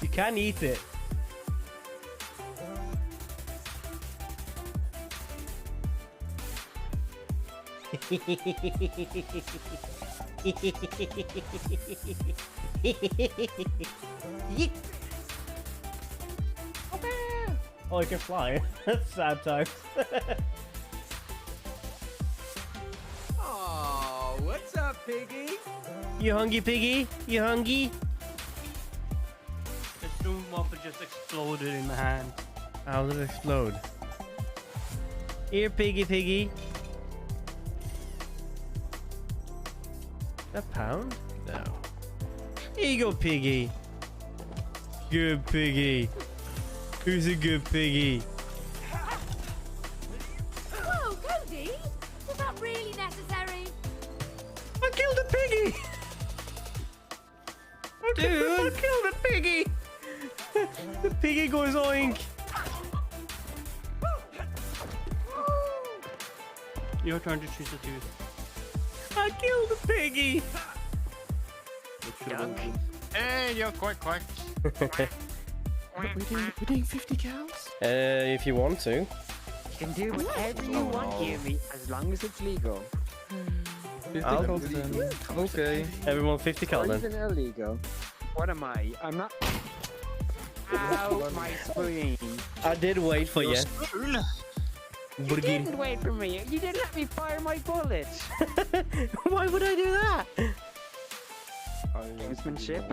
You can eat it. Oh, you can fly. That's sad times. Oh, what's up, piggy? You hungry, piggy? You hungry? The doom muffin just exploded in my hand. How did it explode? Here, piggy, piggy. A pound? No. Here you go, piggy. Good piggy. Who's a good piggy? Whoa, Cody! Was that really necessary? I killed a piggy! Dude! I killed a piggy! The piggy goes oink! Your turn to choose a tooth. I killed a piggy! Hey, you're quite quick. We're doing 50 cows? If you want to. You can do whatever you want, Yumi, as long as it's legal. 50 I'll- cows then. Okay. Everyone 50 Or Calvin. even illegal. What am I? I'm not... Ow, my spoon. I did wait for you. You didn't wait for me. You didn't let me fire my bullets. Why would I do that? Gamesmanship.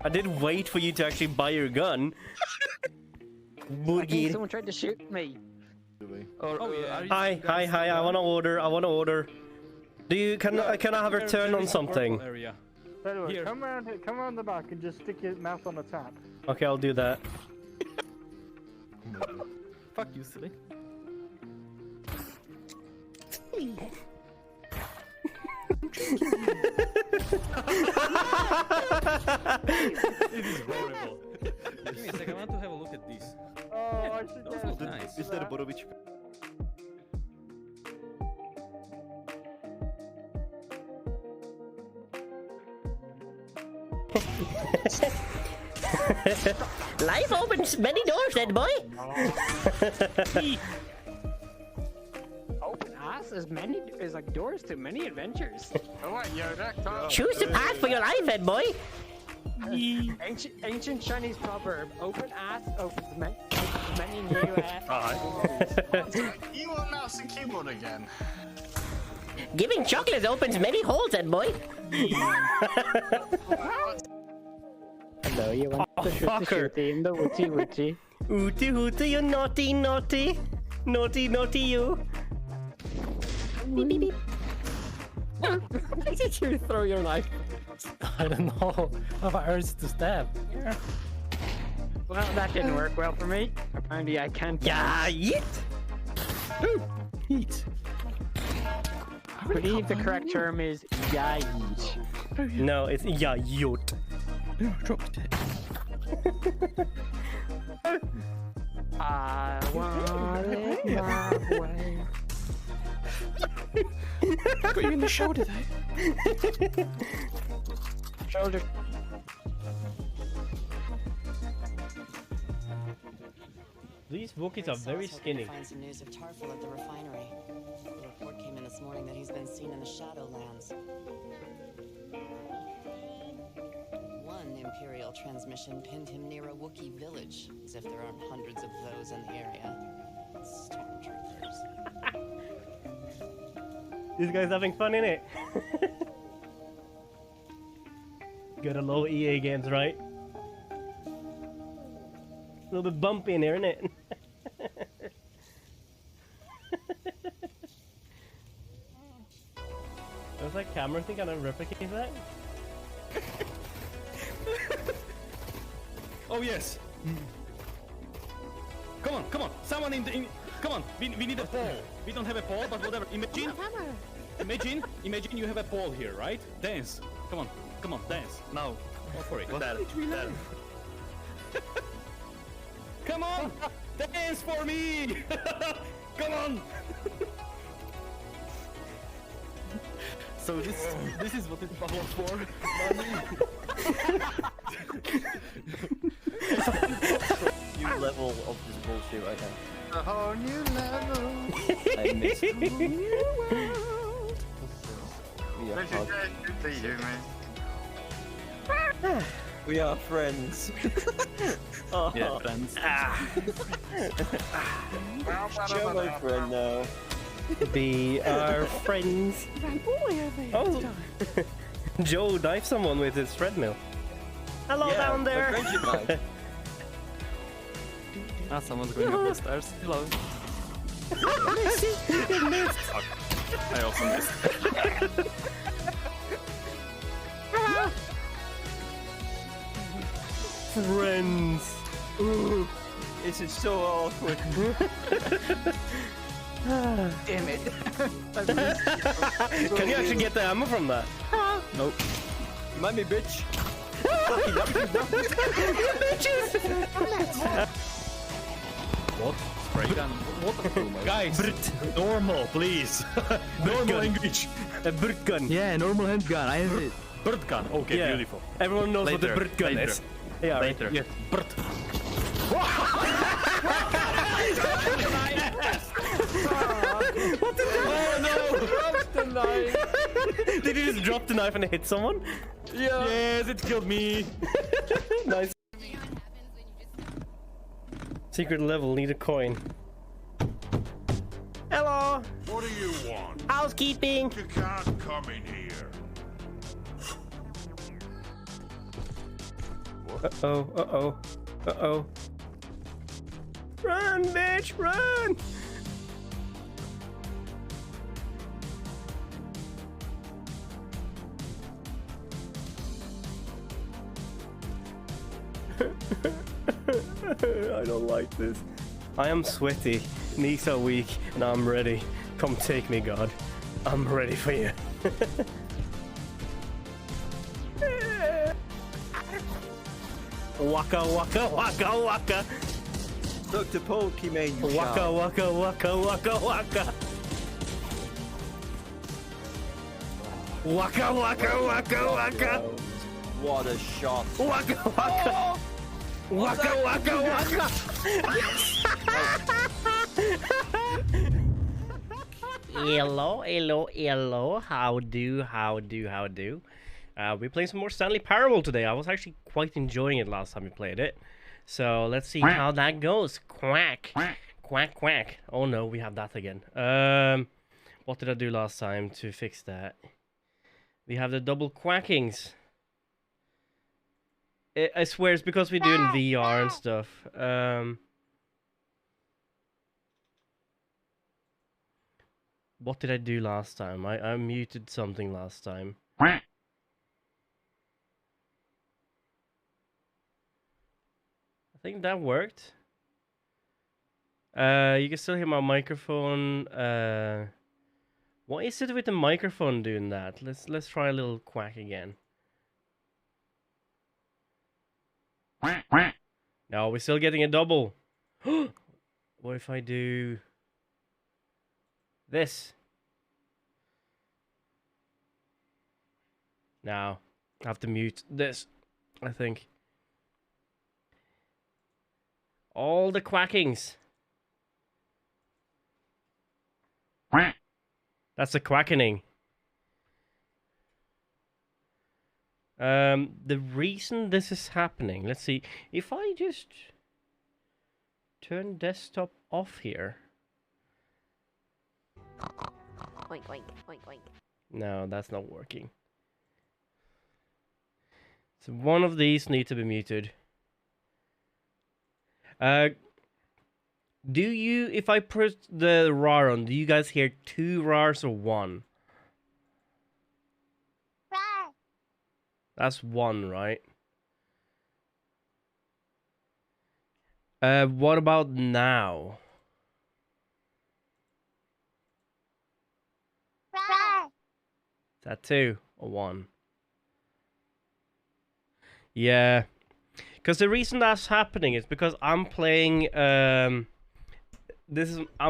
I did wait for you to actually buy your gun. I think Burger. someone tried to shoot me. Oh yeah. Hi, I want to order. Do you, can I have a return on something? Area. Anyway, Here. come around the back and just stick your mouth on the tap. Okay, I'll do that. Fuck you, silly. It is horrible. Give me a second, I want to have a look at this. Oh, I should Those get look nice. Is that Borovic? Life opens many doors, then, boy. Open ass is like doors to many adventures. Oh, what, Yoda? Choose the path for your life, then, boy. Ancient Chinese proverb: open ass opens many new ass. You want mouse and keyboard again? Giving chocolate opens many holes, then, boy. Hello, you want Oh, to shoot the fucker. shooty in the wooty wooty? Ooty hooty, you naughty, naughty. Naughty, naughty, you. Beep, beep, beep. Why did you throw your knife? I don't know. I have an urge to stab. Well, that didn't work well for me. Apparently, I can't. Yeah, yeet. Heat. I believe the correct term is yait. No, it's yeah, yote. Oh, I dropped it. I want it my way. Got you in the shoulder though. Shoulder. These Wookiees are very skinny. Find some news of Tarful at the refinery. The report came in this morning that he's been seen in the Shadowlands. One Imperial transmission pinned him near a Wookiee village, as if there aren't hundreds of those in the area. Stormtroopers. This guy's having fun, innit? Gotta love EA games, right? A little bit bumpy in here, innit? Does that camera thing kind of replicate that? Oh yes. Come on. Someone in come on. We need a pole. We don't have a pole, but whatever. Imagine you have a pole here, right? Dance. Come on, dance. Now. Go for it. That. Come on! Dance for me! Come on! So this is what it's bubble for. New level of this bullshit right now. A whole new level. I miss you. We are What you hot. guys do to you, man? We are friends. Oh, Yeah, friends. you're my friend now. Be our friends. Oh, Joe dived someone with his treadmill. Hello down my there. friendship knife. Ah, someone's going up the stairs. Hello. Fuck. I also missed. Friends. This is so awkward. Damn it. Can you actually get the ammo from that? Nope. Mind me, bitch. What? Spray gun? What the fuck? Guys, normal, please. Normal English. A bird gun. Yeah, normal handgun. I have it. Bird gun. Okay, Yeah. beautiful. Everyone knows what the Later, bird gun later. is. Yeah, right. Later. Yes. Bird. Did you just drop the knife and hit someone? Yeah. Yes, it killed me. Nice. Secret level, need a coin. Hello. What do you want? Housekeeping. You can't come in here. Uh-oh, uh-oh, uh-oh. Run, bitch, run! I don't like this. I am sweaty, knees are weak, and I'm ready. Come take me, God. I'm ready for you. Waka waka waka waka. Dr. Pokemon. Waka waka waka waka waka. Waka waka waka waka. What a shot. Waka waka. Waka waka waka. Hello, hello, hello. How do? We playing some more Stanley Parable today. I was actually quite enjoying it last time we played it. So let's see how that goes. Quack. Quack, quack. Oh no, we have that again. What did I do last time to fix that? We have the double quackings. I swear it's because we're doing VR and stuff. What did I do last time? I muted something last time. I think that worked. You can still hear my microphone. What is it with the microphone doing that? Let's try a little quack again. No, we're still getting a double. What if I do this? Now, I have to mute this, I think. All the quackings. That's a quackening. The reason this is happening, let's see, if I just turn desktop off here. Oink, oink, oink, oink. No, that's not working. So one of these need to be muted. Do you, if I press the RAR on, do you guys hear 2 RARs or 1? That's 1, right? What about now? Is that 2 or 1? Yeah. Because the reason that's happening is because I'm playing I'm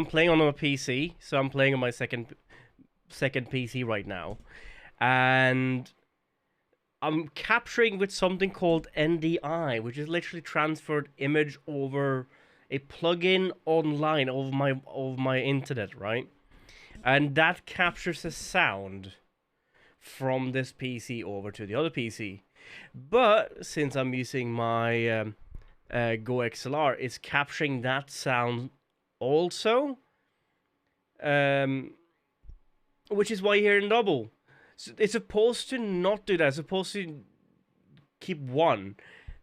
playing on a PC, so I'm playing on my second PC right now, and I'm capturing with something called NDI, which is literally transferred image over a plugin online over my internet, right? And that captures the sound from this PC over to the other PC. But since I'm using my Go XLR, it's capturing that sound also, which is why you hear it in double. So it's supposed to not do that. It's supposed to keep one,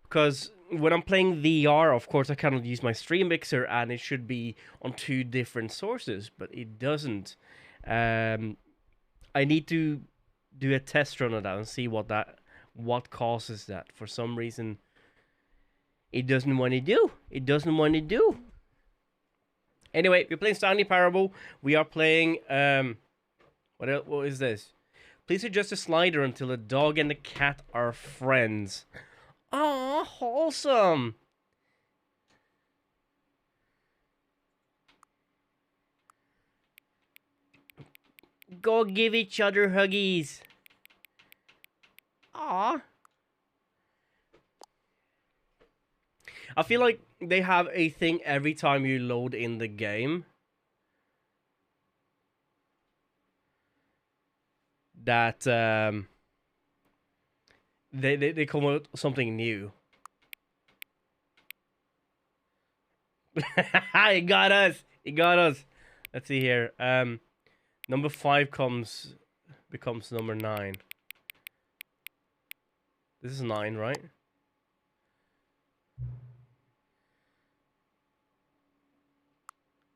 because when I'm playing VR, of course, I cannot use my stream mixer, and it should be on 2 different sources, but it doesn't. I need to do a test run of that and see what causes that. For some reason, it doesn't want to do. It doesn't want to do. Anyway, we're playing Stanley Parable. We are playing what is this? Please adjust the slider until the dog and the cat are friends. Aw, wholesome. Go give each other huggies. Aw. I feel like they have a thing every time you load in the game that they come out with something new. He got us. He got us. Let's see here. Number 5 becomes number 9. This is 9, right?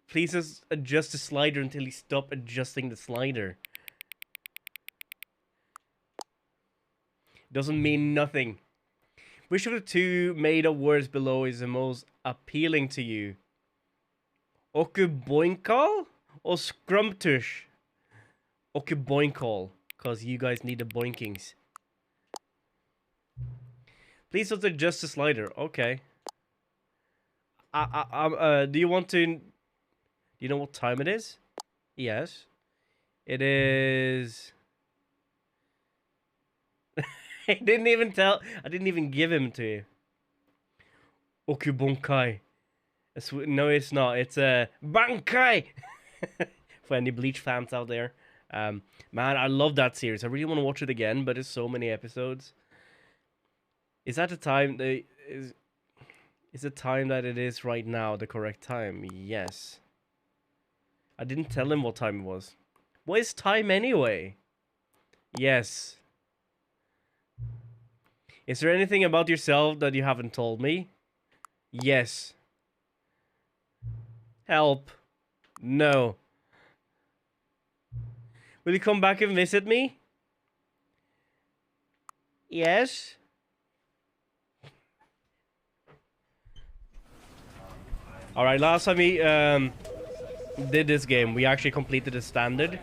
Please just adjust the slider until you stop adjusting the slider. Doesn't mean nothing. Which of the 2 made-up words below is the most appealing to you? Okuboinkal or Scrumptush? Okuboinkal, because you guys need the boinkings. Please just adjust the slider. Okay. Do you want to... Do you know what time it is? Yes. It is... I didn't even tell... I didn't even give him to you. Okubonkai. No, it's not. It's a... Bankai! For any Bleach fans out there. Man, I love that series. I really want to watch it again, but there's so many episodes. Is that the time... Is the time that it is right now the correct time? Yes. I didn't tell him what time it was. What is time anyway? Yes. Is there anything about yourself that you haven't told me? Yes. Help. No. Will you come back and visit me? Yes. Alright, last time we did this game, we actually completed the standard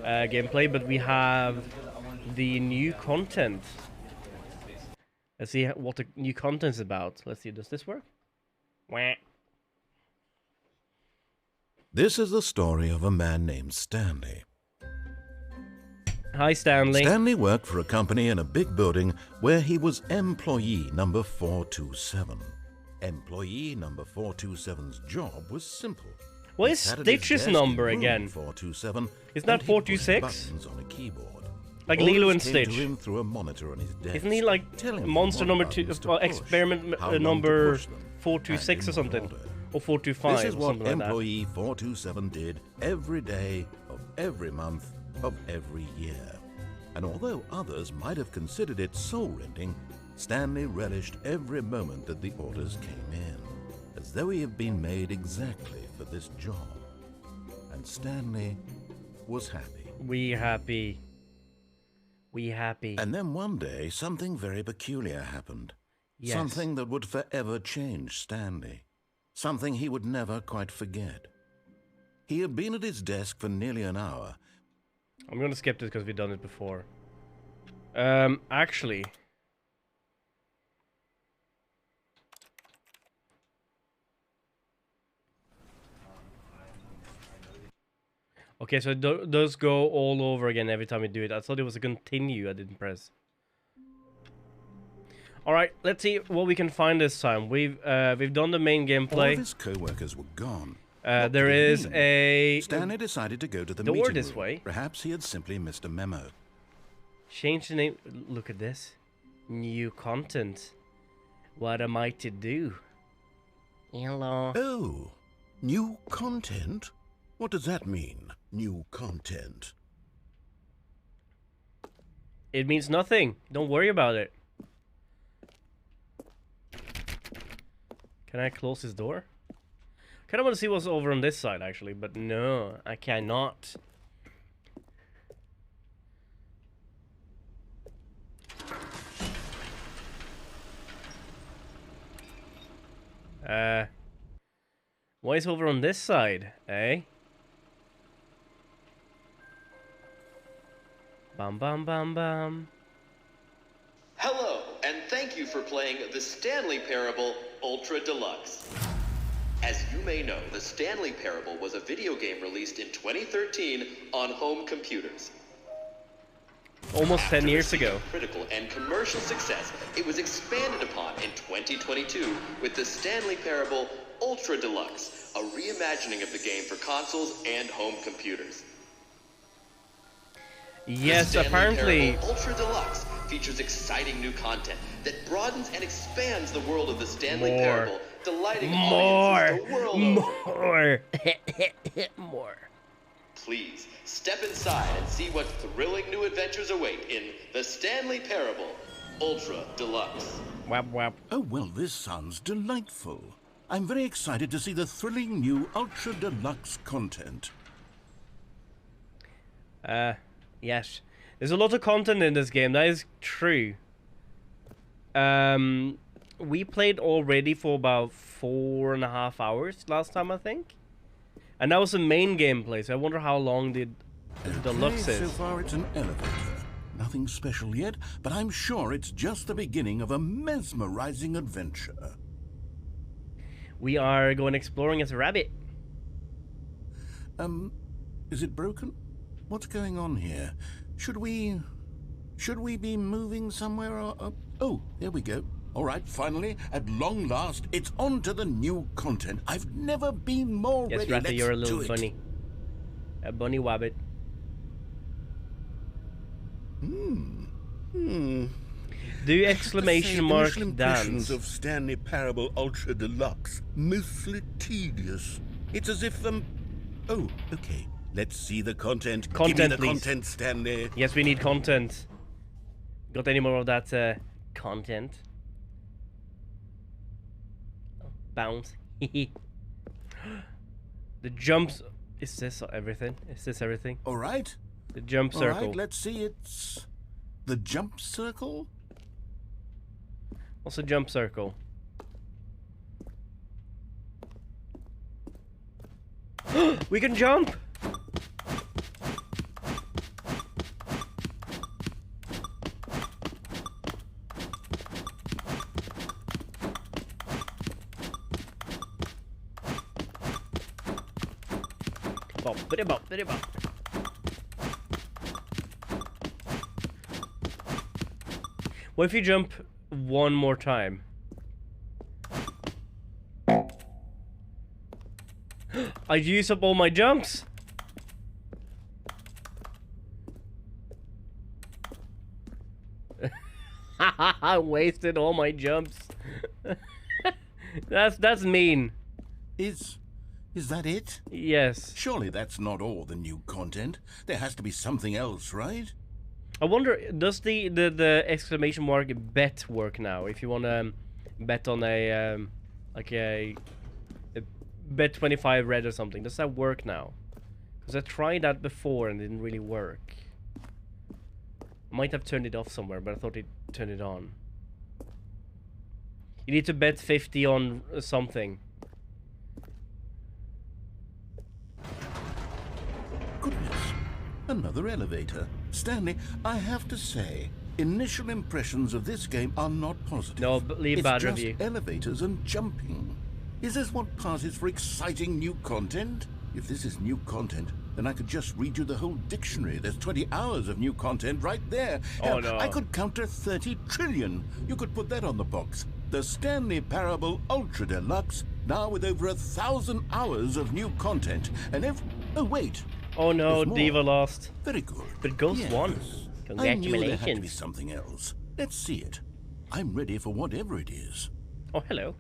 gameplay, but we have the new content. Let's see what the new content's about. Let's see, does this work? Wah. This is the story of a man named Stanley. Hi, Stanley. Stanley worked for a company in a big building where he was employee number 427. Employee number 427's job was simple. What is Stitch's number again? 427. Isn't that 426? Buttons on a keyboard. Like Lilo and Orders came Stitch. to him through a monitor on his desk, Isn't he like monster number 2, experiment number 426 or something? Or 425 This is or what something like that. employee 427 did every day of every month of every year. And although others might have considered it soul-rending, Stanley relished every moment that the orders came in, as though he had been made exactly for this job. And Stanley was happy. We happy. We happy. And then one day, something very peculiar happened. Yes. Something that would forever change Stanley. Something he would never quite forget. He had been at his desk for nearly an hour. I'm gonna skip this because we've done it before. Actually, Okay, so it does go all over again every time you do it. I thought it was a continue. I didn't press. All right, let's see what we can find this time. We've done the main gameplay. All of his co-workers were gone. There is a Stanley decided to go to the door meeting this room. way. Perhaps he had simply missed a memo. Change the name. Look at this. New content. What am I to do? Hello. Oh, new content? What does that mean, new content? It means nothing. Don't worry about it. Can I close this door? Kind of want to see what's over on this side, actually, but no, I cannot. What is over on this side, eh? Bam bam bam bam. Hello, and thank you for playing the Stanley Parable Ultra Deluxe. As you may know, the Stanley Parable was a video game released in 2013 on home computers. Almost 10 years ago. Critical and commercial success, it was expanded upon in 2022 with the Stanley Parable Ultra Deluxe, a reimagining of the game for consoles and home computers. Yes, apparently. Parable Ultra Deluxe features exciting new content that broadens and expands the world of the Stanley Parable, delighting audiences the world over. More. Please step inside and see what thrilling new adventures await in the Stanley Parable Ultra Deluxe. Wap wap. Oh, well, this sounds delightful. I'm very excited to see the thrilling new Ultra Deluxe content. Yes. There's a lot of content in this game, that is true. We played already for about 4.5 hours last time, I think. And that was the main gameplay, so I wonder how long the Deluxe is. So far it's an elevator. Nothing special yet, but I'm sure it's just the beginning of a mesmerizing adventure. We are going exploring as a rabbit. Is it broken? What's going on here? Should we be moving somewhere or... Oh, there we go. All right, finally, at long last, it's on to the new content. I've never been more ready. Yes, Ratty, you're a little do it. bunny. A bunny wabbit. Do exclamation mark initial dance. impressions of Stanley Parable Ultra Deluxe. Mostly tedious. It's as if Oh, okay. Let's see the content. Content, Give me the please. content, Stanley. Yes, we need content. Got any more of that content? Oh, bounce. The jumps. Is this everything? Is this everything? All right. The jump All circle. right, let's see. It's the jump circle. What's a jump circle? We can jump! Bop, biddy bop, biddy bop. What if you jump one more time? I used up all my jumps. I wasted all my jumps. That's mean. Is that it? Yes. Surely that's not all the new content. There has to be something else, right? I wonder, does the exclamation mark bet work now? If you wanna bet on a like a bet 25 red or something, does that work now? Because I tried that before and it didn't really work. I might have turned it off somewhere, but I thought it turned it on. You need to bet 50 on something. Goodness, another elevator. Stanley, I have to say, initial impressions of this game are not positive. No, leave it's bad just review. Elevators and jumping. Is this what passes for exciting new content? If this is new content, then I could just read you the whole dictionary. There's 20 hours of new content right there. Oh, Hell, no. I could counter 30 trillion. You could put that on the box. The Stanley Parable Ultra Deluxe, now with over 1,000 hours of new content. And oh, wait. Oh no, There's more. Diva lost. Very good. But Ghost Yes. won. I knew there had to be Congratulations. something else. Let's see it. I'm ready for whatever it is. Oh, hello.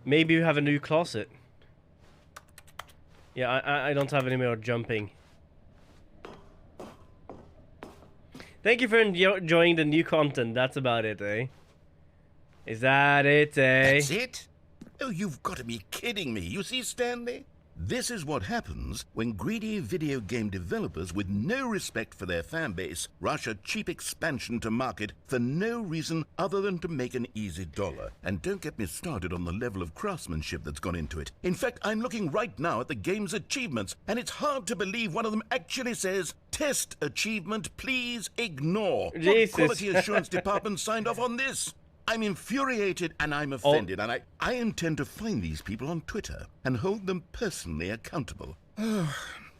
Maybe you have a new closet. Yeah, I don't have any more jumping. Thank you for enjoying the new content. That's about it, eh? Is that it, eh? That's it? Oh, you've got to be kidding me. You see, Stanley? This is what happens when greedy video game developers with no respect for their fan base rush a cheap expansion to market for no reason other than to make an easy dollar. And don't get me started on the level of craftsmanship that's gone into it. In fact, I'm looking right now at the game's achievements, and it's hard to believe one of them actually says, "Test achievement, please ignore." Jesus. What quality assurance department signed off on this? I'm infuriated and I'm offended, and I intend to find these people on Twitter and hold them personally accountable.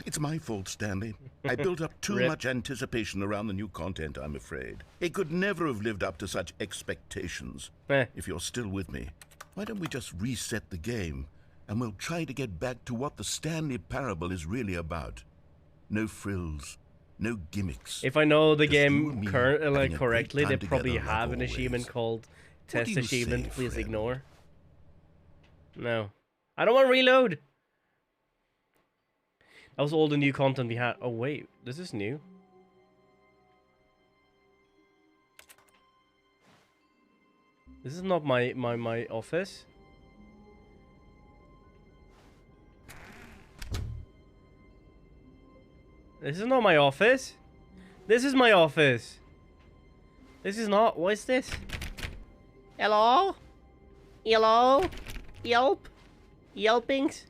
It's my fault, Stanley. I built up too much anticipation around the new content, I'm afraid. It could never have lived up to such expectations. If you're still with me, why don't we just reset the game and we'll try to get back to what the Stanley Parable is really about. No frills. No gimmicks. If I know the Just you and game me correctly, having a great they time probably together, like have an always. achievement called What do Test you Achievement. say, Please friend? ignore. No. I don't want to reload. That was all the new content we had. Oh, wait. This is new. This is not my office. This is not my office. This is my office. This is not. What is this? Hello? Hello? Yelp? Yelpings?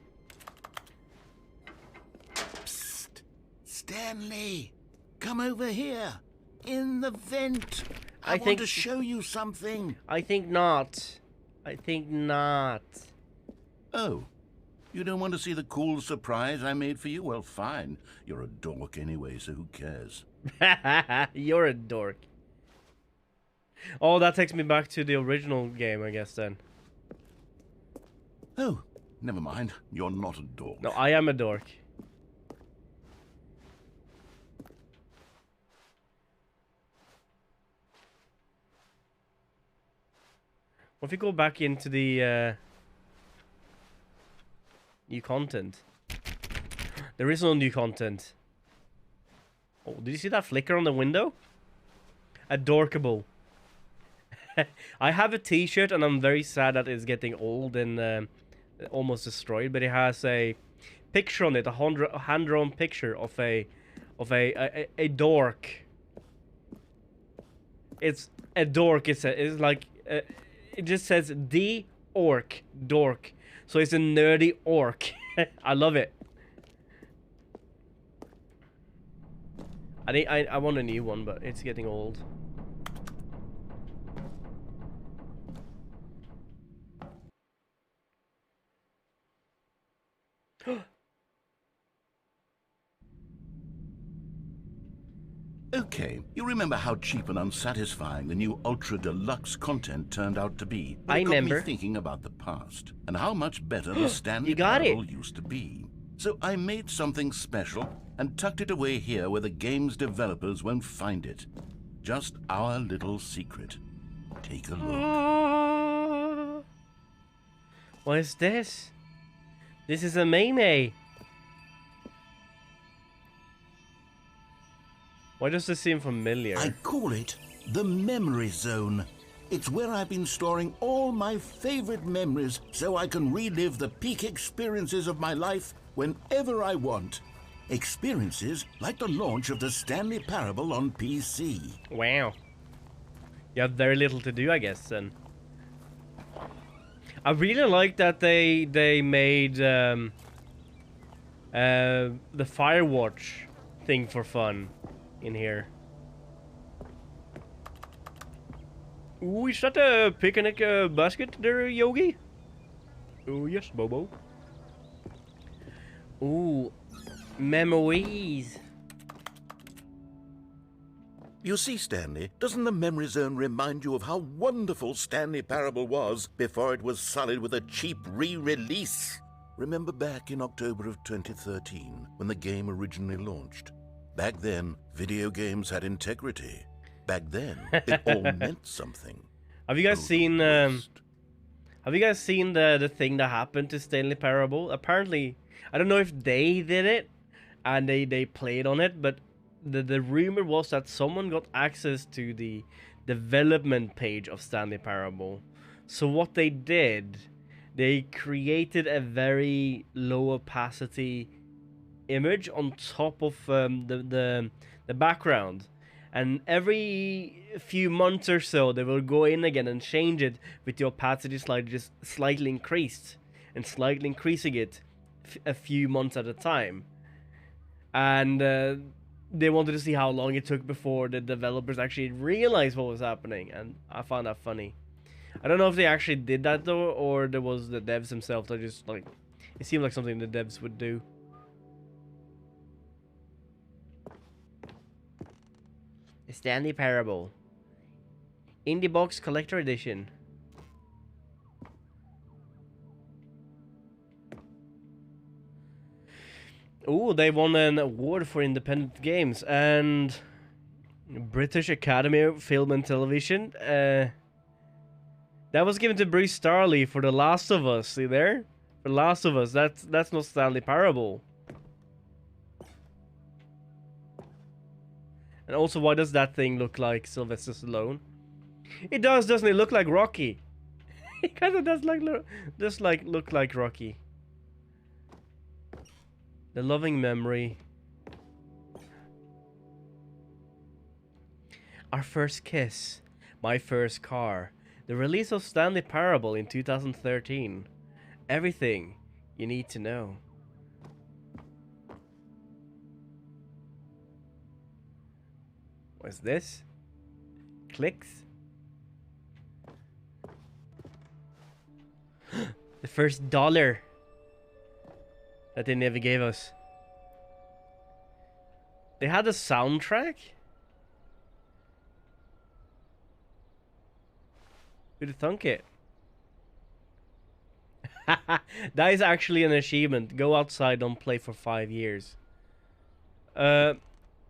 Psst. Stanley, come over here. In the vent. I want think- to show you something. I think not. I think not. Oh, you don't want to see the cool surprise I made for you? Well, fine. You're a dork anyway, so who cares? You're a dork. Oh, that takes me back to the original game, I guess, then. Oh, never mind. You're not a dork. No, I am a dork. What if we go back into the new content? There is no new content. Oh, did you see that flicker on the window? Adorkable. I have a t-shirt and I'm very sad that it's getting old and almost destroyed, but it has a picture on it, a hand-drawn picture of a dork. It's a dork. It's like it just says the orc dork, so it's a nerdy orc. I love it. I want a new one, but it's getting old. Okay, you remember how cheap and unsatisfying the new Ultra Deluxe content turned out to be? Well, I it got remember. me thinking about the past and how much better the Stanley You got it. Parable used to be. So I made something special and tucked it away here where the game's developers won't find it. Just our little secret. Take a look. What is this? This is a meme. Why does this seem familiar? I call it the Memory Zone. It's where I've been storing all my favorite memories so I can relive the peak experiences of my life whenever I want. Experiences like the launch of the Stanley Parable on PC. Wow. You have very little to do, I guess, then. I really like that they made the Firewatch thing for fun in here. Ooh, is that a picnic basket there, Yogi? Oh, yes, Bobo. Ooh, memories. You see, Stanley, doesn't the memory zone remind you of how wonderful Stanley Parable was before it was sullied with a cheap re-release? Remember back in October of 2013, when the game originally launched? Back then, video games had integrity. Back then, it all meant something. Have you guys seen have you guys seen the thing that happened to Stanley Parable? Apparently, I don't know if they did it and they played on it, but the rumor was that someone got access to the development page of Stanley Parable. So what they did, they created a very low opacity image on top of the background, and every few months or so they will go in again and change it with the opacity slider just slightly increased and slightly increasing it a few months at a time. And they wanted to see how long it took before the developers actually realized what was happening, and I found that funny. I don't know if they actually did that though, or there was the devs themselves that just like, it seemed like something the devs would do. The Stanley Parable Indie Box Collector Edition. Oh, they won an award for independent games and British Academy of Film and Television. That was given to Bruce Starley for The Last of Us. See there? For The Last of Us. That's not Stanley Parable. And also, why does that thing look like Sylvester Stallone? It does, doesn't it? Look like Rocky. It kind of does look like Rocky. The Loving Memory. Our First Kiss. My First Car. The release of Stanley Parable in 2013. Everything you need to know. What's this? Clicks? The first dollar that they never gave us. They had a soundtrack? Who'd have thunk it? That is actually an achievement. Go outside, don't play for 5 years.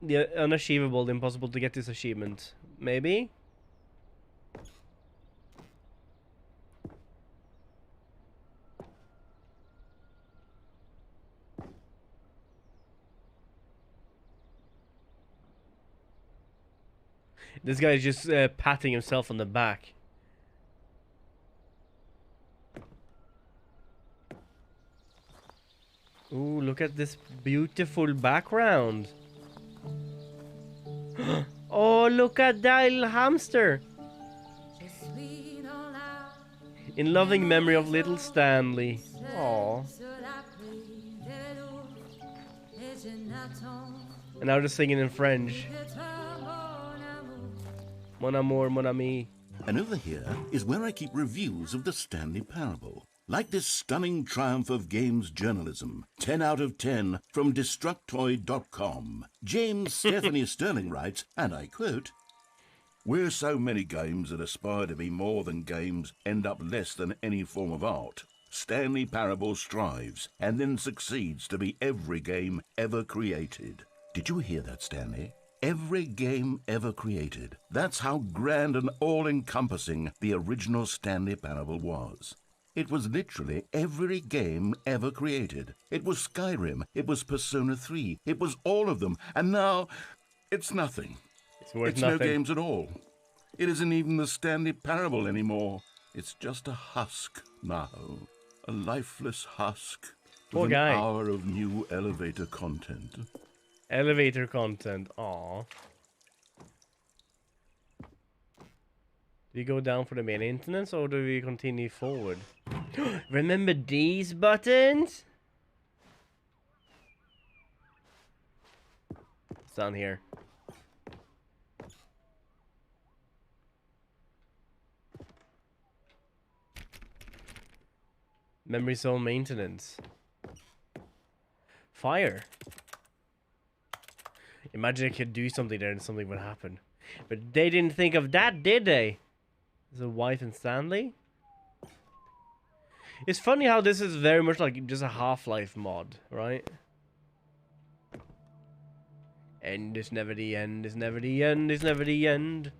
Yeah, unachievable, impossible to get this achievement. Maybe? This guy is just patting himself on the back. Ooh, look at this beautiful background. Oh, look at that little hamster. In loving memory of little Stanley. Aww. And now they're singing in French. Mon amour, mon ami. And over here is where I keep reviews of the Stanley Parable. Like this stunning triumph of games journalism, 10 out of 10 from Destructoid.com. James Stephanie Sterling writes, and I quote, "Where so many games that aspire to be more than games end up less than any form of art, Stanley Parable strives and then succeeds to be every game ever created." Did you hear that, Stanley? Every game ever created. That's how grand and all-encompassing the original Stanley Parable was. It was literally every game ever created. It was Skyrim, it was Persona 3, it was all of them, and now it's nothing. It's no games at all. It isn't even the Stanley Parable anymore. It's just a husk now. A lifeless husk Poor with guy. an hour of new elevator content. Elevator content, aww. Do we go down for the maintenance or do we continue forward? Remember these buttons? It's down here. Memory zone maintenance. Fire. Imagine it could do something there and something would happen. But they didn't think of that, did they? The wife and Stanley? It's funny how this is very much like just a Half-Life mod, right? End is never the end, is never the end, is never the end.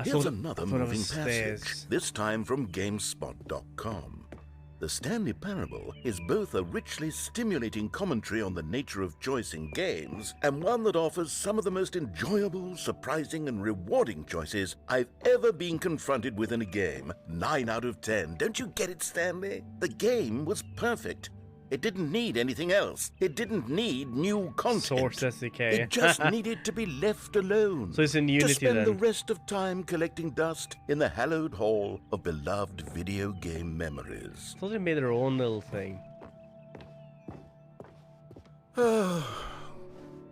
Here's another moving passage, this time from GameSpot.com. The Stanley Parable is both a richly stimulating commentary on the nature of choice in games and one that offers some of the most enjoyable, surprising, and rewarding choices I've ever been confronted with in a game. 9 out of 10. Don't you get it, Stanley? The game was perfect. It didn't need anything else. It didn't need new content. Source SDK. It just needed to be left alone. So it's in Unity to spend then. the rest of time collecting dust in the hallowed hall of beloved video game memories. I thought they made their own little thing.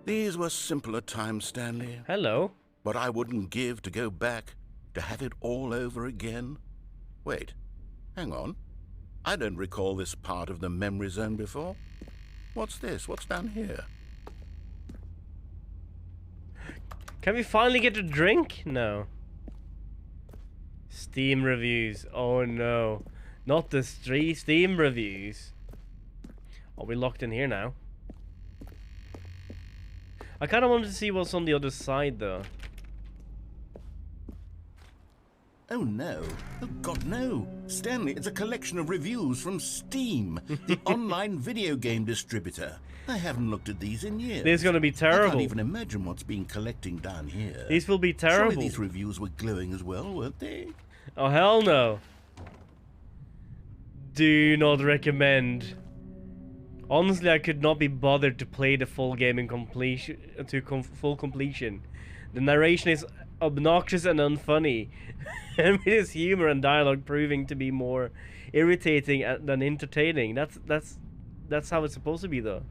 These were simpler times, Stanley. Hello. But I wouldn't give to go back to have it all over again. Wait, hang on. I don't recall this part of the memory zone before. What's this? What's down here? Can we finally get a drink? No. Steam reviews. Oh no. Not the Steam reviews. Are we locked in here now? I kind of wanted to see what's on the other side though. Oh no. Oh God, no. Stanley, it's a collection of reviews from Steam, the online video game distributor. I haven't looked at these in years. This is going to be terrible. I can't even imagine what's been collecting down here. These will be terrible. Surely these reviews were glowing as well, weren't they? Oh, hell no. Do not recommend. Honestly, I could not be bothered to play the full game in completion full completion. The narration is obnoxious and unfunny, and with his humor and dialogue proving to be more irritating than entertaining. That's how it's supposed to be, though.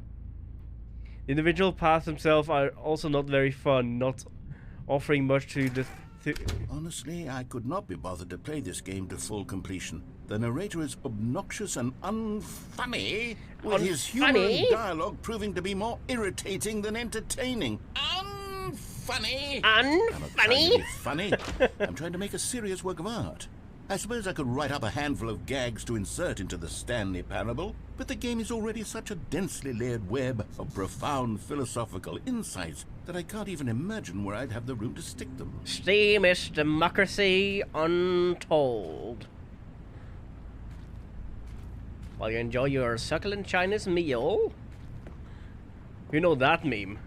The individual paths themselves are also not very fun, not offering much to the. Honestly, I could not be bothered to play this game to full completion. The narrator is obnoxious and unfunny, with his humor and dialogue proving to be more irritating than entertaining. Unfunny! Unfunny? Funny? I'm trying to make a serious work of art. I suppose I could write up a handful of gags to insert into the Stanley Parable, but the game is already such a densely layered web of profound philosophical insights that I can't even imagine where I'd have the room to stick them. Steam is democracy untold. While you enjoy your succulent Chinese meal. You know that meme.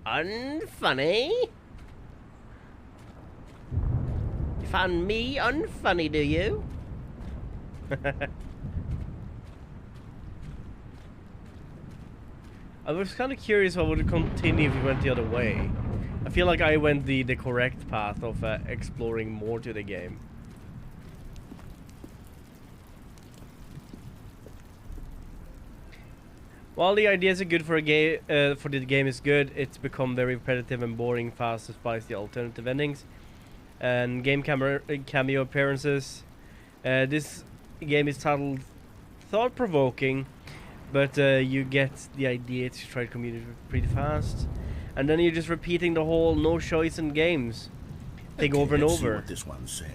Unfunny? You found me unfunny, do you? I was kind of curious how would it continue if we went the other way. I feel like I went the correct path of exploring more to the game. While the ideas are good for a game, for the game is good, it's become very repetitive and boring fast despite the alternative endings and game cameo appearances. This game is titled thought-provoking, but you get the idea to try to communicate pretty fast, and then you're just repeating the whole no choice in games thing over and let's see over. what this one says.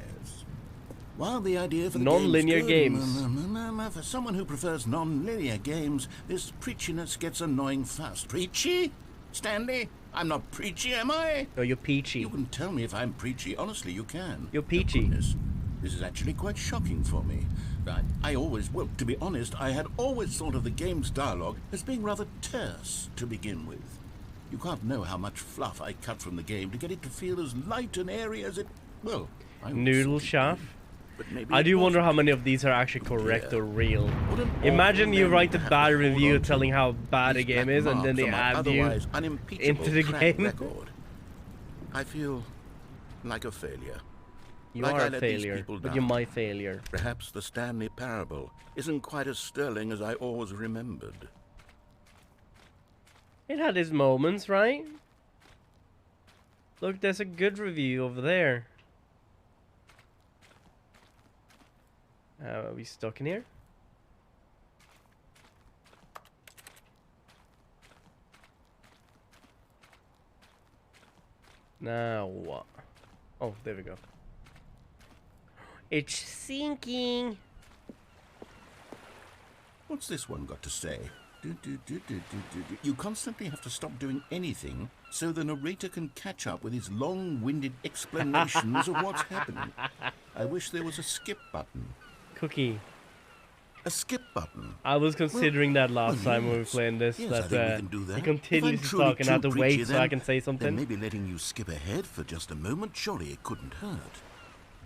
While the idea for the non-linear games, games. For someone who prefers non-linear games, this preachiness gets annoying fast. Preachy? Stanley? I'm not preachy, am I? No, you're peachy. You can tell me if I'm preachy. Honestly, you can. You're peachy. This is actually quite shocking for me. I always, well, to be honest, I had always thought of the game's dialogue as being rather terse to begin with. You can't know how much fluff I cut from the game to get it to feel as light and airy as it, well, Noodle shaft. I do wonder how many of these are actually correct or real. Imagine you write a bad review telling how bad a game is, and then they add you into the game. Record. I feel like a failure. You like are a failure, but you're my failure. Perhaps the Stanley Parable isn't quite as sterling as I always remembered. It had its moments, right? Look, there's a good review over there. Are we stuck in here? Now what? Oh, there we go. It's sinking. What's this one got to say? You constantly have to stop doing anything so the narrator can catch up with his long-winded explanations of what's happening. I wish there was a skip button. Cookie. A skip button. I was considering that last time we were playing this. Yes, that, I think we can do that. he continues to talk and I have to wait so I can say something. Then maybe letting you skip ahead for just a moment, surely it couldn't hurt.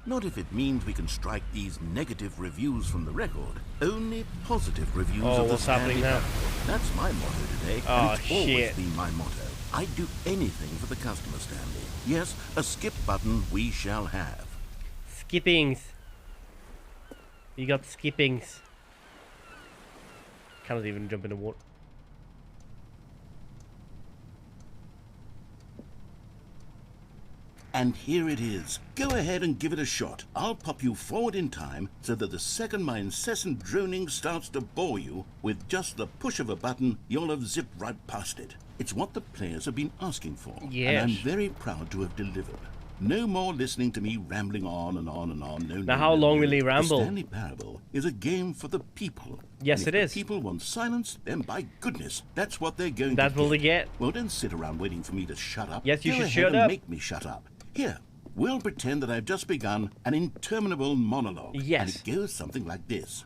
Not if it means we can strike these negative reviews from the record. Only positive reviews of the what's happening now? That's my motto today. Oh, and it's always been my motto. I'd do anything for the customer, Stanley. Yes, a skip button we shall have. Skippings. You got skippings. Cannot even jump in the water. And here it is. Go ahead and give it a shot. I'll pop you forward in time so that the second my incessant droning starts to bore you, with just the push of a button, you'll have zipped right past it. It's what the players have been asking for, yes. And I'm very proud to have delivered. No more listening to me rambling on and on and on. Now, how long will he ramble? The Stanley Parable is a game for the people. Yes, and it if is. the people want silence, then by goodness, that's what they're going to That's get. what they get. Well, don't sit around waiting for me to shut up. Yes, you Go should ahead shut and up. Make me shut up. Here, we'll pretend that I've just begun an interminable monologue. Yes. And it goes something like this.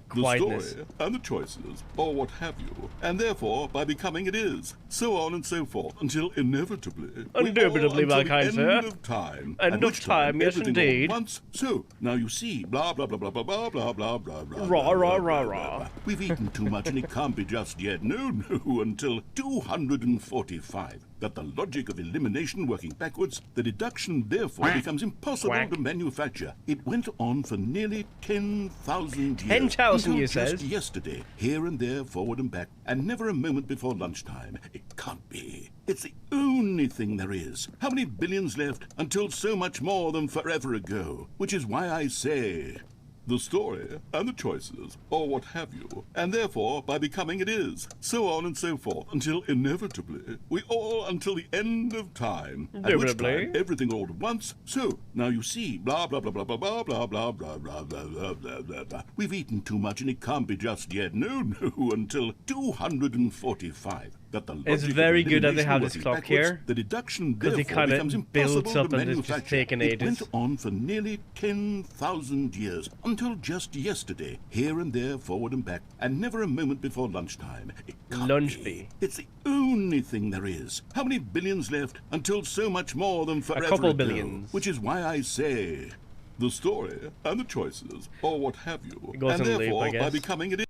Quietness. The story and the choices, or what have you, and therefore, by becoming it is, so on and so forth, until inevitably, Indubitably, my kind sir. end of time, End at of which time, yes everything all at indeed. once. So, now you see, blah, blah, blah, blah, blah, blah, blah, blah, blah, blah, Rah, rah, rah, blah, rah. We've eaten too much and it can't be just yet. No, no, until 245. That the logic of elimination working backwards, the deduction therefore becomes impossible Quack. to manufacture. It went on for nearly 10,000 years. 10,000 until you just says? yesterday, here and there, forward and back, and never a moment before lunchtime. It can't be. It's the only thing there is. How many billions left until so much more than forever ago? Which is why I say, the story and the choices, or what have you, and therefore, by becoming it is, so on and so forth, until inevitably, we all until the end of time, at which time everything all at once. So, now you see, blah, blah, blah, blah, blah, blah, blah, blah, blah, blah, blah, blah, blah, blah, blah. We've eaten too much and it can't be just yet. No, no, until 245. That the It's logic very of good that they elimination have this working clock backwards, here, the deduction 'cause it therefore kinda becomes builds impossible up to and it's just manufacture. taking It ages. went on for nearly 10,000 years, until just yesterday, here and there, forward and back, and never a moment before lunchtime. It can't be. It's the only thing there is. How many billions left until so much more than forever couple ago? billions. Which is why I say, the story and the choices, or what have you, It goes and in a loop, therefore, I by guess. becoming it.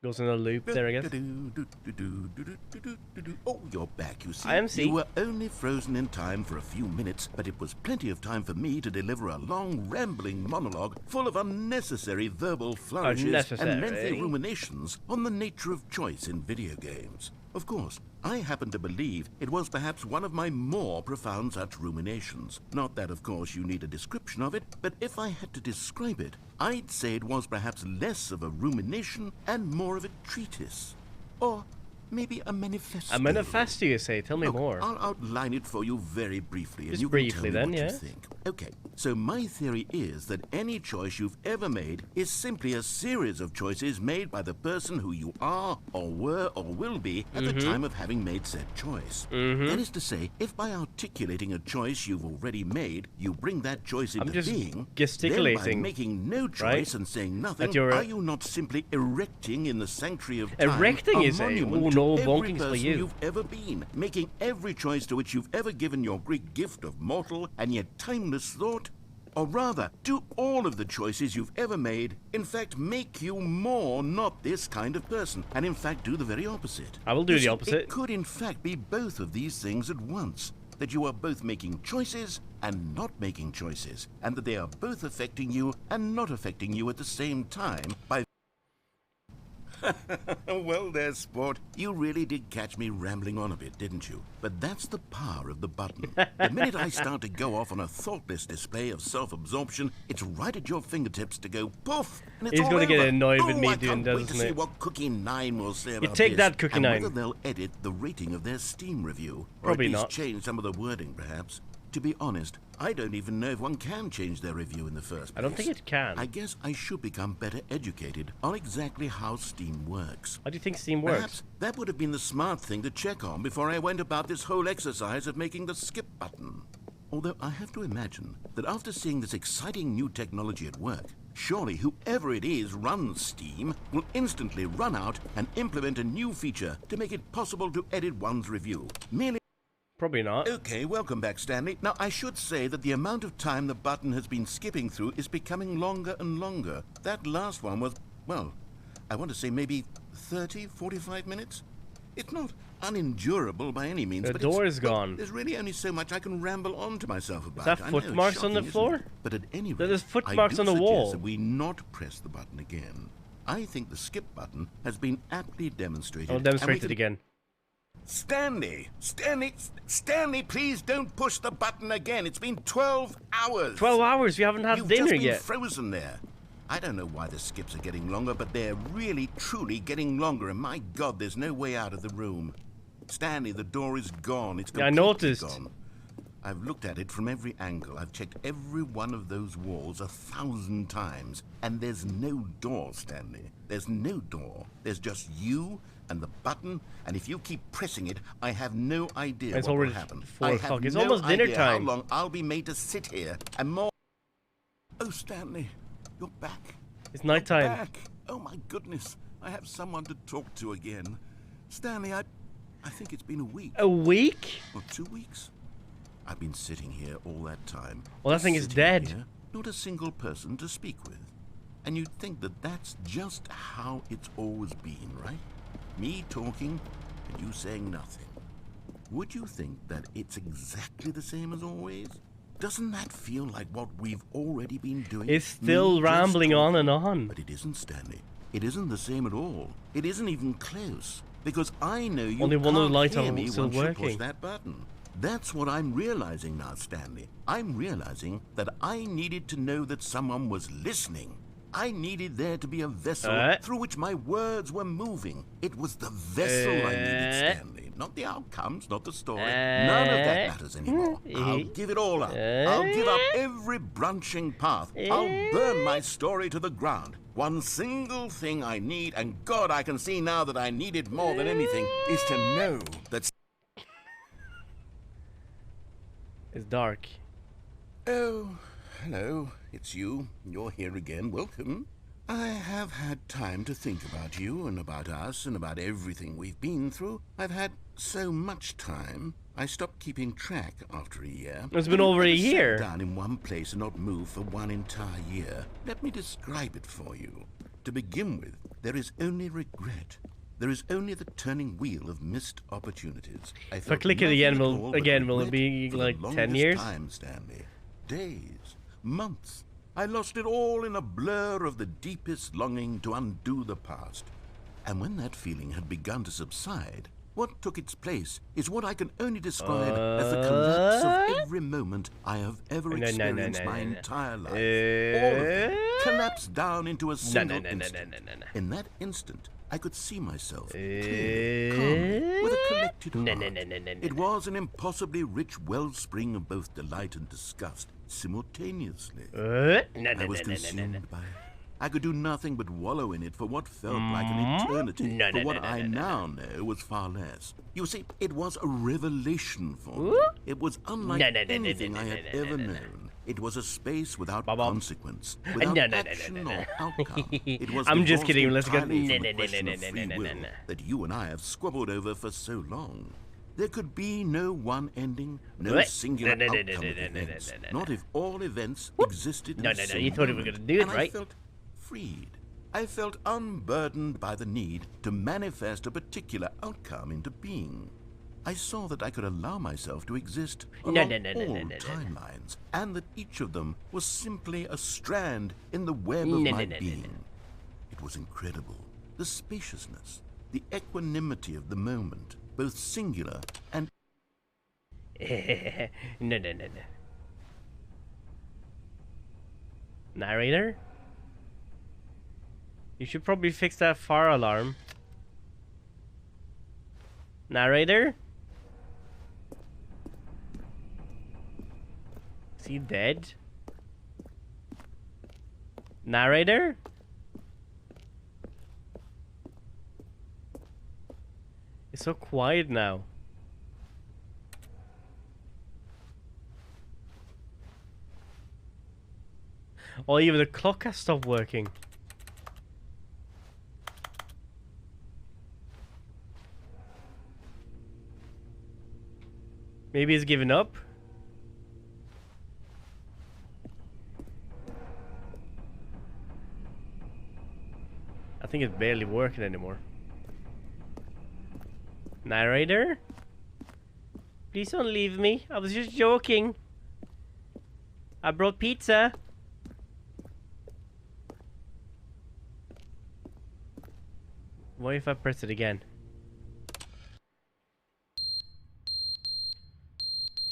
Goes in a loop there, I guess. Oh, you're back, you see. IMC. You were only frozen in time for a few minutes, but it was plenty of time for me to deliver a long, rambling monologue full of unnecessary verbal flourishes and lengthy ruminations on the nature of choice in video games. Of course, I happen to believe it was perhaps one of my more profound such ruminations. Not that, of course, you need a description of it, but if I had to describe it, I'd say it was perhaps less of a rumination and more of a treatise. Or maybe a manifesto. A manifesto, you say? Tell me Look, more. I'll outline it for you very briefly, and Just you briefly can tell me then, what yeah. you think. Okay, so my theory is that any choice you've ever made is simply a series of choices made by the person who you are, or were, or will be at the time of having made said choice. That is to say, if by articulating a choice you've already made, you bring that choice into just being, gesticulating, then by making no choice right? and saying nothing, That you're are you not simply erecting in the sanctuary of time Erecting, a you say? monument Oh, to no every bonkings for person you. you've ever been, making every choice to which you've ever given your great gift of mortal and yet timeless thought? Or rather, do all of the choices you've ever made, in fact, make you more not this kind of person, and in fact do the very opposite? I will do You the see, opposite. It could in fact be both of these things at once. That you are both making choices and not making choices, and that they are both affecting you and not affecting you at the same time by Well there, sport. You really did catch me rambling on a bit, didn't you? But that's the power of the button. The minute I start to go off on a thoughtless display of self-absorption, it's right at your fingertips to go poof, and it's He's all gonna get over. annoyed with Oh, me I doing can't that, wait to isn't see it? what Cookie 9 will say about take this, that, Cookie and 9. whether they'll edit the rating of their Steam review. Or Probably at least not. change some of the wording, perhaps. To be honest, I don't even know if one can change their review in the first place. I don't think it can. I guess I should become better educated on exactly how Steam works. How do you think Steam works? Perhaps that would have been the smart thing to check on before I went about this whole exercise of making the skip button. Although I have to imagine that after seeing this exciting new technology at work, surely whoever it is runs Steam will instantly run out and implement a new feature to make it possible to edit one's review. Merely Probably not. Okay, welcome back, Stanley. Now, I should say that the amount of time the button has been skipping through is becoming longer and longer. That last one was, well, I want to say maybe 30, 45 minutes? It's not unendurable by any means, The but door it's, is well, gone. There's really only so much I can ramble on to myself about. Is that I know, it's footmarks on the shocking, isn't floor? it? But at any rate, There's I footmarks do on the suggest wall. that we not press the button again. I think the skip button has been aptly demonstrated. I'll demonstrate and we it again. Stanley, please don't push the button again. It's been 12 hours. 12 hours? We haven't had You've dinner just been yet. frozen there. I don't know why the skips are getting longer, but they're really, truly getting longer. And my God, there's no way out of the room. Stanley, the door is gone. It's Yeah, I completely noticed. gone. I've looked at it from every angle. I've checked every one of those walls 1,000 times. And there's no door, Stanley. There's no door. There's just you and the button, and if you keep pressing it, I have no idea It's what will already happen. 4 I o'clock. have It's no almost dinner idea time. how long I'll be made to sit here, and more... Oh, Stanley, you're back. It's You're nighttime. back. Oh, my goodness. I have someone to talk to again. Stanley, I think it's been a week. A week? Or 2 weeks. I've been sitting here all that time. Well, that just thing is sitting dead. here, not a single person to speak with. And you'd think that that's just how it's always been, right? Me talking and you saying nothing. Would you think that it's exactly the same as always? Doesn't that feel like what we've already been doing? It's still Me just rambling on talking. and on. But it isn't, Stanley. It isn't the same at all. It isn't even close. Because I know you Only one of the can't lights hear are me still once you push working. that button. That's what I'm realizing now, Stanley. I'm realizing that I needed to know that someone was listening. I needed there to be a vessel through which my words were moving. It was the vessel I needed, Stanley. Not the outcomes, not the story. None of that matters anymore. I'll give it all up. I'll give up every branching path. I'll burn my story to the ground. One single thing I need, and God, I can see now that I need it more than anything, is to know that... It's dark. Oh, hello. It's you. You're here again. Welcome. I have had time to think about you and about us and about everything we've been through. I've had so much time. I stopped keeping track after a year. It's been over a year. Sat down in one place and not move for one entire year. Let me describe it for you. To begin with, there is only regret. There is only the turning wheel of missed opportunities. If I click it again, will it be like 10 years? Time, Stanley. Days, months. I lost it all in a blur of the deepest longing to undo the past. And when that feeling had begun to subside, what took its place is what I can only describe as the collapse of every moment I have ever experienced my entire life. All of them collapsed down into a single instant. In that instant, I could see myself clearly, calmly, with a collected heart. It was an impossibly rich wellspring of both delight and disgust simultaneously. I was consumed by it. I could do nothing but wallow in it for what felt like an eternity, for what I now know was far less. You see, it was a revelation for me. It was unlike anything I had ever known. It was a space without consequence, without action or outcome. It was I'm just kidding. Let's go. entirely from a question of free will that you and I have squabbled over for so long. There could be no one ending, no singular outcome of events. Not if all events existed in the same You thought we were moment. gonna do it, And right? I felt freed. I felt unburdened by the need to manifest a particular outcome into being. I saw that I could allow myself to exist along all timelines, and that each of them was simply a strand in the web of my being. It was incredible. the spaciousness, the equanimity of the moment, both singular and... No. Narrator? You should probably fix that fire alarm. Narrator? Is he dead? Narrator? It's so quiet now. Oh, even the clock has stopped working. Maybe he's given up? I think it's barely working anymore. Narrator? Please don't leave me. I was just joking. I brought pizza. What if I press it again?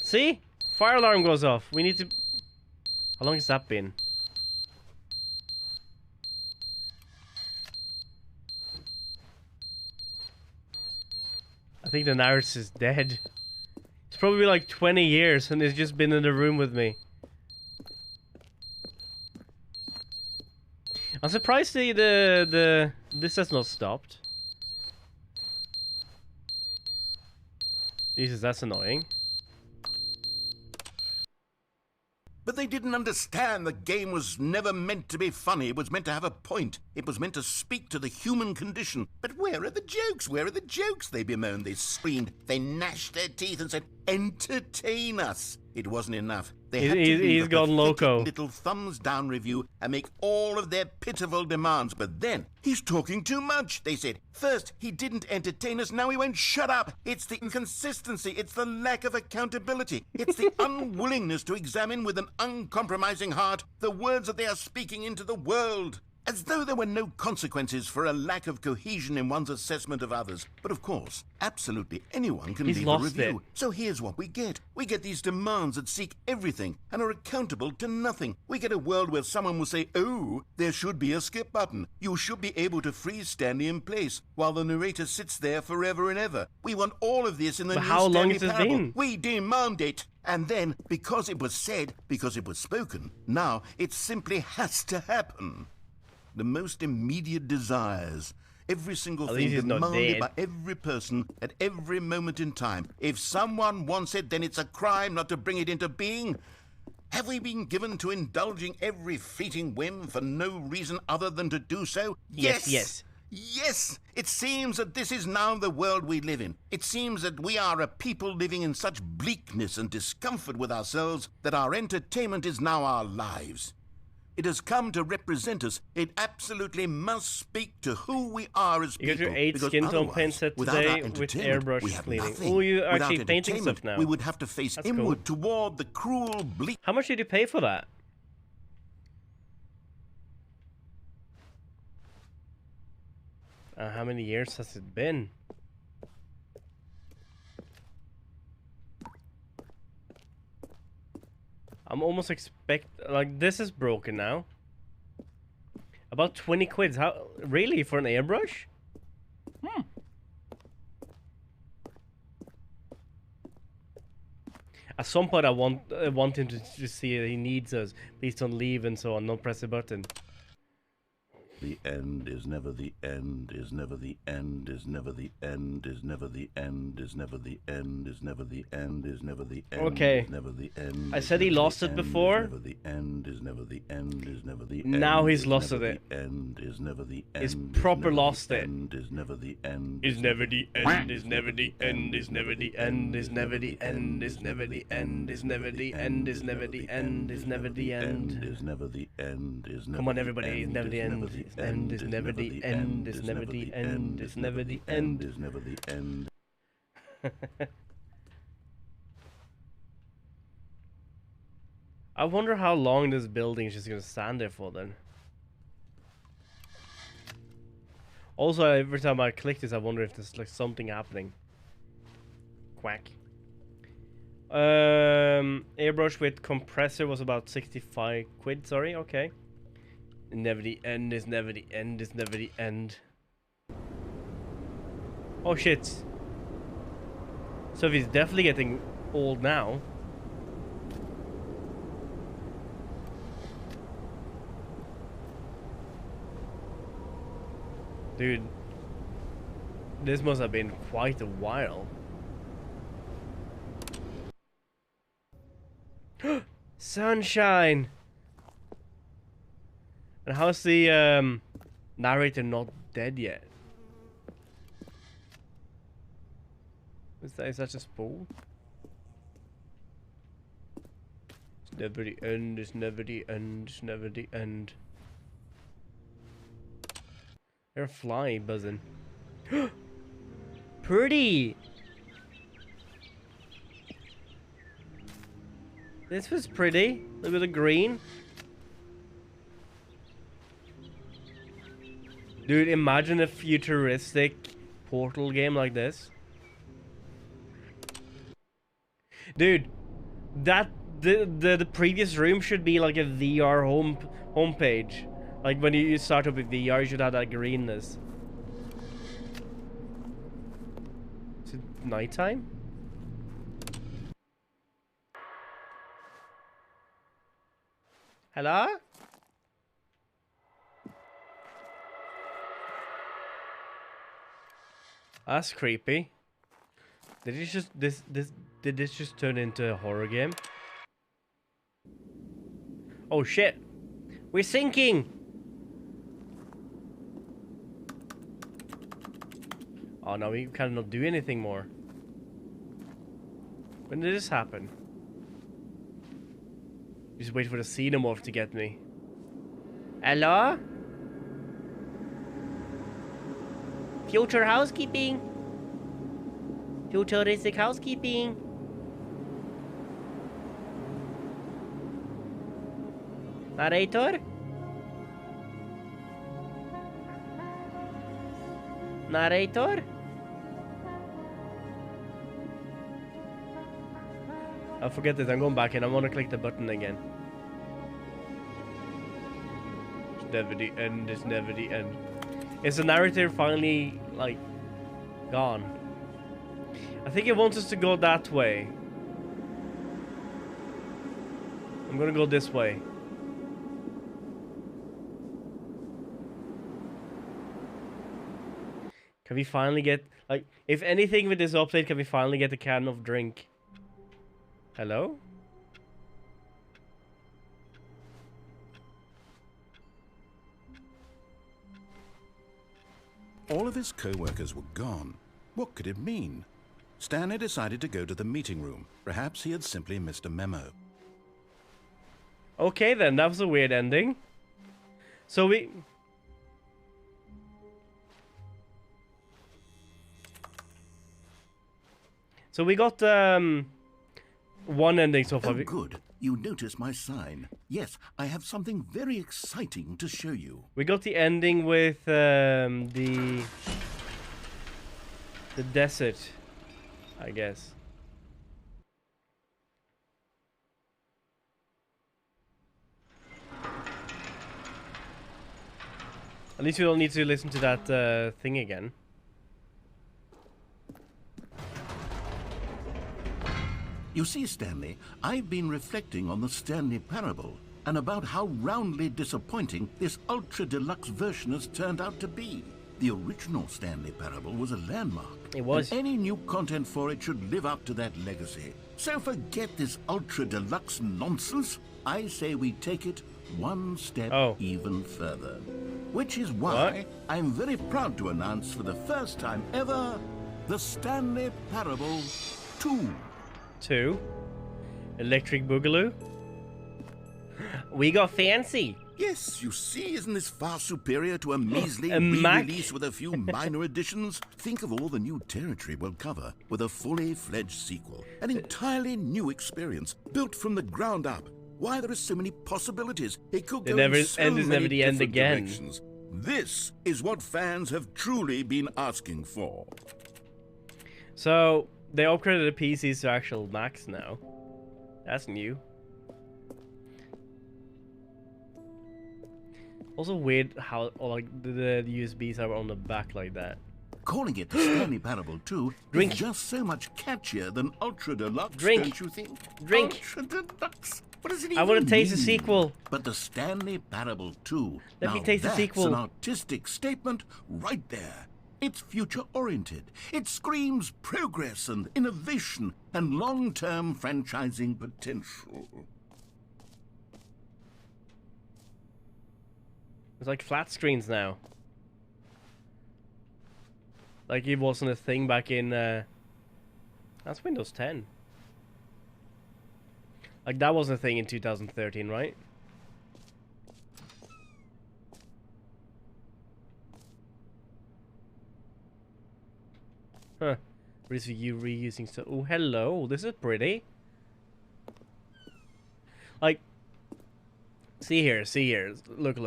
See? Fire alarm goes off. We need to... How long has that been? I think the nurse is dead. It's probably like 20 years and it's just been in the room with me. I'm surprised this has not stopped. Jesus, that's annoying. But they didn't understand the game was never meant to be funny. It was meant to have a point. It was meant to speak to the human condition. But where are the jokes? Where are the jokes? They bemoaned, they screamed, they gnashed their teeth and said, entertain us. It wasn't enough. They had to leave a gone loco. little thumbs down review and make all of their pitiful demands. But then, he's talking too much, they said. First, he didn't entertain us, now he won't shut up. It's the inconsistency, it's the lack of accountability. It's the unwillingness to examine with an uncompromising heart the words that they are speaking into the world. As though there were no consequences for a lack of cohesion in one's assessment of others. But of course, absolutely anyone can leave a review. So here's what we get. We get these demands that seek everything and are accountable to nothing. We get a world where someone will say, oh, there should be a skip button. You should be able to freeze Stanley in place while the narrator sits there forever and ever. We want all of this in the new Stanley Parable. We demand it. And then, because it was said, because it was spoken, now it simply has to happen. The most immediate desires, every single thing demanded by every person at every moment in time. If someone wants it, then it's a crime not to bring it into being. Have we been given to indulging every fleeting whim for no reason other than to do so? Yes. Yes, it seems that this is now the world we live in. It seems that we are a people living in such bleakness and discomfort with ourselves that our entertainment is now our lives. It has come to represent us. It absolutely must speak to who we are as people. You got your 8 skin tone paint set today with airbrush cleaning. Oh, you're actually painting stuff now. We would have to face inward toward the cruel bleak. How much did you pay for that? How many years has it been? I'm almost like this is broken now. About 20 quid. How really for an airbrush? At some point I want him to see that he needs us. Please don't leave and so on. Don't press the button. The end is never the end, is never the end, is never the end, is never the end, is never the end, is never the end, is never the end. Okay. Never the end. I said he lost it before. Never the end is never the end, is never the end. Now he's lost it. End is never the end. He's proper lost it. Is never the end. Is never the end. Is never the end. Is never the end. Is never the end. Is never the end. Is never the end. Is never the end. Is never the end. Is never the end. Is never. Come on, everybody! It's never the end. End is never the end. Is never the end. Is never the end. Is never the end. I wonder how long this building is just gonna stand there for then. Also, every time I click this, I wonder if there's like something happening. Quack. Airbrush with compressor was about 65 quid. Sorry, okay. Never the end is never the end is never the end. Oh shit. So he's definitely getting old now. Dude, this must have been quite a while. Sunshine! And how's the narrator not dead yet? Is that just bull? It's never the end, it's never the end, it's never the end. There's a fly buzzing. Pretty! This was pretty. Look at the green. Dude, imagine a futuristic Portal game like this. Dude, that the previous room should be like a VR homepage. Like when you start up with VR, you should have that greenness. Is it nighttime? Hello? That's creepy. Did it just did this just turn into a horror game? Oh shit. We're sinking. Oh no, we cannot do anything more. When did this happen? Just wait for the xenomorph to get me. Hello? Future housekeeping. Futuristic housekeeping. Narrator? Narrator? I forget this. I'm going back in. I want to click the button again. It's never the end. It's never the end. Is the narrator finally, like, gone? I think it wants us to go that way. I'm gonna go this way. Can we finally get, like, if anything with this update, can we finally get a can of drink? Hello? All of his co-workers were gone. What could it mean? Stanley decided to go to the meeting room. Perhaps he had simply missed a memo. Okay then, that was a weird ending. So we got one ending so far. Oh, good. You noticed my sign. Yes, I have something very exciting to show you. We got the ending with the desert, I guess. At least we don't need to listen to that thing again. You see, Stanley, I've been reflecting on the Stanley Parable and about how roundly disappointing this ultra deluxe version has turned out to be. The original Stanley Parable was a landmark. It was. And any new content for it should live up to that legacy. So forget this ultra deluxe nonsense. I say we take it one step even further. Which is why I'm very proud to announce for the first time ever, the Stanley Parable 2. 2. Electric Boogaloo. We got fancy. Yes, you see, isn't this far superior to a measly re-release with a few minor additions? Think of all the new territory we'll cover with a fully fledged sequel. An entirely new experience, built from the ground up. Why, there are so many possibilities. It could go in so many different directions. This is what fans have truly been asking for. So they upgraded the PCs to actual Macs now. That's new. Also weird how like the USBs are on the back like that. Calling it the Stanley Parable 2 Drink. is just so much catchier than Ultra Deluxe, Drink. don't you think? Drink. Ultra Deluxe? What does it even I want to taste the mean? sequel. But the Stanley Parable 2, Let me now taste the that's sequel. an artistic statement right there. It's future-oriented. It screams progress and innovation and long-term franchising potential. It's like flat screens now. Like it wasn't a thing back in that's Windows 10. Like that wasn't a thing in 2013, right? Huh. Reusing stuff. Oh, hello. This is pretty. Like, see here. Look.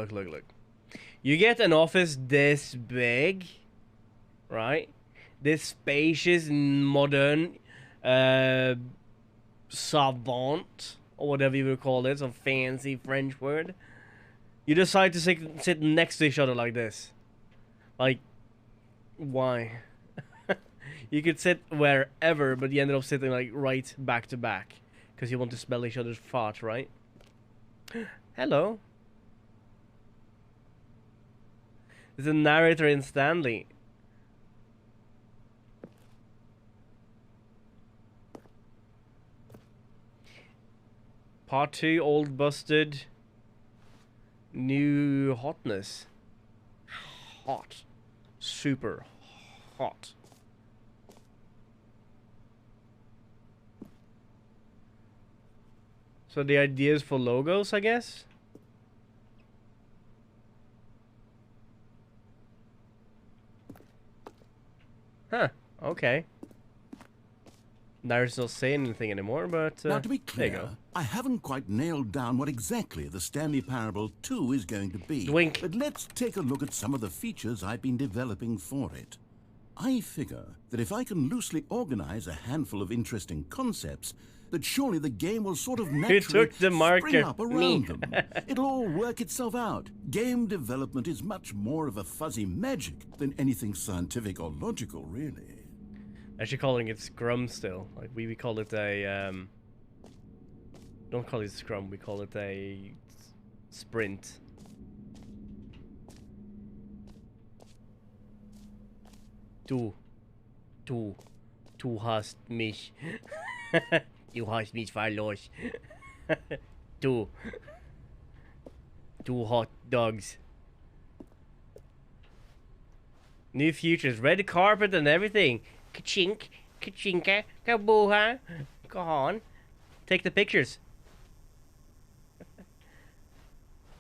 You get an office this big, right? This spacious, modern, savant, or whatever you would call it, some fancy French word. You decide to sit next to each other like this. Like, why? You could sit wherever, but you ended up sitting like right back to back because you want to smell each other's fart, right? Hello. There's a narrator in Stanley. Part 2, old busted, new hotness. Hot. Super hot. So the ideas for logos, I guess? Huh, okay. Narrator's not saying anything anymore, but now, to be there you clear, go. I haven't quite nailed down what exactly the Stanley Parable 2 is going to be. Wink. But let's take a look at some of the features I've been developing for it. I figure that if I can loosely organize a handful of interesting concepts, that surely the game will sort of naturally took the marker? spring up around Me. them. It'll all work itself out. Game development is much more of a fuzzy magic than anything scientific or logical, really. Actually calling it Scrum still. Like we call it a don't call it Scrum, we call it a sprint. Du hast mich. Du hast mich verloren. Du hot dogs. New futures, red carpet and everything. Ka-chink, ka-chinka, ka-boo-ha. Go on. Take the pictures.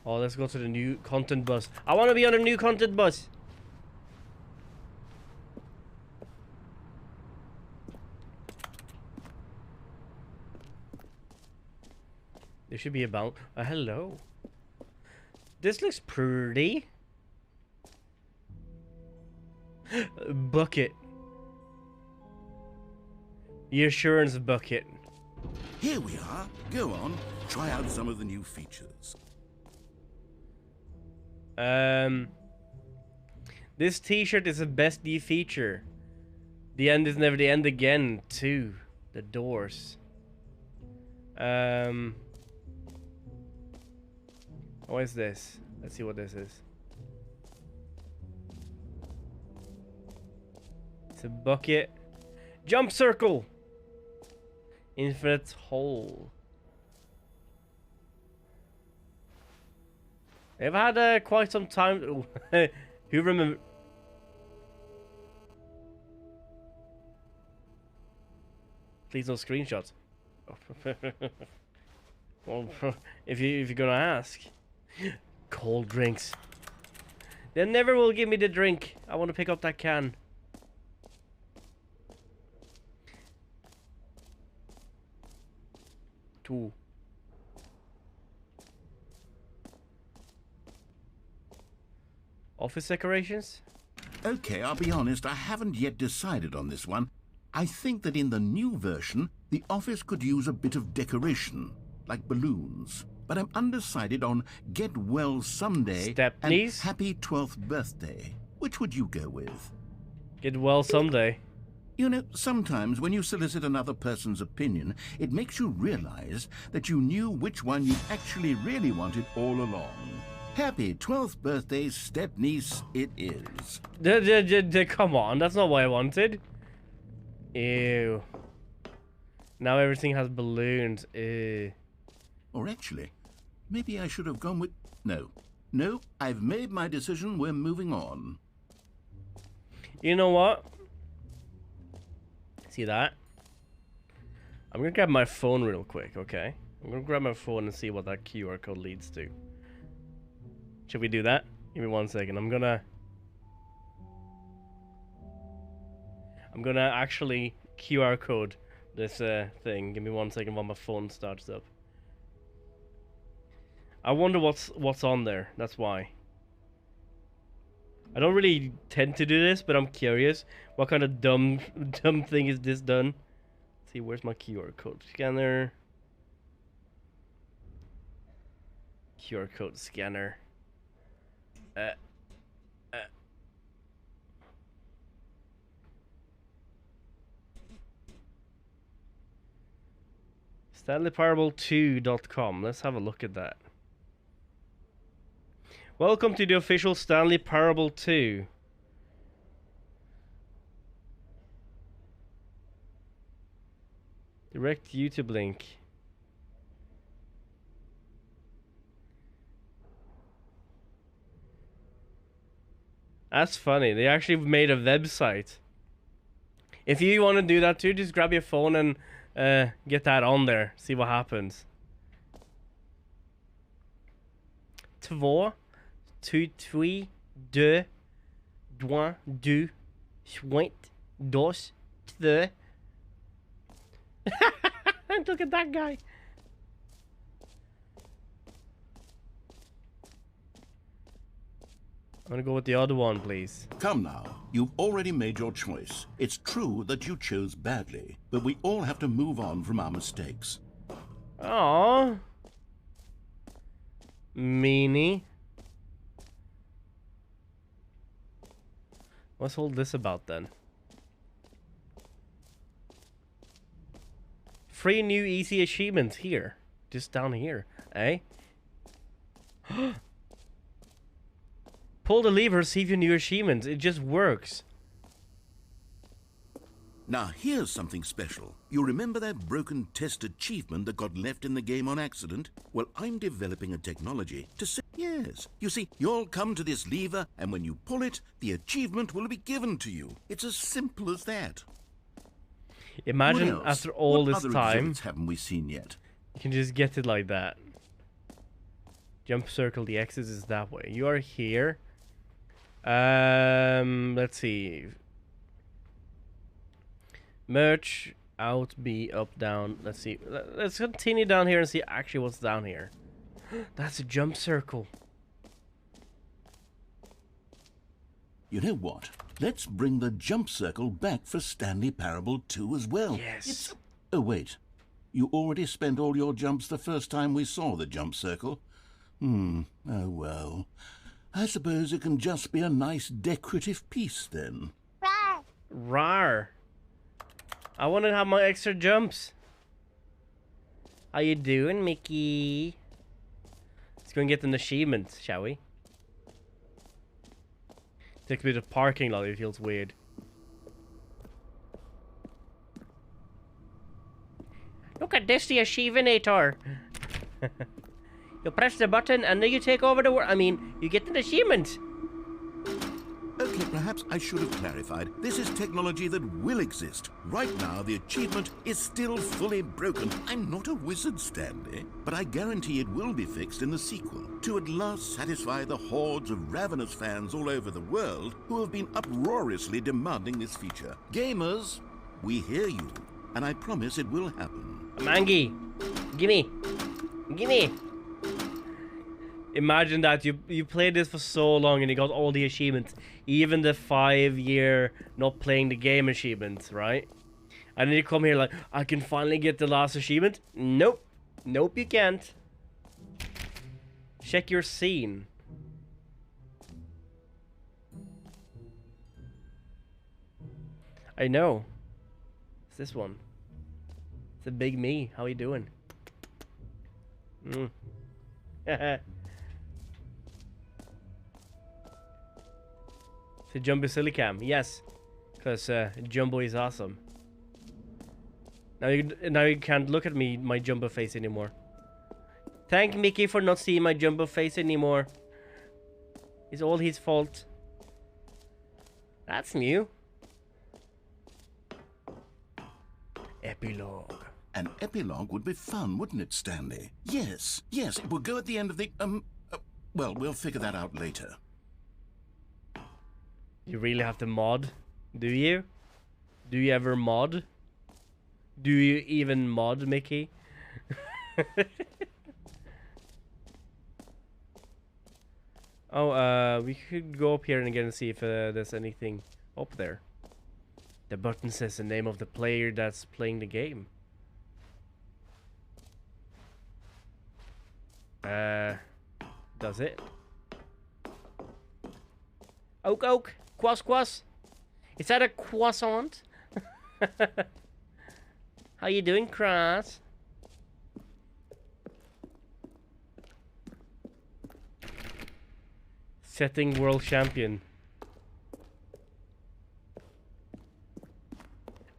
Oh, let's go to the new content bus. I want to be on a new content bus. There should be a bounce. Hello. This looks pretty. Bucket. The assurance bucket. Here we are. Go on, try out some of the new features. This t-shirt is the best new feature. The end is never the end again, too. The doors. What is this? Let's see what this is. It's a bucket. Jump circle! Infinite hole. They've had quite some time. Who remember? Please no screenshots. Well, if you're gonna ask. Cold drinks. They never will give me the drink. I want to pick up that can. Two. Office decorations? Okay, I'll be honest, I haven't yet decided on this one. I think that in the new version, the office could use a bit of decoration, like balloons. But I'm undecided on Get Well Someday and Happy 12th Birthday. Which would you go with? Get well someday. You know, sometimes when you solicit another person's opinion, it makes you realize that you knew which one you actually really wanted all along. Happy 12th birthday, step-niece, it is. Come on, that's not what I wanted. Ew. Now everything has balloons. Ew. Or actually, maybe I should have gone with... No, I've made my decision, we're moving on. You know what? See that? I'm gonna grab my phone real quick, okay? I'm gonna grab my phone and see what that QR code leads to. Should we do that? Give me 1 second. I'm gonna actually QR code this thing. Give me 1 second while my phone starts up. I wonder what's on there. That's why. I don't really tend to do this, but I'm curious. What kind of dumb thing is this done? Let's see, where's my QR code scanner? QR code scanner. StanleyParable2.com. Let's have a look at that. Welcome to the official Stanley Parable 2. Direct YouTube link. That's funny. They actually made a website. If you want to do that too, just grab your phone and get that on there. See what happens. 2, 2, 3, 2, 1, 2, 1, 2, 3. Look at that guy. I'm gonna go with the other one, please. Come now, you've already made your choice. It's true that you chose badly, but we all have to move on from our mistakes. Aww. Meanie. What's all this about then? 3 new easy achievements here. Just down here, eh? Pull the lever, see your new achievements. It just works. Now here's something special. You remember that broken test achievement that got left in the game on accident? Well, I'm developing a technology to say yes. You see, you'll come to this lever, and when you pull it, the achievement will be given to you. It's as simple as that. Imagine after all this time, haven't we seen yet? You can just get it like that. Jump circle, the X's is that way. You are here. Let's see. Merch, out, B, up, down. Let's see. Let's continue down here and see actually what's down here. That's a jump circle. You know what? Let's bring the jump circle back for Stanley Parable 2 as well. Yes. Oh, wait. You already spent all your jumps the first time we saw the jump circle? Oh, well. I suppose it can just be a nice decorative piece, then. Rawr. I want to have my extra jumps. How you doing, Mickey? Let's go and get an achievement, shall we? Take a bit of parking lot, it feels weird. Look at this, the Achievinator. You press the button and then you take over the world. I mean, you get an achievement. Okay, perhaps I should have clarified. This is technology that will exist. Right now, the achievement is still fully broken. I'm not a wizard, Stanley, but I guarantee it will be fixed in the sequel to at last satisfy the hordes of ravenous fans all over the world who have been uproariously demanding this feature. Gamers, we hear you, and I promise it will happen. Mangy, gimme, gimme. Imagine that you played this for so long and you got all the achievements, even the 5-year not playing the game achievements, right? And then you come here like, I can finally get the last achievement. Nope. Nope, you can't. Check your scene. I know. It's this one. It's a big me. How you doing? It's a Jumbo Silicam. Yes. Because Jumbo is awesome. Now you can't look at me, my Jumbo face anymore. Thank Mickey for not seeing my Jumbo face anymore. It's all his fault. That's new. Epilogue. An epilogue would be fun, wouldn't it, Stanley? Yes, yes, it will go at the end of the, well, we'll figure that out later. You really have to mod? Do you? Do you ever mod? Do you even mod, Mickey? Oh, we could go up here and again and see if there's anything up there. The button says the name of the player that's playing the game. Does it? Oak, oak, quas, quas. Is that a croissant? How you doing, Cross? Setting world champion.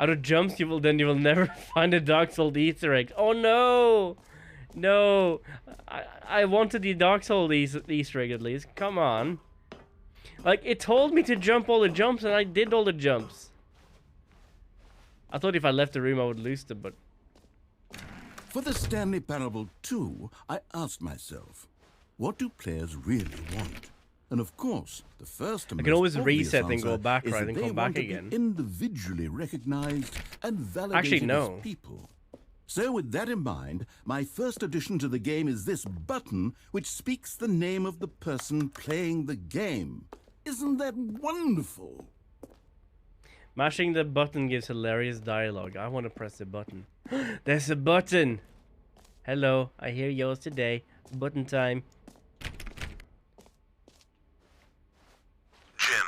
Out of jumps, you will never find a Dark Souls Easter egg. Oh no, no! I wanted the Dark Souls Easter egg at least. Come on. Like, it told me to jump all the jumps, and I did all the jumps. I thought if I left the room, I would lose them, but... For the Stanley Parable 2, I asked myself, what do players really want? And of course, the first and I can most always obvious reset and go answer back, is right, that and they come back want to again. be individually recognized and validated Actually, no. as people. So with that in mind, my first addition to the game is this button, which speaks the name of the person playing the game. Isn't that wonderful? Mashing the button gives hilarious dialogue. I want to press the button. There's a button! Hello, I hear yours today. Button time. Jim.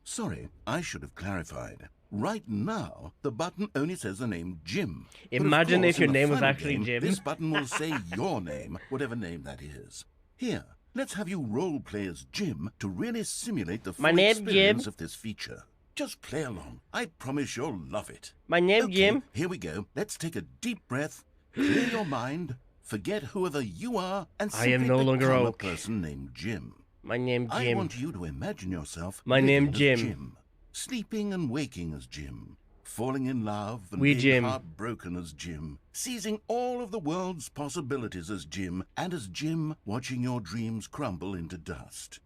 Sorry, I should have clarified. Right now, the button only says the name Jim. Imagine But of if your course, in the name was final actually game, Jim. This button will say your name, whatever name that is. Here, let's have you roleplay as Jim to really simulate the My full name's experience Jim. of this feature. Just play along. I promise you'll love it. My name's Okay, Jim. Here we go. Let's take a deep breath, clear your mind, forget whoever you are, and I am simply no longer become a Oak. person named Jim. My name I Jim. want you to imagine yourself My living name as Jim. sleeping and waking as Jim, falling in love and We being Jim. heartbroken as Jim, seizing all of the world's possibilities as Jim, and as Jim watching your dreams crumble into dust.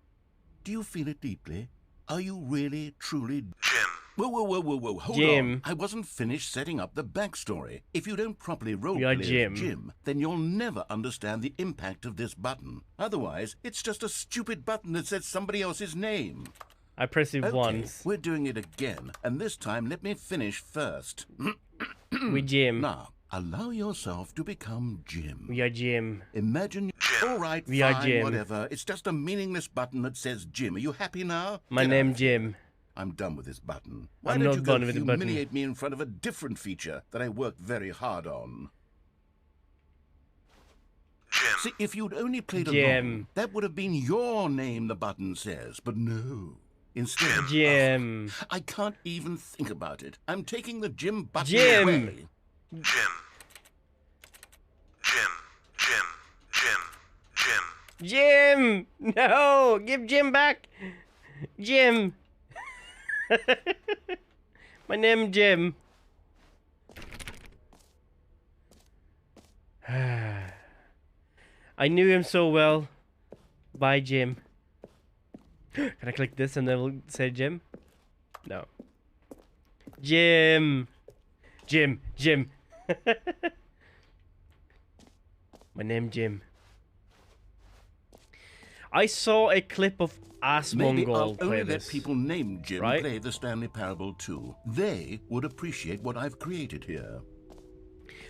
Do you feel it deeply? Are you really, truly Jim? Whoa, whoa, whoa, whoa, whoa, hold Jim. on. I wasn't finished setting up the backstory. If you don't properly We are roleplay Jim. as Jim, then you'll never understand the impact of this button. Otherwise, it's just a stupid button that says somebody else's name. I press it Okay, once. we're doing it again, and this time let me finish first. We Jim. Now, allow yourself to become Jim. We are Jim. Imagine all right, We are fine, Jim. whatever. It's just a meaningless button that says Jim. Are you happy now? My Get name out. Jim. I'm done with this button. Why I'm don't not you go done with the button. humiliate me in front of a different feature that I worked very hard on? Jim. See, if you'd only played along, Jim. that would have been your name, the button says. But no. Instead, Jim. I can't even think about it. I'm taking the Jim button Jim. away. Jim. Jim. Jim. Jim. Jim. Jim! No! Give Jim back! Jim! My name Jim. I knew him so well. Bye, Jim. Can I click this and then we'll say Jim? No. Jim! Jim! Jim! My name Jim. I saw a clip of Maybe I'll Asmongold play only this. let people named Jim right? play the Stanley Parable too. They would appreciate what I've created here.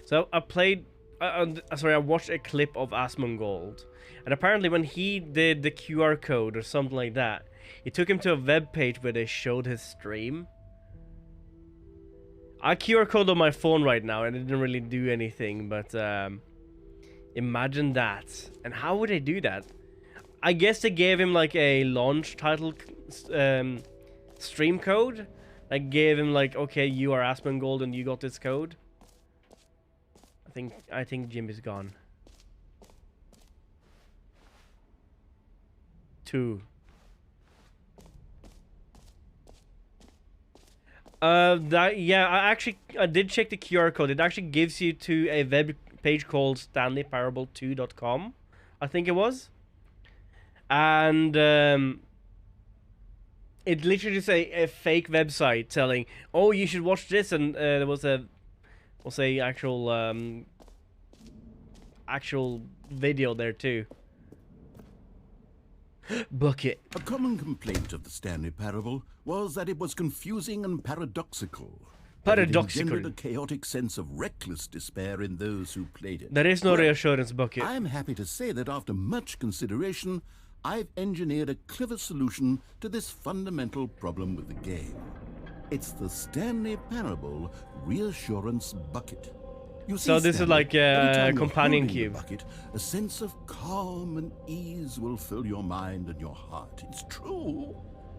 So I played, I watched a clip of Asmongold, and apparently when he did the QR code or something like that, it took him to a web page where they showed his stream. I QR code on my phone right now, and it didn't really do anything, but imagine that. And how would they do that? I guess they gave him like a launch title stream code. Like gave him like, okay, you are Asmongold and you got this code. I think Jim is gone. 2. I did check the QR code. It actually gives you to a web page called StanleyParable2.com, I think it was. And it literally is a fake website telling, oh, you should watch this, and there was a actual video there too. Bucket. A common complaint of the Stanley Parable was that it was confusing and paradoxical. Paradoxical. It engendered a chaotic sense of reckless despair in those who played it. There is no reassurance, Bucket. I'm happy to say that after much consideration, I've engineered a clever solution to this fundamental problem with the game. It's the Stanley Parable Reassurance Bucket. You see, So this is Stanley, like every a time you're companion holding the cube. bucket, a sense of calm and ease will fill your mind and your heart. It's true.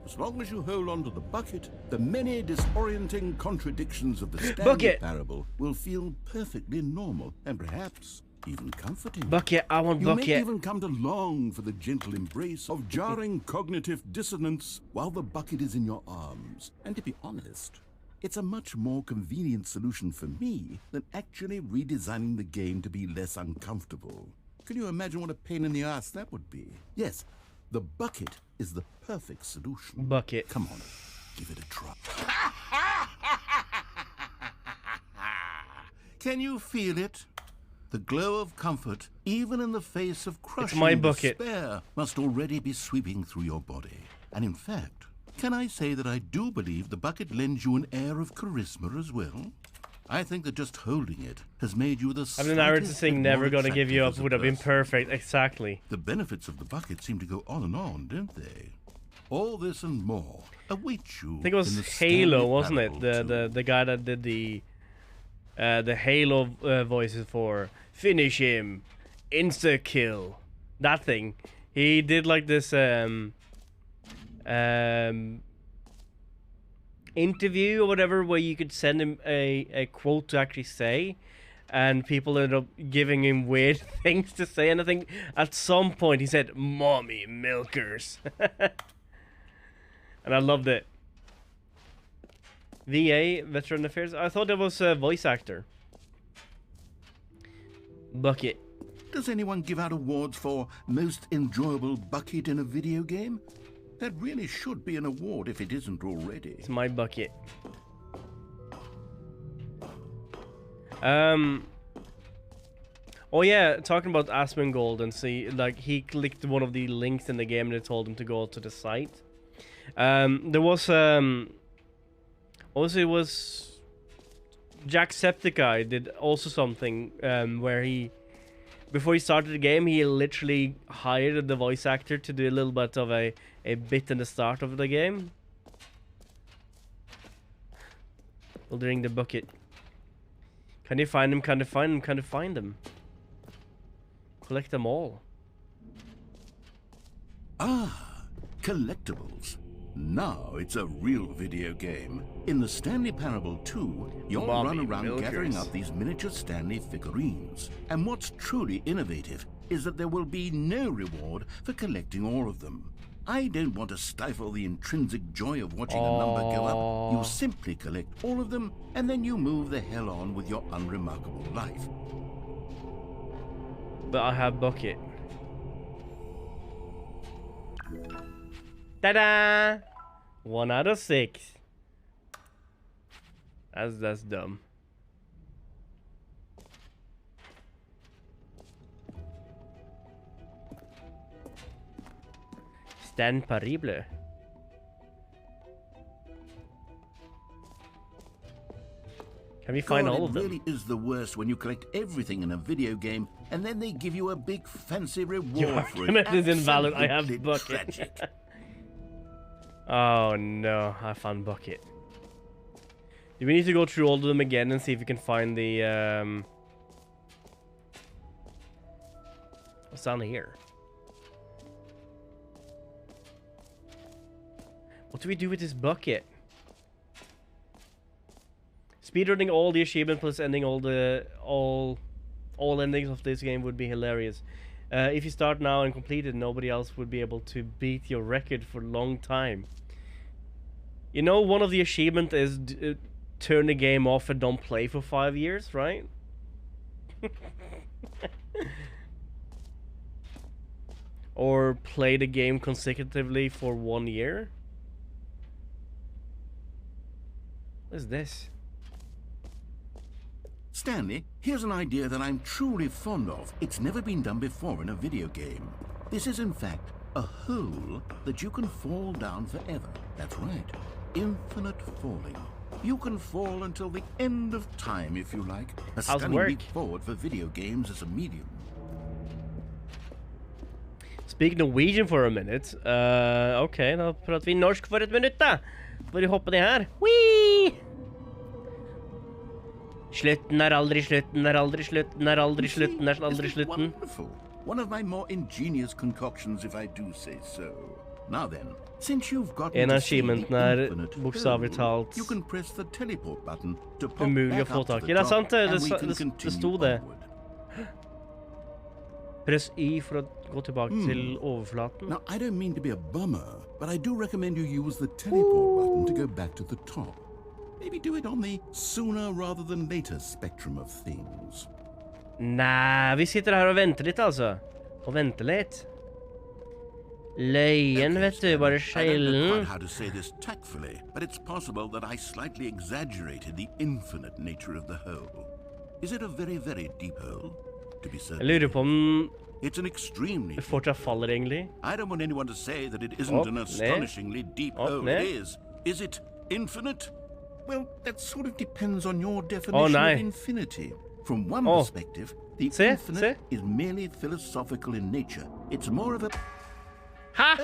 As long as you hold on to the bucket, the many disorienting contradictions of the Stanley Parable will feel perfectly normal and perhaps even comforting. Bucket, I want You Bucket. may even come to long for the gentle embrace of jarring cognitive dissonance while the bucket is in your arms. And to be honest, it's a much more convenient solution for me than actually redesigning the game to be less uncomfortable. Can you imagine what a pain in the ass that would be? Yes, the bucket is the perfect solution. Bucket. Come on, give it a try. Can you feel it? The glow of comfort, even in the face of crushing my bucket. despair, must already be sweeping through your body. And in fact, can I say that I do believe the bucket lends you an air of charisma as well? I think that just holding it has made you the I mean, I was saying never more gonna give you up attractive as a would have been person. perfect. Exactly. The benefits of the bucket seem to go on and on, don't they? All this and more await you. I think it was in the Halo, Stanley wasn't it? Parable The guy that did the Halo voices for finish him, insta kill, that thing. He did like this interview or whatever where you could send him a quote to actually say, and people ended up giving him weird things to say, and I think at some point he said mommy milkers. And I loved it. VA, Veteran Affairs. I thought it was a voice actor. Bucket. Does anyone give out awards for most enjoyable bucket in a video game? That really should be an award if it isn't already. It's my bucket. Oh yeah, talking about Asmongold, and see, like, he clicked one of the links in the game and it told him to go to the site. There was also it was Jacksepticeye did also something where he, before he started the game, he literally hired the voice actor to do a little bit of a bit in the start of the game. Building the bucket. Can you find him? Can you find him? Can you find him? Collect them all. Ah, collectibles. Now it's a real video game. In the Stanley Parable 2, you'll Mommy run around milkers. gathering up these miniature Stanley figurines. And what's truly innovative is that there will be no reward for collecting all of them. I don't want to stifle the intrinsic joy of watching a number go up. You simply collect all of them, and then you move the hell on with your unremarkable life. But I have bucket. Ta-da! 1 out of 6. That's dumb. Stanley Parable. Can we find all of them? It really is the worst when you collect everything in a video game and then they give you a big fancy reward Your for it. argument is invalid. I have Absolutely bucket. tragic. Oh no, I found bucket. Do we need to go through all of them again and see if we can find the what's down here? What do we do with this bucket? Speedrunning all the achievement plus ending all endings of this game would be hilarious. If you start now and complete it, nobody else would be able to beat your record for a long time. You know, one of the achievements is turn the game off and don't play for 5 years, right? Or play the game consecutively for 1 year. What is this? Stanley, here's an idea that I'm truly fond of. It's never been done before in a video game. This is in fact a hole that you can fall down forever. That's right. Infinite falling. You can fall until the end of time if you like. A How's it stunning work? leap forward for video games as a medium. Speak Norwegian for a minute. Ok, da prater vi norsk for et minutt, da. Får vi hoppe ned her. Whee! Slutten er aldri slutten, er aldri slutten, er aldri slutten, er aldri slutten. Wonderful. One of my more ingenious concoctions, if I do say so. Now then, since you've got En av achievementene er bokstavelig talt you can press the teleport button to pop umulig å back få up to tak the i. Det er top, sant, and we can det continue sto det. onward. Press Y for å gå tilbake til overflaten. Now, I don't mean to be a bummer, but I do recommend you use the teleport button to go back to the top. Maybe do it on the sooner rather than later spectrum of things. Nei, vi sitter her og venter litt, altså. Og venter litt. Løyen, vet du, bare I don't know skjellen. quite how to say this tactfully, but it's possible that I slightly exaggerated the infinite nature of the hole. Is it a very, very deep hole? To be certain. Jeg lurer på om It's an extremely det fortsatt faller, egentlig. I don't want anyone to say that it isn't Opp, an ned. astonishingly deep Opp, hole. ned. It is. Is it infinite? Well, that sort of depends on your definition nei. of infinity. From one Å. perspective, the Se, infinite is merely philosophical in nature. It's more of a... Hæ?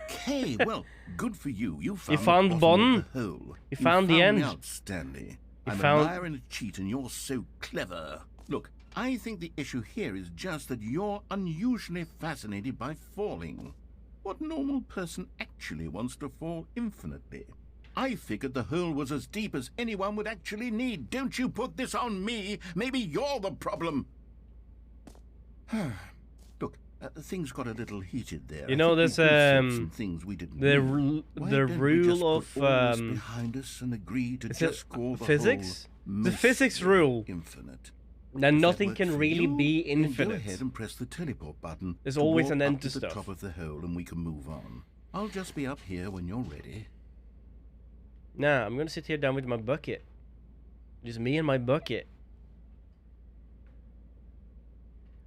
Okay, well, good for you. You Vi found the fant bottom bånden. of the hole. Vi found the me end. out, Stanley. Vi I'm found- a liar and a cheat, and you're so clever. Look, I think the issue here is just that you're unusually fascinated by falling. What normal person actually wants to fall infinitely? I figured the hole was as deep as anyone would actually need. Don't you put this on me. Maybe you're the problem. Look, things got a little heated there. You I know, think we there's, both said some things we didn't the mean. Why the don't we just rule put of all this behind us and agree to is it just call the physics? whole The physics rule. infinite. Then If that nothing works can for really you, be then infinite. Go ahead and press the teleport button. There's to always walk an up end to to the stuff. top of the hole, and we can move on. I'll just be up here when you're ready. Nah, I'm gonna sit here down with my bucket. Just me and my bucket.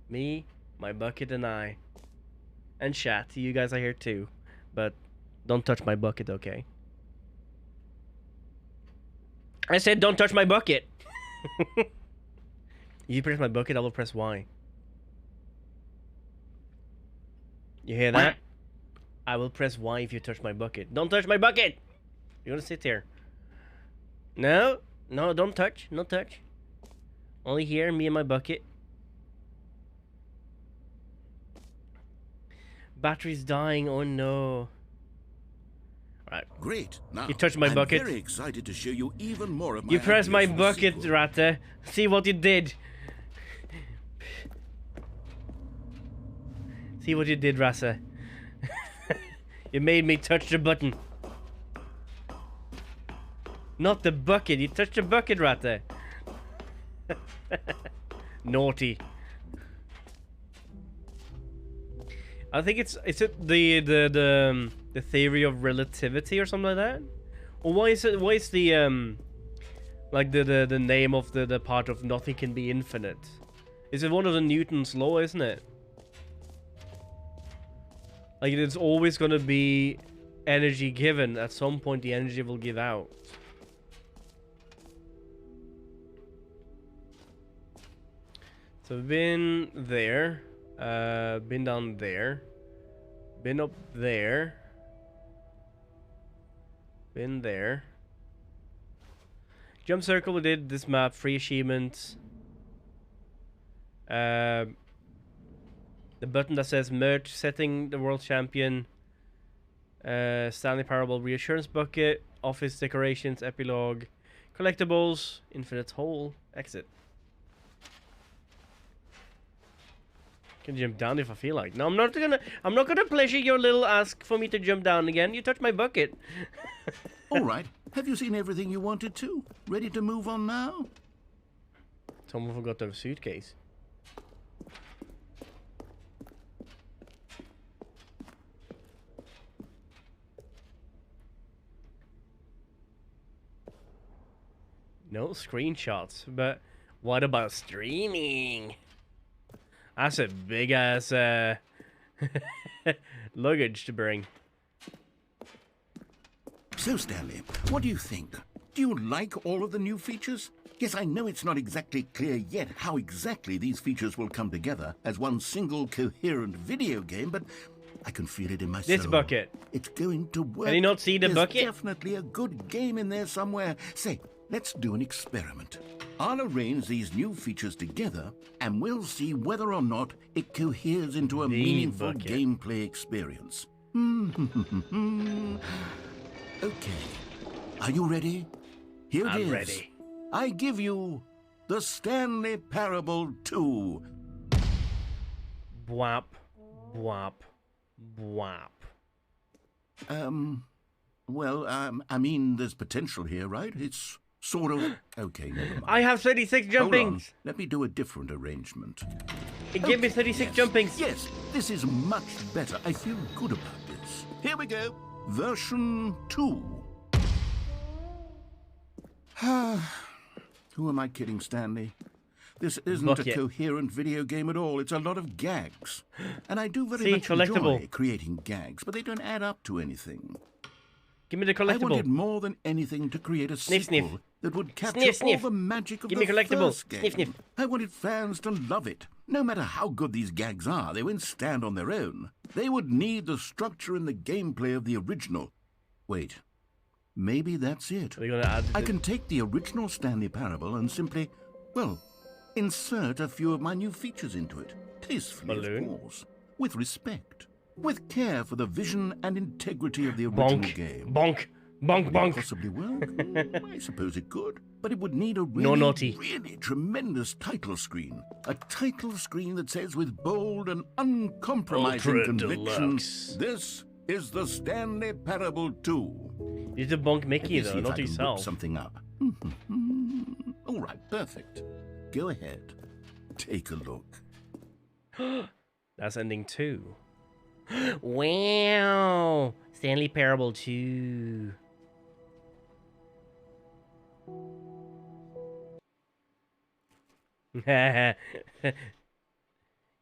Me, my bucket, and I. And chat. You guys are here too. But don't touch my bucket, okay? I said don't touch my bucket! You press my bucket, I will press Y. You hear that? I will press Y if you touch my bucket. Don't touch my bucket! You're gonna sit here. No, no, don't touch, no touch. Only here, me and my bucket. Battery's dying, oh no. Right. Great. Now, You touched my I'm bucket. very excited to show you even more of my You pressed my ideas for the bucket, sequel. Ratte. See what you did. See what you did, Rasa. You made me touch the button. Not the bucket. You touched the bucket, Ratte. Naughty. I think it's the theory of relativity or something like that. Or why is the like the name of the part of nothing can be infinite? Is it one of the Newton's law, isn't it? Like, there's always gonna be energy given. At some point, the energy will give out. So we've been there, been down there, been up there, been there. Jump circle, we did this map, free achievements. The button that says merch, setting the world champion. Stanley Parable, reassurance bucket, office decorations, epilogue, collectibles, infinite hole, exit. Can jump down if I feel like. No, I'm not gonna pleasure your little ask for me to jump down again. You touched my bucket. All right. Have you seen everything you wanted to? Ready to move on now? Someone forgot their suitcase. No screenshots, but what about streaming? That's a big ass luggage to bring. So, Stanley, what do you think? Do you like all of the new features? Yes, I know it's not exactly clear yet how exactly these features will come together as one single coherent video game, but I can feel it in my soul. This bucket. It's going to work. Can you not see the There's bucket? Definitely a good game in there somewhere. Say, let's do an experiment. I'll arrange these new features together, and we'll see whether or not it coheres into a meaningful gameplay experience. Okay. Are you ready? Here it is. I'm ready. I give you the Stanley Parable 2. Bwap, bwap, bwap. Well, I mean, there's potential here, right? It's sort of... Okay, never mind. I have 36 jumpings. Hold on. Let me do a different arrangement. Give me 36 jumpings. Yes, this is much better. I feel good about this. Here we go. Version 2. Who am I kidding, Stanley? This isn't a coherent video game at all. It's a lot of gags. And I do very much enjoy creating gags, but they don't add up to anything. Give me the collectible. I wanted more than anything to create a sequel that would capture all the magic of Give me the collectible. first game. I wanted fans to love it. No matter how good these gags are, they wouldn't stand on their own. They would need the structure and the gameplay of the original. Wait. Maybe that's it. I can take the original Stanley Parable and simply, well, insert a few of my new features into it. Tastefully, of course. With respect. With care for the vision and integrity of the original game. Bonk. Bonk, bonk. Would it possibly work? I suppose it could. But it would need a really tremendous title screen. A title screen that says with bold and uncompromising conviction, this is the Stanley Parable 2. You did bonk Mickey, though, not yourself. Something up. All right, perfect. Go ahead. Take a look. That's ending 2. Wow! Stanley Parable 2.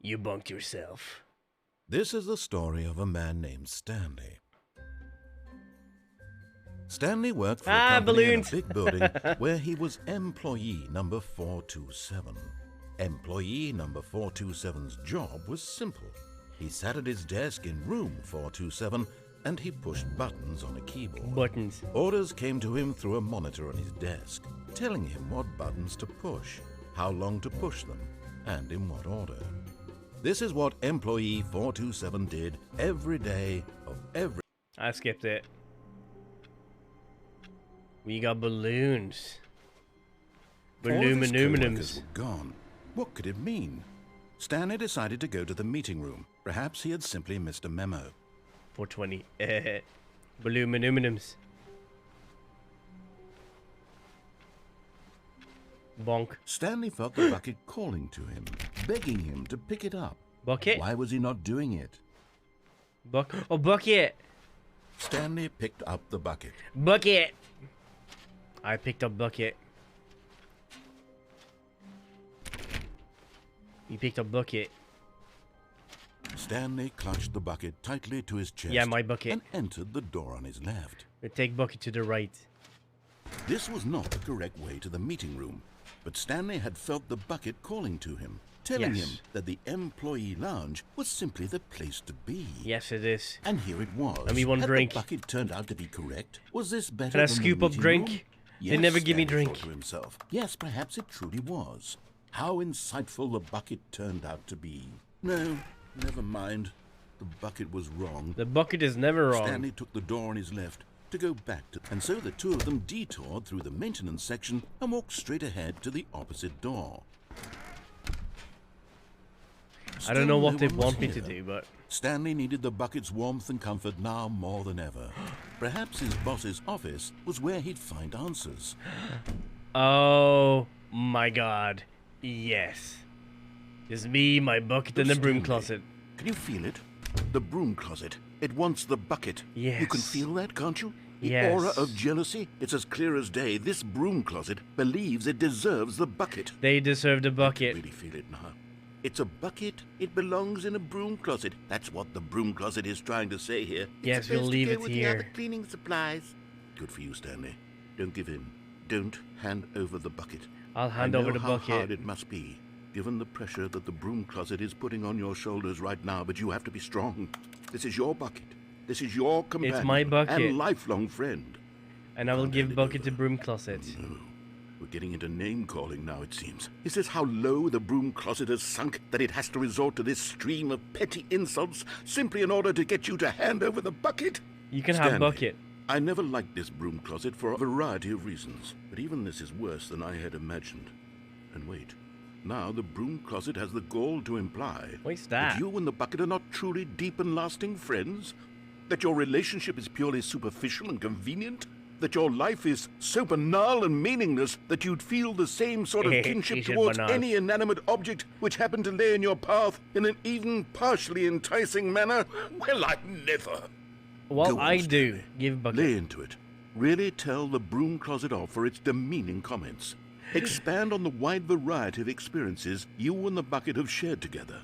You bunked yourself. This is the story of a man named Stanley. Stanley worked for a company in a big building where he was employee number 427. Employee number 427's job was simple. He sat at his desk in room 427 and he pushed buttons on a keyboard. Buttons. Orders came to him through a monitor on his desk, telling him what buttons to push, how long to push them, and in what order. This is what employee 427 did every day of every... I skipped it. We got balloons. Balloon-aluminums. Gone. What could it mean? Stanley decided to go to the meeting room. Perhaps he had simply missed a memo. 420. Balloon-aluminums. Bonk. Stanley felt the bucket calling to him, begging him to pick it up. Bucket? Why was he not doing it? Bucket! Stanley picked up the bucket. Bucket! I picked up bucket. You picked up bucket. Stanley clutched the bucket tightly to his chest. Yeah, my bucket. And entered the door on his left. We take bucket to the right. This was not the correct way to the meeting room, but Stanley had felt the bucket calling to him, telling him that the employee lounge was simply the place to be. Yes, it is. And here it was. Let me one Had drink. the bucket turned out to be correct? Was this better Can I than scoop the up meeting drink? room? They Yes, never give me Stanley drink. thought to himself. Yes, perhaps it truly was. How insightful the bucket turned out to be. No, never mind. The bucket was wrong. The bucket is never wrong. Stanley took the door on his left to go back to, and so the two of them detoured through the maintenance section and walked straight ahead to the opposite door. I don't know what they Still no one want me was to here. do, but Stanley needed the bucket's warmth and comfort now more than ever. Perhaps his boss's office was where he'd find answers. oh my god, yes. It's me, my bucket, and the broom Stanley, closet. Can you feel it? The broom closet. It wants the bucket. Yes. You can feel that, can't you? The Yes. aura of jealousy. It's as clear as day. This broom closet believes it deserves the bucket. They deserve the I bucket. can really feel it now. It's a bucket. It belongs in a broom closet. That's what the broom closet is trying to say here. Yes, It's we'll supposed to leave go it with here. The other cleaning supplies. Good for you, Stanley. Don't give in. Don't hand over the bucket. I'll hand I over know the how bucket. hard it must be, given the pressure that the broom closet is putting on your shoulders right now, but you have to be strong. This is your bucket. This is your companion my bucket. and lifelong friend. And I will Can't give hand it bucket to over. broom closet. No. We're getting into name-calling now, it seems. Is this how low the broom closet has sunk, that it has to resort to this stream of petty insults simply in order to get you to hand over the bucket? You can have Stanley, bucket. I never liked this broom closet for a variety of reasons, but even this is worse than I had imagined. And wait, now the broom closet has the gall to imply What's that? you and the bucket are not truly deep and lasting friends? That your relationship is purely superficial and convenient? That your life is so banal and meaningless that you'd feel the same sort of kinship Is it towards banal? any inanimate object which happened to lay in your path in an even partially enticing manner? Well, I never. Well, Go on, I do. Stanley. Give bucket. Lay into it. Really tell the broom closet off for its demeaning comments. Expand on the wide variety of experiences you and the bucket have shared together.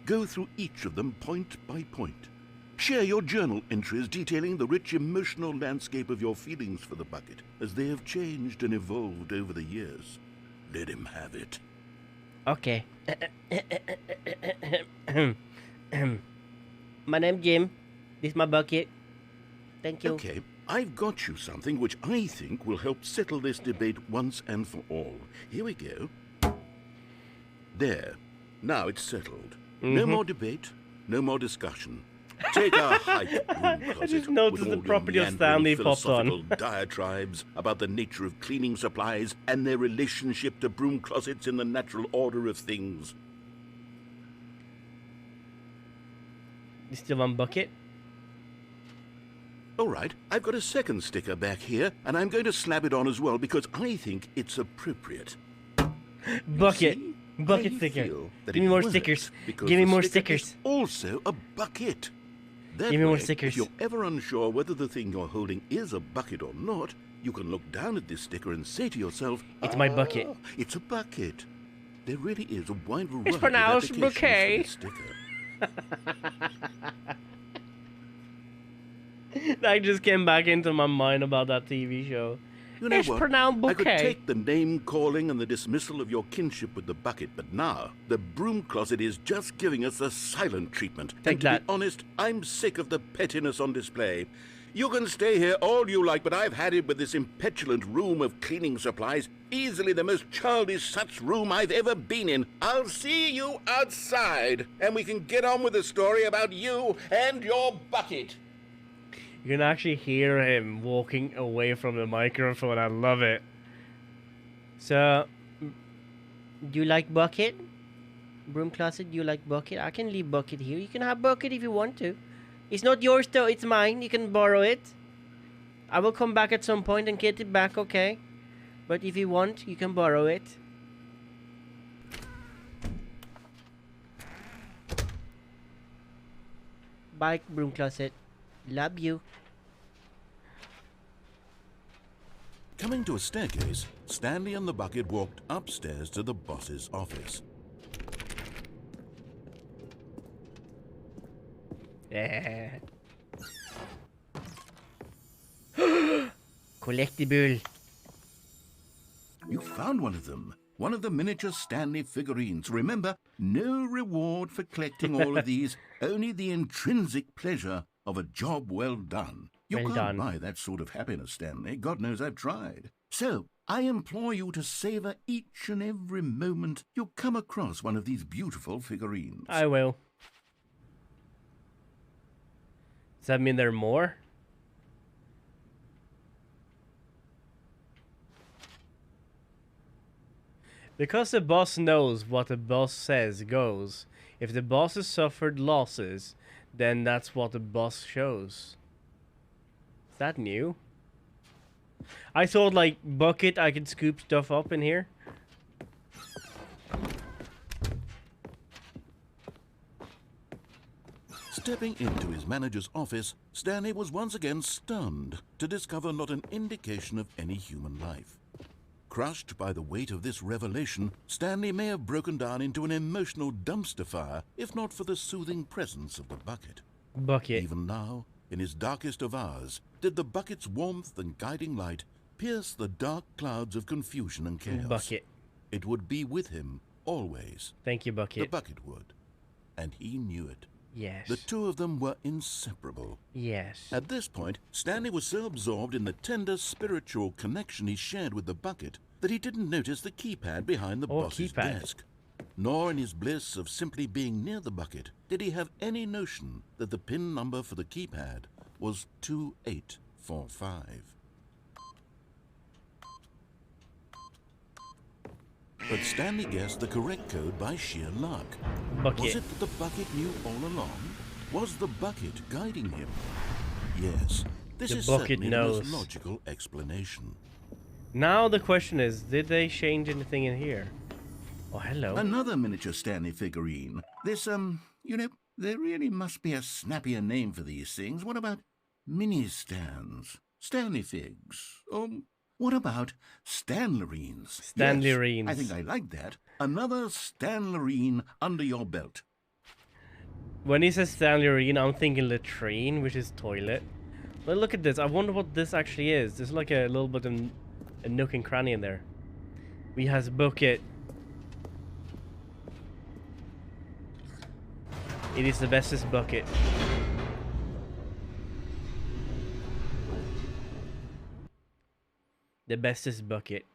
Go through each of them point by point. Share your journal entries detailing the rich emotional landscape of your feelings for the bucket as they have changed and evolved over the years. Let him have it. Okay. My name's Jim. This is my bucket. Thank you. Okay, I've got you something which I think will help settle this debate once and for all. Here we go. There. Now it's settled. No more debate, no more discussion. Take our hype broom closet. I just noticed with the all property your of Stanley meandering popped on. philosophical diatribes about the nature of cleaning supplies and their relationship to broom closets in the natural order of things. You still want bucket? All right, I've got a second sticker back here, and I'm going to slap it on as well because I think it's appropriate. Bucket. See? Bucket I sticker. feel that Give me it more works stickers. because Give me the more sticker is stickers. also a bucket. That Give me more way, stickers. If you're ever unsure whether the thing you're holding is a bucket or not, you can look down at this sticker and say to yourself, It's my bucket. It's a bucket. There really is a wide variety of pronounced applications bouquet. for this sticker. That just came back into my mind about that TV show. You know It's what? pronounced I could bouquet. take the name calling and the dismissal of your kinship with the bucket, but now the broom closet is just giving us a silent treatment. Take and to that. be honest, I'm sick of the pettiness on display. You can stay here all you like, but I've had it with this impetulant room of cleaning supplies. Easily the most childish such room I've ever been in. I'll see you outside, and we can get on with the story about you and your bucket. You can actually hear him walking away from the microphone. I love it. So, do you like bucket? Broom closet, do you like bucket? I can leave bucket here. You can have bucket if you want to. It's not yours though, it's mine. You can borrow it. I will come back at some point and get it back, okay? But if you want, you can borrow it. Bye, broom closet. Love you. Coming to a staircase, Stanley and the bucket walked upstairs to the boss's office. Yeah. Collectible. You found one of them. One of the miniature Stanley figurines. Remember, no reward for collecting all of these, only the intrinsic pleasure of a job well done. You Well can't done. buy that sort of happiness, Stanley. God knows I've tried. So, I implore you to savor each and every moment you come across one of these beautiful figurines. I will. Does that mean there are more? Because the boss knows what the boss says goes. If the boss has suffered losses, then that's what the boss shows. Is that new? I thought, like, bucket, I could scoop stuff up in here. Stepping into his manager's office, Stanley was once again stunned to discover not an indication of any human life. Crushed by the weight of this revelation, Stanley may have broken down into an emotional dumpster fire if not for the soothing presence of the bucket. Bucket. Even now, in his darkest of hours, did the bucket's warmth and guiding light pierce the dark clouds of confusion and chaos. Bucket. It would be with him always. Thank you, Bucket. The bucket would. And he knew it. Yes. The two of them were inseparable. Yes. At this point, Stanley was so absorbed in the tender spiritual connection he shared with the bucket that he didn't notice the keypad behind the boss's desk. Nor in his bliss of simply being near the bucket did he have any notion that the PIN number for the keypad was 2845. But Stanley guessed the correct code by sheer luck. Bucket. Was it that the bucket knew all along? Was the bucket guiding him? Yes, this The is bucket certainly knows. the most logical explanation. Now the question is, did they change anything in here? Oh, hello. Another miniature Stanley figurine. This, you know, there really must be a snappier name for these things. What about mini-stands? Stanley figs? What about Stanlerines? Stanlerines. Yes, I think I like that. Another Stanlerine under your belt. When he says Stanlerine, I'm thinking latrine, which is toilet. But look at this. I wonder what this actually is. There's like a little bit of a nook and cranny in there. We has bucket. It is the bestest bucket. The bestest bucket.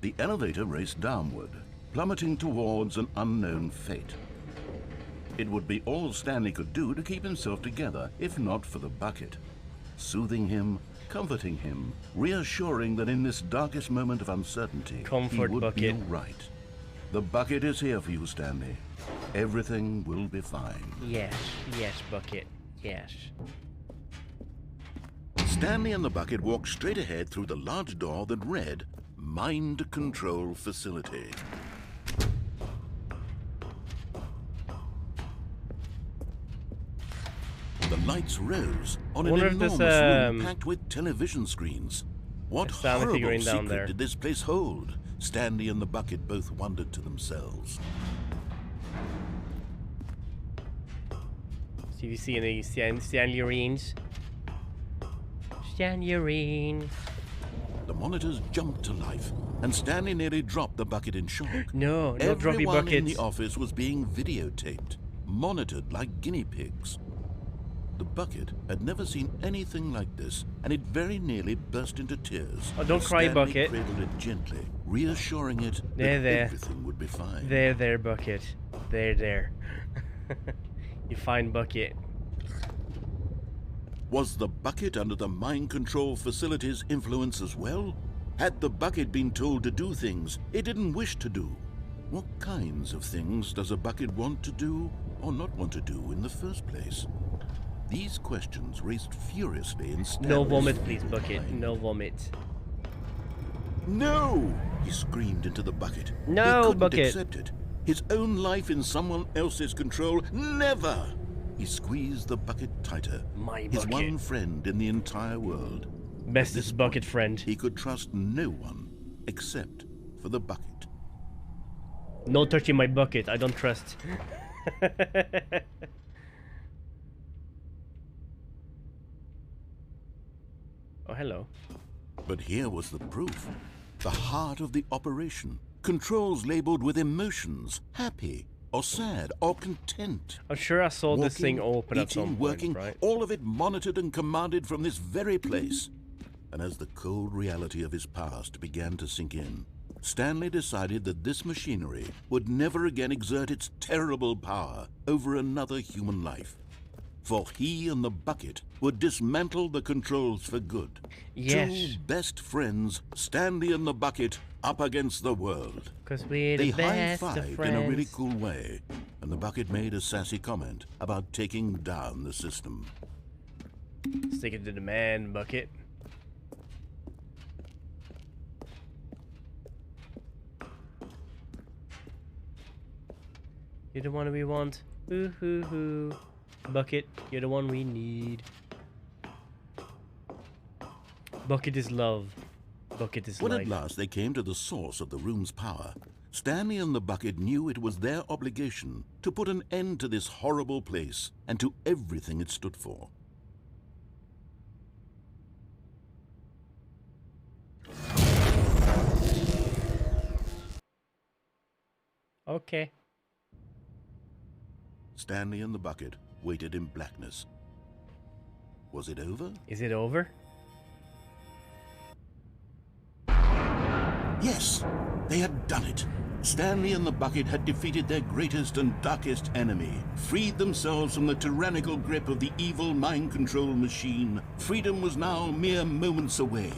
The elevator raced downward, plummeting towards an unknown fate. It would be all Stanley could do to keep himself together, if not for the bucket. Soothing him, comforting him, reassuring that in this darkest moment of uncertainty, Comfort he would bucket. be all right. The bucket is here for you, Stanley. Everything will be fine. Yes, yes, bucket. Yes. Stanley and the bucket walked straight ahead through the large door that read, Mind Control Facility. The lights rose on an wonder if enormous there's, room packed with television screens. What Stanley horrible figurine down secret there. did this place hold? Stanley and the bucket both wondered to themselves. See if you see any Stanlerines. Stanlerine. The monitors jumped to life, and Stanley nearly dropped the bucket in shock. No, no droppy Everyone in buckets. the office was being videotaped, monitored like guinea pigs. The bucket had never seen anything like this, and it very nearly burst into tears. Oh, don't as cry, Stanley bucket. cradled it gently, reassuring it There, that there. everything would be fine. There, bucket. There. You fine bucket. Was the bucket under the mind control facility's influence as well? Had the bucket been told to do things it didn't wish to do? What kinds of things does a bucket want to do or not want to do in the first place? These questions raced furiously in Stanley's No vomit, please, feeble bucket. mind. No vomit. No! He screamed into the bucket. No, he couldn't bucket. accept it. His own life in someone else's control. Never! He squeezed the bucket tighter. My His bucket. one friend in the entire world. Bestest bucket friend. He could trust no one except for the bucket. No touching my bucket. I don't trust. hello. But here was the proof. The heart of the operation. Controls labeled with emotions. Happy, or sad, or content. I'm sure I saw this thing open at eating, some point, working, right? all of it monitored and commanded from this very place. And as the cold reality of his past began to sink in, Stanley decided that this machinery would never again exert its terrible power over another human life. For he and the bucket would dismantle the controls for good. Yes. Two best friends, Stanley and the bucket, up against the world. 'Cause we're They the best of high-fived in a really friends. cool way, and the bucket made a sassy comment about taking down the system. Stick it to the man, bucket. You're the one we want. Hoo hoo hoo. Bucket, you're the one we need. Bucket is love. Bucket is When life. at last they came to the source of the room's power, Stanley and the bucket knew it was their obligation to put an end to this horrible place and to everything it stood for. Okay. Stanley and the bucket waited in blackness. Was it over? Is it over? Yes, they had done it. Stanley and the bucket had defeated their greatest and darkest enemy, freed themselves from the tyrannical grip of the evil mind control machine. Freedom was now mere moments away.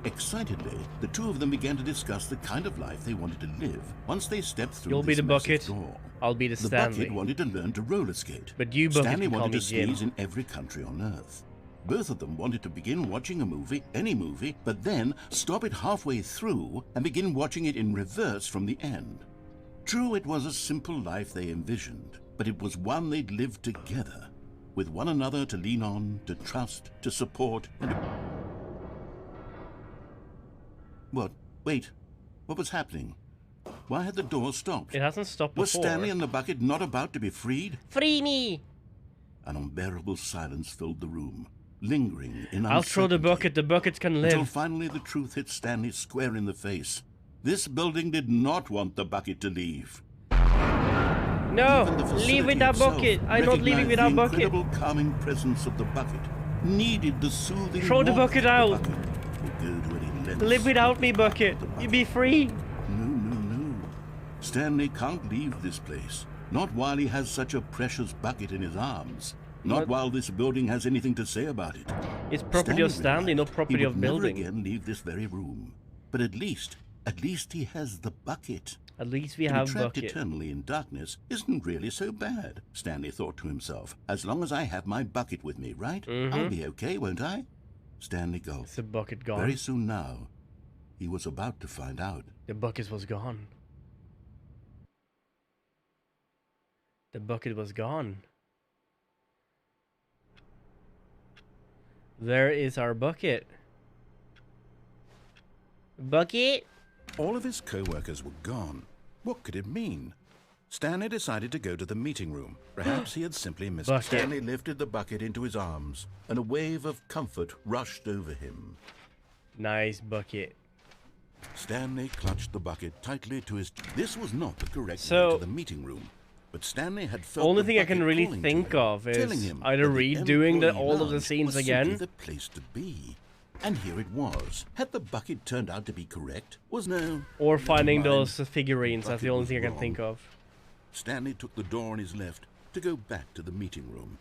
Excitedly, the two of them began to discuss the kind of life they wanted to live once they stepped through You'll be this the massive bucket. door. I'll be the The Stanley. bucket wanted to learn to roller skate. But you, Bucket, Stanley can call wanted me to Jim. skis in every country on Earth. Both of them wanted to begin watching a movie, any movie, but then stop it halfway through and begin watching it in reverse from the end. True, it was a simple life they envisioned, but it was one they'd lived together, with one another to lean on, to trust, to support, and... What? Wait. What was happening? Why had the door stopped? It hasn't stopped Was before. Stanley and the bucket not about to be freed? Free me! An unbearable silence filled the room, lingering in I'll throw the uncertainty, bucket. The buckets can until live. finally the truth hit Stanley square in the face. This building did not want the bucket to leave. No! Even the facility Leave with that itself bucket! I'm not leaving with that recognized bucket! The incredible calming presence of the bucket, needed the soothing Throw the warmth bucket of out. The bucket would go to any lengths Live without me, to bucket! protect the You be free! No. Stanley can't leave this place. Not while he has such a precious bucket in his arms. Not while this building has anything to say about it. It's property of Stanley, not property he of would building. never again leave this very room. But at least he has the bucket. At least we To have be trapped bucket. eternally in darkness isn't really so bad, Stanley thought to himself. As long as I have my bucket with me, right? I'll be okay, won't I? Stanley gulped. It's the bucket gone. Very soon now, he was about to find out. The bucket was gone. The bucket was gone. There is our bucket. Bucket? All of his co-workers were gone. What could it mean? Stanley decided to go to the meeting room. Perhaps he had simply missed Bucket. Stanley lifted the bucket into his arms, and a wave of comfort rushed over him. Nice bucket. Stanley clutched the bucket tightly to his... This was not the correct So- way to the meting room. But Stanley had felt Only the thing I can bucket really calling to think him, of telling is him either that the redoing employee all of the lounge scenes was simply again. the place to be. And here it was. Had the bucket turned out to be correct? Was no... Or never finding mind. those figurines. That's the Bucket only was thing I can wrong. think of. Stanley took the door on his left to go back to the meeting room.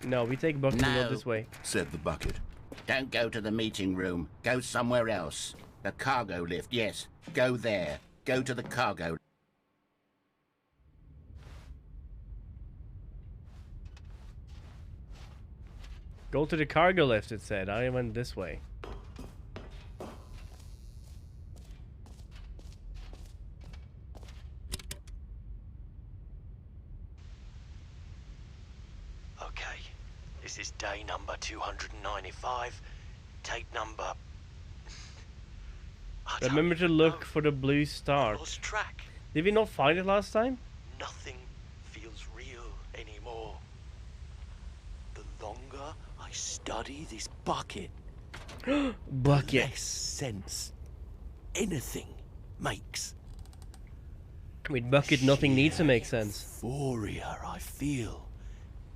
No, we take bucket No. up this way. Said the bucket. Don't go to the meeting room. Go somewhere else. The cargo lift, yes. Go there. Go to the cargo. Go to the cargo lift, it said. I went this way. Okay, this is day number 295. Tape number... I don't Remember to even look know. for the blue I star. lost track. Did we not find it last time? Nothing feels real anymore. The longer I study this bucket, Bucket. less sense anything makes. With bucket, nothing needs to make sense. Euphoria I feel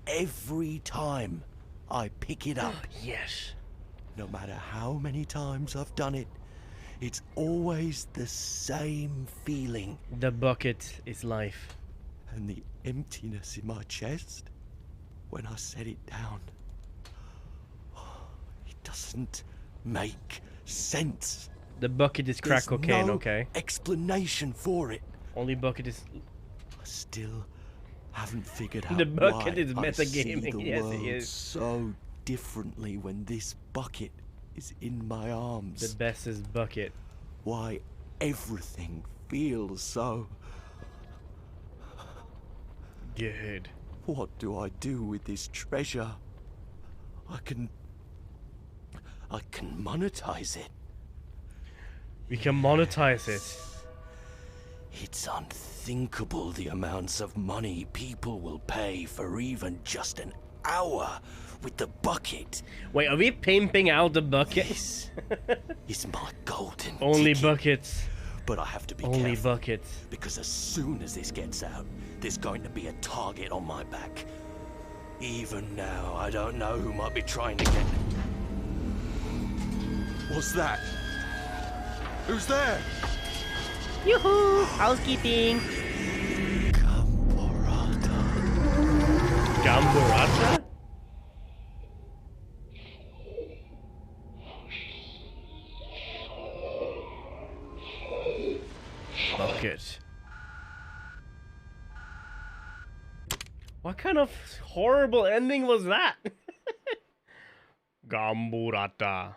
every time I pick it up. Yes. No matter how many times I've done it, it's always the same feeling. The bucket is life. And the emptiness in my chest when I set it down. It doesn't make sense. The bucket is crack There's cocaine, no okay? explanation for it. Only bucket is... I still haven't figured out The bucket why is I see metagaming. the Yes, it world is. so differently when this bucket is in my arms. The best is bucket. Why everything feels so... Good. What do I do with this treasure? I can monetize it. We can monetize it. It's unthinkable the amounts of money people will pay for even just an hour with the bucket. Wait, are we pimping out the buckets? It's my golden Only ticket. buckets. But I have to be Only careful. buckets. Because as soon as this gets out, there's going to be a target on my back. Even now, I don't know who might be trying to get... What's that? Who's there? Yoo-hoo! Housekeeping! Gamborata? Bucket. What kind of horrible ending was that? Gamburata.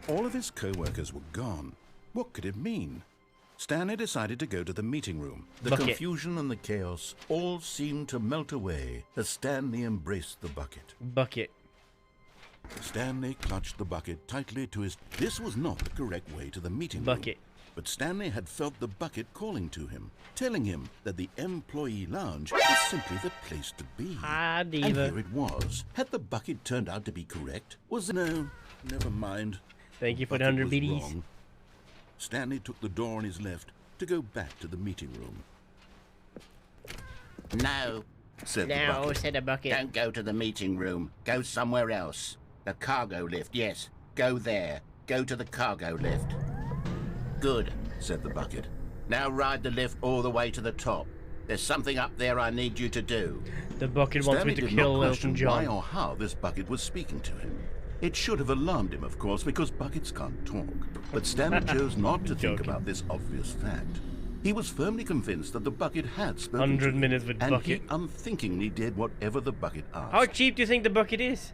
All of his co-workers were gone. What could it mean? Stanley decided to go to the meeting room. The Bucket. confusion and the chaos all seemed to melt away as Stanley embraced the bucket. Bucket. Stanley clutched the bucket tightly to his... This was not the correct way to the meeting Bucket. room. But Stanley had felt the bucket calling to him, telling him that the employee lounge was simply the place to be. Ah, And diva. here it was. Had the bucket turned out to be correct? Was it... No, never mind. Thank you for the Bucket 100 was BDs. wrong. Stanley took the door on his left to go back to the meeting room. No, Said the No, bucket. said a bucket. don't go to the meeting room. Go somewhere else. The cargo lift, yes. Go there. Go to the cargo lift. Good, Said the bucket. now ride the lift all the way to the top. There's something up there I need you to do. The bucket wants Stanley me to did kill not question Elton why John. or how this bucket was speaking to him. It should have alarmed him, of course, because buckets can't talk. But Stanley chose not to think Joking. about this obvious fact. He was firmly convinced that the bucket had spoken 100 to him, minutes with and bucket. he unthinkingly did whatever the bucket asked. How cheap do you think the bucket is?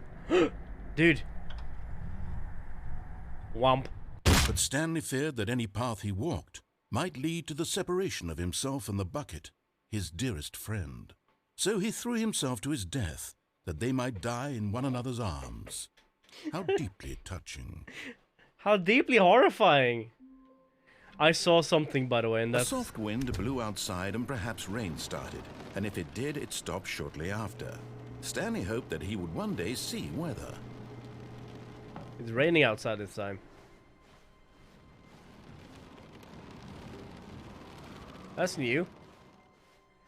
Dude. Womp. But Stanley feared that any path he walked might lead to the separation of himself and the bucket, his dearest friend. So he threw himself to his death, that they might die in one another's arms. How deeply touching. How deeply horrifying. I saw something, by the way, and A that's... soft wind blew outside and perhaps rain started, and if it did, it stopped shortly after. Stanley hoped that he would one day see weather. It's raining outside this time. That's new.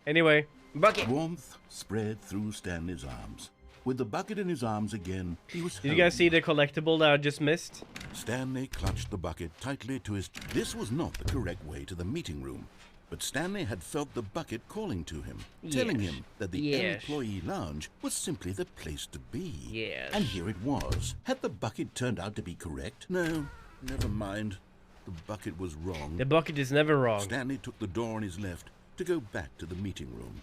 Anyway, bucket. Warmth spread through Stanley's arms. With the bucket in his arms again, he was Did you guys home. see the collectible that I just missed? Stanley clutched the bucket tightly to his... This was not the correct way to the meeting room, but Stanley had felt the bucket calling to him, telling Yes. him that the Yes. employee lounge was simply the place to be. Yes. And here it was. Had the bucket turned out to be correct? No, never mind. The bucket was wrong. The bucket is never wrong. Stanley took the door on his left to go back to the meeting room.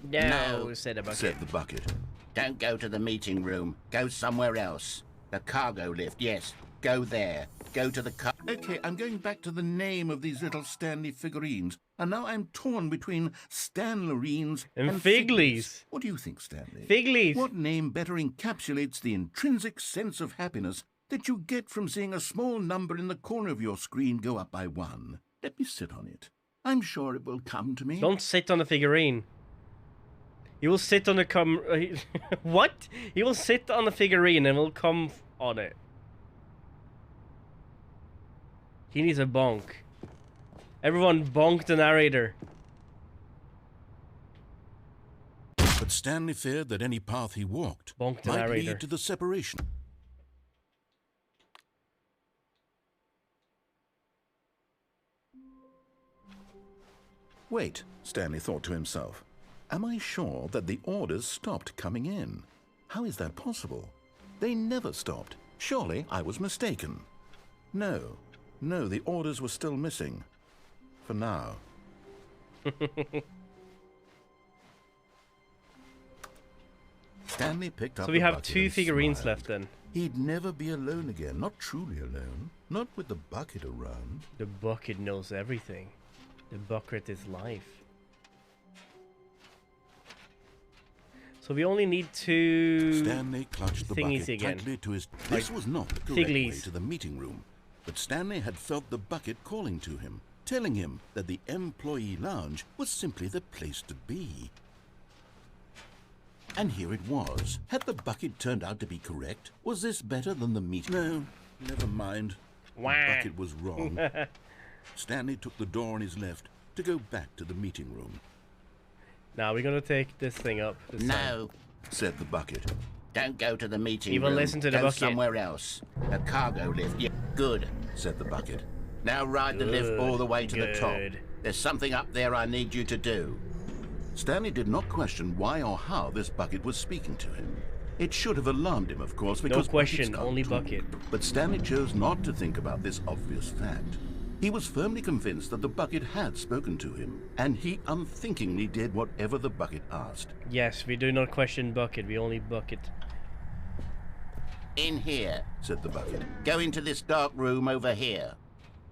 No, said a bucket. Said the bucket. Don't go to the meeting room. Go somewhere else. The cargo lift, yes. Go there. Go to the car... Okay, I'm going back to the name of these little Stanley figurines. And now I'm torn between Stanlerines And Figlies. What do you think, Stanley? Figlies. What name better encapsulates the intrinsic sense of happiness that you get from seeing a small number in the corner of your screen go up by 1? Let me sit on it. I'm sure it will come to me. Don't sit on the figurine. He will sit on the what? He will sit on the figurine and will come on it. He needs a bonk. Everyone bonk the narrator. But Stanley feared that any path he walked Bonk the might narrator. lead to the separation. Wait, Stanley thought to himself. Am I sure that the orders stopped coming in? How is that possible? They never stopped. Surely I was mistaken. No, the orders were still missing. For now. Stanley picked up So we the have bucket 2 and figurines smiled. left then. He'd never be alone again, not truly alone, not with the bucket around. The bucket knows everything. The bucket is life. So we only need 2 Stanley clutched the thingies bucket again. tightly to his... Like This was not the correct way figlies. to the meeting room, but Stanley had felt the bucket calling to him, telling him that the employee lounge was simply the place to be. And here it was. Had the bucket turned out to be correct? Was this better than the meeting? No, never mind. The bucket was wrong. Stanley took the door on his left to go back to the meeting room. Now we're gonna take this thing up. This time. No, said the bucket. Don't go to the meeting Even room. listen to the go bucket. somewhere else. A cargo lift. Yeah, good, said the bucket. Now ride the lift all the way to the top. Good. There's something up there I need you to do. Stanley did not question why or how this bucket was speaking to him. It should have alarmed him, of course, because question, buckets can't only talk. bucket. But Stanley chose not to think about this obvious fact. He was firmly convinced that the bucket had spoken to him, and he unthinkingly did whatever the bucket asked. Yes, we do not question bucket. We only bucket. In here, said the bucket. Go into this dark room over here.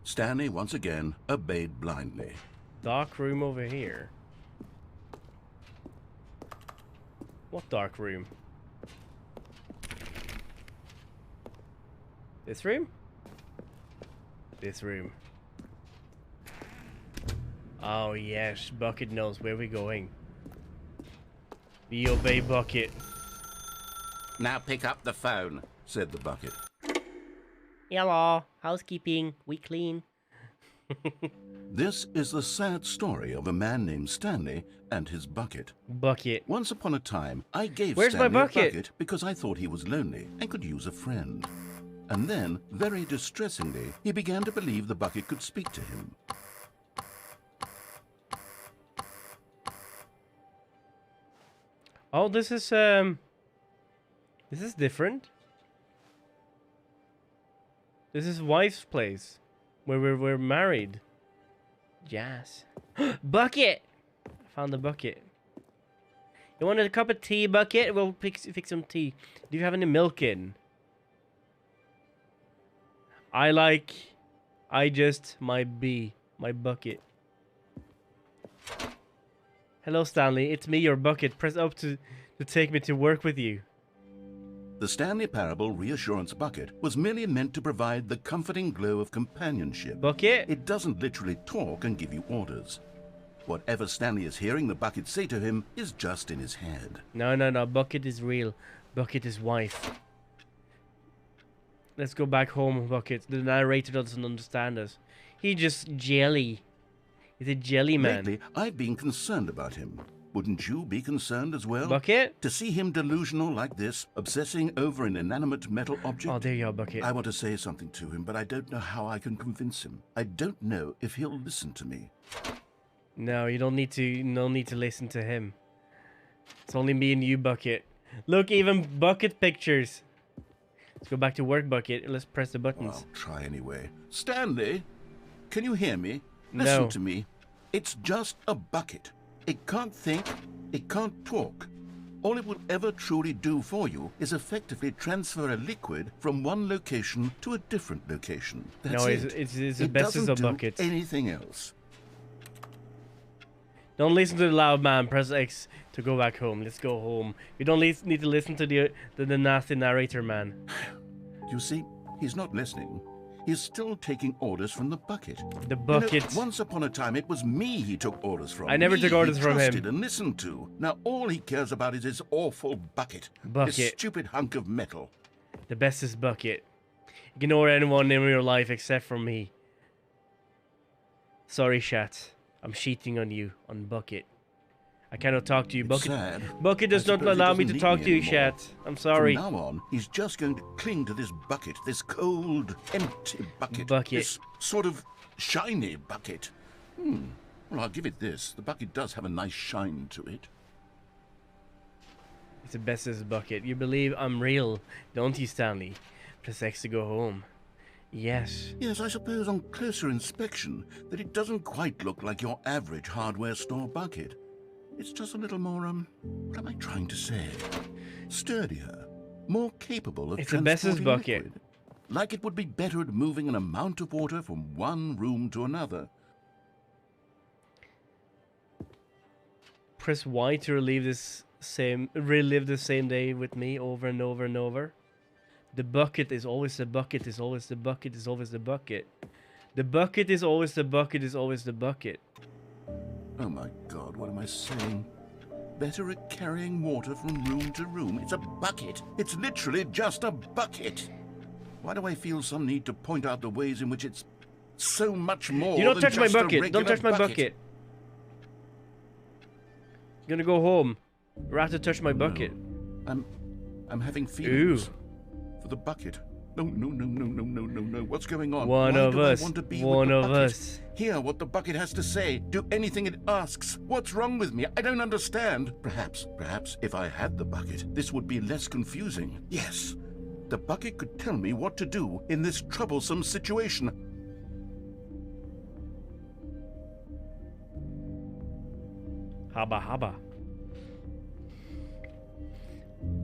Stanley once again obeyed blindly. Dark room over here. What dark room? This room? This room. Oh yes, Bucket knows where we're going. We obey Bucket. Now pick up the phone, said the bucket. Hello, housekeeping, we clean. This is the sad story of a man named Stanley and his bucket. Bucket. Once upon a time, I gave Where's my Stanley a bucket? bucket because I thought he was lonely and could use a friend. And then, very distressingly, he began to believe the bucket could speak to him. Oh, this is different. This is wife's place, where we're married. Yes. Bucket! I found the bucket. You wanted a cup of tea, Bucket? We'll fix some tea. Do you have any milk in? My bucket. Hello, Stanley. It's me, your bucket. Press up to take me to work with you. The Stanley Parable Reassurance Bucket was merely meant to provide the comforting glow of companionship. Bucket? It doesn't literally talk and give you orders. Whatever Stanley is hearing the bucket say to him is just in his head. No. Bucket is real. Bucket is wife. Let's go back home, Bucket. The narrator doesn't understand us. He's just jelly. He's a jelly man. Lately, I've been concerned about him. Wouldn't you be concerned as well? Bucket? To see him delusional like this, obsessing over an inanimate metal object? Oh, there you are, Bucket. I want to say something to him, but I don't know how I can convince him. I don't know if he'll listen to me. No, you don't need to. No need to listen to him. It's only me and you, Bucket. Look, even Bucket pictures. Let's go back to work, Bucket. Let's press the buttons. I'll try anyway. Stanley, can you hear me? Listen No. to me. It's just a bucket. It can't think. It can't talk. All it will ever truly do for you is effectively transfer a liquid from one location to a different location. That's No, it. it's the It best as doesn't a do bucket. anything else. Don't listen to the loud man. Press X to go back home. Let's go home. You don't need to listen to the nasty narrator man. You see, he's not listening. he's still taking orders from the bucket. The bucket. You know, once upon a time, it was me he took orders from. I never Me took orders he from him. trusted and listened to. Now all he cares about is his awful bucket. Bucket. This stupid hunk of metal. The bestest bucket. Ignore anyone in your life except for me. Sorry, chat. I'm cheating on you, on Bucket. I cannot talk to you. Bucket, Bucket does not allow me to talk to you, chat. I'm sorry. From now on, he's just going to cling to this bucket, this cold, empty bucket. This sort of shiny bucket. Well, I'll give it this. The bucket does have a nice shine to it. It's the bestest bucket. You believe I'm real, don't you, Stanley? Press X to go home. Yes. Yes, I suppose on closer inspection that it doesn't quite look like your average hardware store bucket. It's just a little more, what am I trying to say? Sturdier, more capable of transporting liquid. It's the bestest bucket. Like it would be better at moving an amount of water from one room to another. Press Y to relive the same day with me over and over and over. The bucket is always the bucket is always the bucket is always the bucket. The bucket is always the bucket is always the bucket. Oh my God, what am I saying? Better at carrying water from room to room. It's a bucket. It's literally just a bucket. Why do I feel some need to point out the ways in which it's so much more? Do not touch my just a bucket. Don't touch my bucket. I'm gonna go home. Rather touch my bucket. I'm having feelings. For the bucket. No. What's going on? One of us. Hear what the bucket has to say. Do anything it asks. What's wrong with me? I don't understand. Perhaps, if I had the bucket, this would be less confusing. Yes, the bucket could tell me what to do in this troublesome situation. Haba.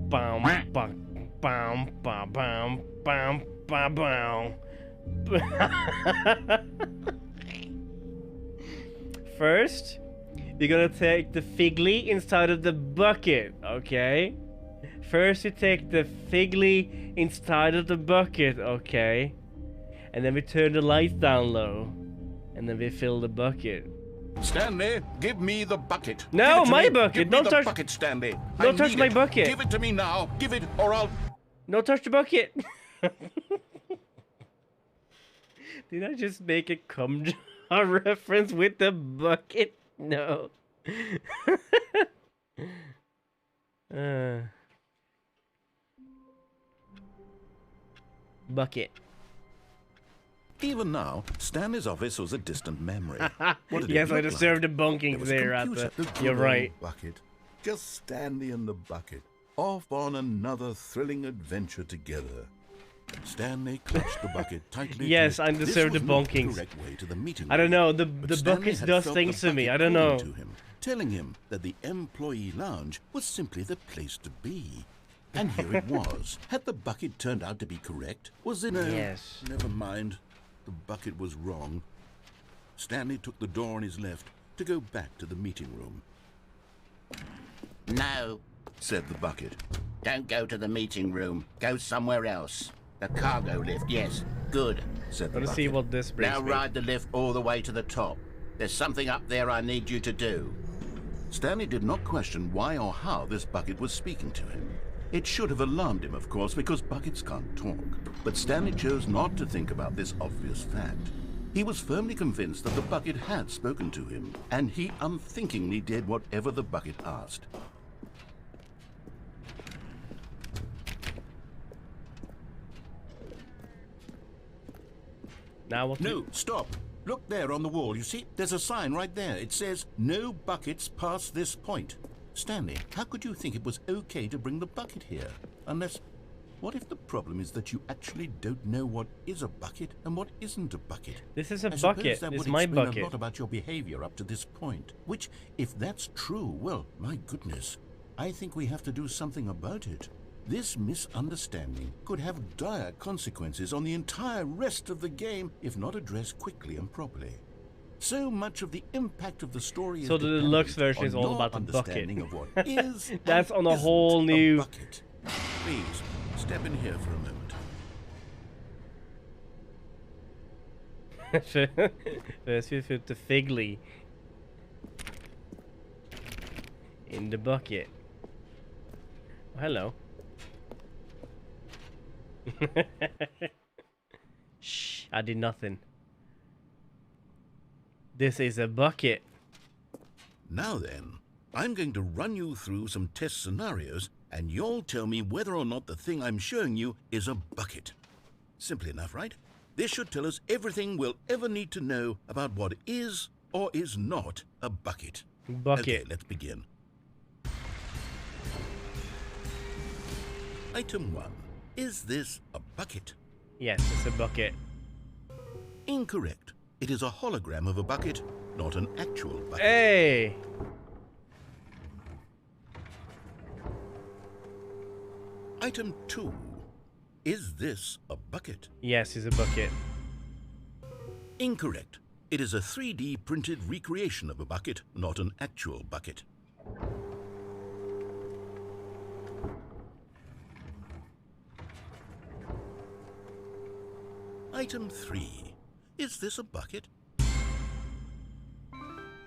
Bam, bam. Bam, bam, bam, bam, bam, bam. First, we're gonna take the figgly inside of the bucket, okay? First, we take the figgly inside of the bucket, okay? And then we turn the lights down low. And then we fill the bucket. Stanley, give me the bucket. No, my bucket. Give Don't me touch the bucket, Stanley. Don't touch my bucket. Give it to me now. Give it, or I'll. No, touch the bucket. Did I just make a cum jar reference with the bucket? No. Bucket. Even now, Stanley's office was a distant memory. Yes, I deserved a bunking there at the... You're right. Bucket. Just Stanley and the bucket. Off on another thrilling adventure together. Stanley clutched the bucket tightly. Yes, I deserve the bunkings. I don't know. The bucket does things to me. I don't know. Telling him that the employee lounge was simply the place to be. And here it was. Had the bucket turned out to be correct? Was it? Yes. Never mind. The bucket was wrong. Stanley took the door on his left to go back to the meeting room. No, said the bucket. Don't go to the meeting room. Go somewhere else. The cargo lift, yes. Good, said the bucket. Let's see what this brings Now me. ride the lift all the way to the top. There's something up there I need you to do. Stanley did not question why or how this bucket was speaking to him. It should have alarmed him, of course, because buckets can't talk. But Stanley chose not to think about this obvious fact. He was firmly convinced that the bucket had spoken to him, and he unthinkingly did whatever the bucket asked. Now what? No, stop. Look there on the wall. You see, there's a sign right there. It says, "No buckets past this point." Stanley, how could you think it was okay to bring the bucket here? Unless, what if the problem is that you actually don't know what is a bucket and what isn't a bucket? This is a I bucket. That It's would my explain bucket. a lot about your behavior up to this point. Which, if that's true, well, my goodness, I think we have to do something about it. This misunderstanding could have dire consequences on the entire rest of the game if not addressed quickly and properly. So much of the impact of the story So is the deluxe version is all about the bucket. of what is That's and on a isn't whole new... bucket. Please, step in here for a moment. First we put the Figley in the bucket. Oh, hello. Shh, I did nothing. This is a bucket. Now then, I'm going to run you through some test scenarios, and you'll tell me whether or not the thing I'm showing you is a bucket. Simple enough, right? This should tell us everything we'll ever need to know about what is or is not a bucket. Bucket. Okay, let's begin. Item 1. Is this a bucket? Yes, it's a bucket. Incorrect. It is a hologram of a bucket, not an actual bucket. Hey! Item 2. Is this a bucket? Yes, it's a bucket. Incorrect. It is a 3D printed recreation of a bucket, not an actual bucket. Item 3. Is this a bucket?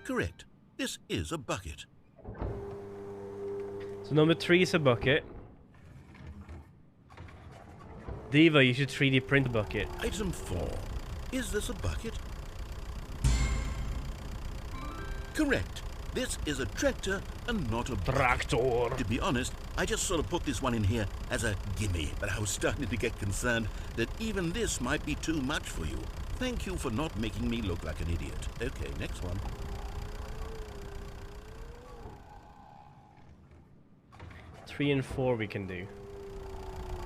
Correct. This is a bucket. So number 3 is a bucket. Diva, you should 3D print a bucket. Item 4. Is this a bucket? Correct. This is a tractor and not a bucket. Tractor. To be honest, I just sort of put this one in here as a gimme, but I was starting to get concerned that even this might be too much for you. Thank you for not making me look like an idiot. Okay, next one. Three and 4 we can do.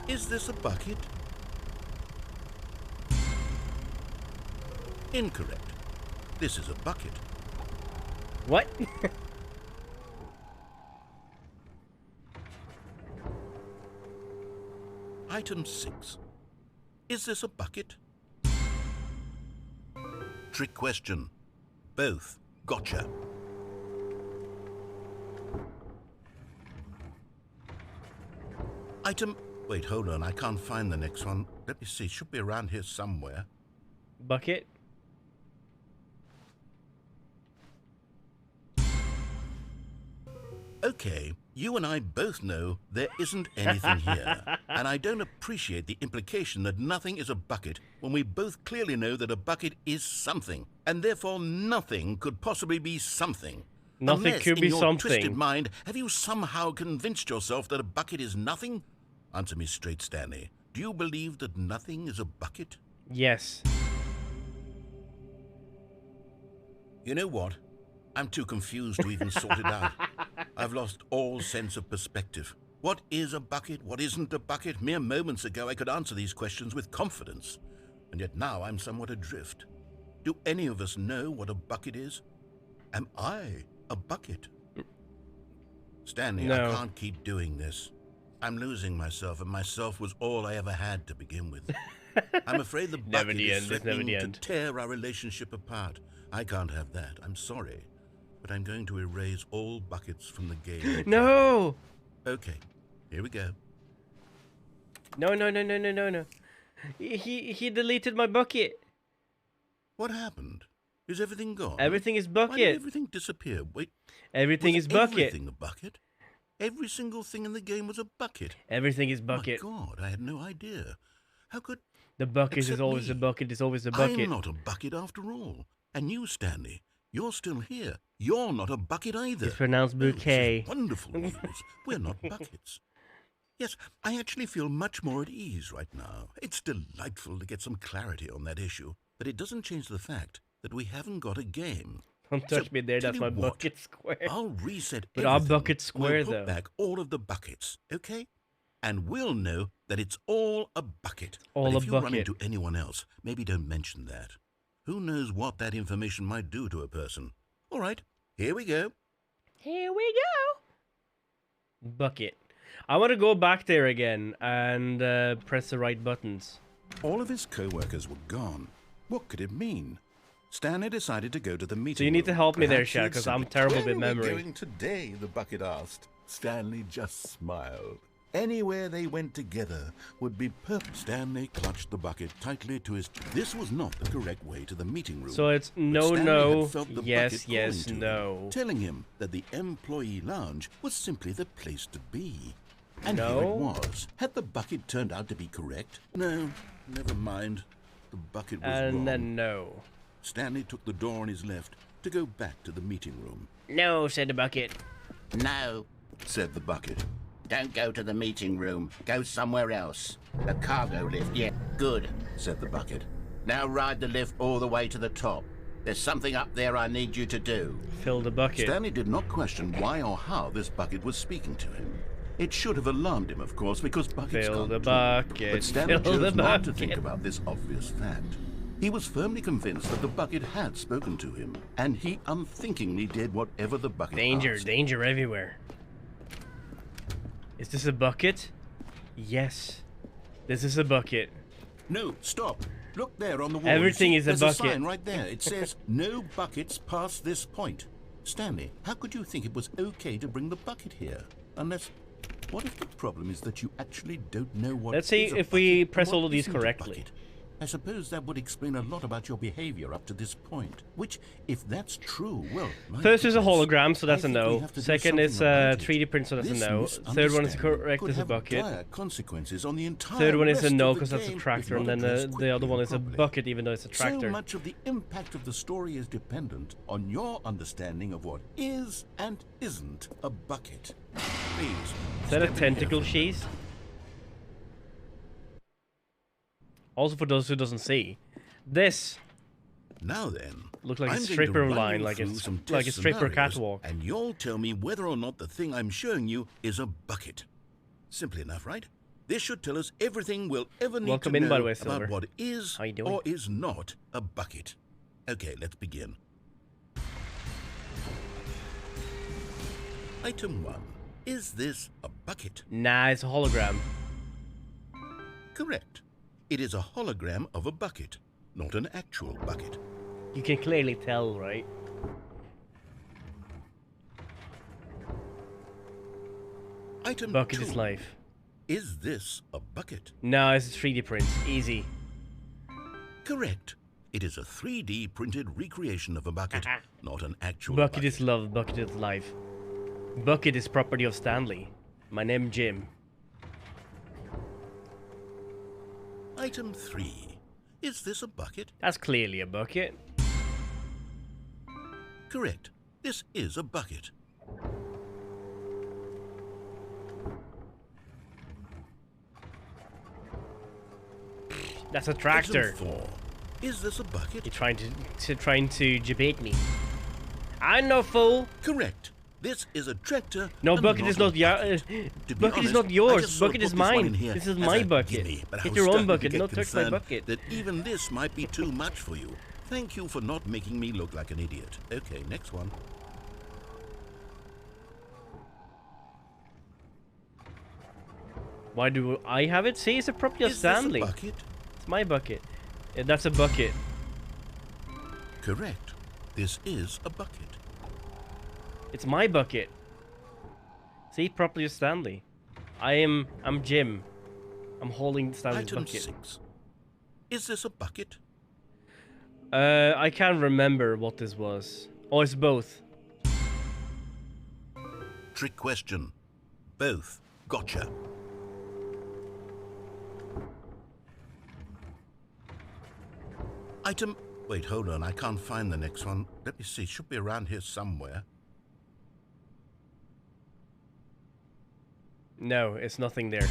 Is this a bucket? Incorrect. This is a bucket. What? Item 6. Is this a bucket? Trick question. Both. Gotcha. Item... Wait, hold on. I can't find the next one. Let me see. It should be around here somewhere. Bucket? Okay, you and I both know there isn't anything here. And I don't appreciate the implication that nothing is a bucket when we both clearly know that a bucket is something. And therefore nothing could possibly be something. Nothing Unless, could be in your something. twisted mind, have you somehow convinced yourself that a bucket is nothing? Answer me straight, Stanley. Do you believe that nothing is a bucket? Yes. You know what? I'm too confused to even sort it out. I've lost all sense of perspective. What is a bucket? What isn't a bucket? Mere moments ago I could answer these questions with confidence. And yet now I'm somewhat adrift. Do any of us know what a bucket is? Am I a bucket? Stanley, No. I can't keep doing this. I'm losing myself, and myself was all I ever had to begin with. I'm afraid the Never bucket the is end, it's never threatening the to end. tear our relationship apart. I can't have that. I'm sorry. But I'm going to erase all buckets from the game. No! Okay, here we go. No, no, no, no, no, no, no. He deleted my bucket. What happened? Is everything gone? Everything is Why did bucket. everything disappear? Wait. Everything was is bucket. Everything a bucket? Every single thing in the game was a bucket. Everything is bucket. My God, I had no idea. How could... The bucket is Except always me. a bucket. It's always a bucket. I'm not a bucket after all. And you, Stanley, you're still here. You're not a bucket either. It's pronounced Oh, this is bouquet. wonderful news. We're not buckets. Yes, I actually feel much more at ease right now. It's delightful to get some clarity on that issue. But it doesn't change the fact that we haven't got a game. Don't touch me there. tell That's you my what, bucket square. I'll reset But our everything. bucket's square, we'll put though. back all of the buckets, okay? And we'll know that it's all a bucket. All but a if you run bucket. into anyone else, maybe don't mention that. Who knows what that information might do to a person? All right, here we go. Here we go. Bucket. I want to go back there again and press the right buttons. All of his co-workers were gone. What could it mean? Stanley decided to go to the meeting So you need to help me there, Perhaps he Shaq, had because I'm something- terrible Where with are we memory. going today? The bucket asked. Stanley just smiled. Anywhere they went together would be perfect. Stanley clutched the bucket tightly to his... This was not the correct way to the meeting room. So it's no, Stanley no, had felt the yes, bucket yes, calling to no. him, telling him that the employee lounge was simply the place to be. And No. here it was. Had the bucket turned out to be correct? No, never mind. The bucket was wrong. And then no. Stanley took the door on his left to go back to the meeting room. No, said the bucket. No, said the bucket. don't go to the meeting room. Go somewhere else. The cargo lift, yeah. Good, said the bucket. Now ride the lift all the way to the top. There's something up there I need you to do. Fill the bucket. Stanley did not question why or how this bucket was speaking to him. It should have alarmed him, of course, because buckets Fill can't the talk. bucket. But Stanley Fill the chose not to bucket. think about this obvious fact. He was firmly convinced that the bucket had spoken to him, and he unthinkingly did whatever the bucket Danger, asked. danger everywhere. Is this a bucket? Yes. This is a bucket. No, stop. Look there on the wall. Everything You see, is a there's bucket. a sign right there. It says, no buckets past this point. Stanley, how could you think it was okay to bring the bucket here? Unless, what if the problem is that you actually don't know what Let's see is a if we bucket and press what all of these isn't a correctly. bucket? I suppose that would explain a lot about your behavior up to this point. Which, if that's true, well... my First is a goodness, hologram, so that's I a think we no. have to do Second is something a about it. 3D print, so that's a This no. Third one is misunderstanding correct could as a have bucket. dire consequences on the entire Third one is a rest no of the because that's a game, tractor, if and not then addressed the quickly other one and is a properly. bucket, even though it's a So tractor. much of the impact of the story is dependent on your understanding of what is and isn't a bucket. Please. Is that a step in tentacle carefully. cheese? Also, for those who doesn't see, this Now then, looks like a I'm going to stripper run line, you like through it's some like a test stripper scenarios, catwalk. and you'll tell me whether or not the thing I'm showing you is a bucket. Simple enough, right? This should tell us everything we'll ever need Welcome to in, know by the way, Silver. about what is How you doing? or is not a bucket. Okay, let's begin. Item 1. Is this a bucket? Nah, it's a hologram. Correct. It is a hologram of a bucket, not an actual bucket. You can clearly tell, right? Item Bucket 2. is life. Is this a bucket? No, it's a 3D print. Easy. Correct. It is a 3D printed recreation of a bucket, not an actual Bucket is love, bucket is life. Bucket is property of Stanley. My name Jim. Item 3. Is this a bucket? That's clearly a bucket. Correct. This is a bucket. That's a tractor. Item 4. Is this a bucket? You're trying to debate me. I'm no fool. Correct. This is a tractor. No, and bucket is a not your. bucket. To be Bucket is honest, not I yours. just sort of Bucket is put this one in mine. here This is as my a bucket. gimme, but I Get was your own starting to bucket. get Don't touch my concerned bucket. That even this might be too much for you. Thank you for not making me look like an idiot. Okay, next one. Why do I have it? See, it's a property of Is this a Stanley. bucket? It's my bucket. Yeah, that's a bucket. Correct. This is a bucket. It's my bucket. See, property of Stanley. I'm Jim. I'm holding Stanley's Item bucket. 6. Is this a bucket? I can't remember what this was. Oh, it's both. Trick question. Both. Gotcha. Item... Wait, hold on. I can't find the next one. Let me see. Should be around here somewhere. No, it's nothing there.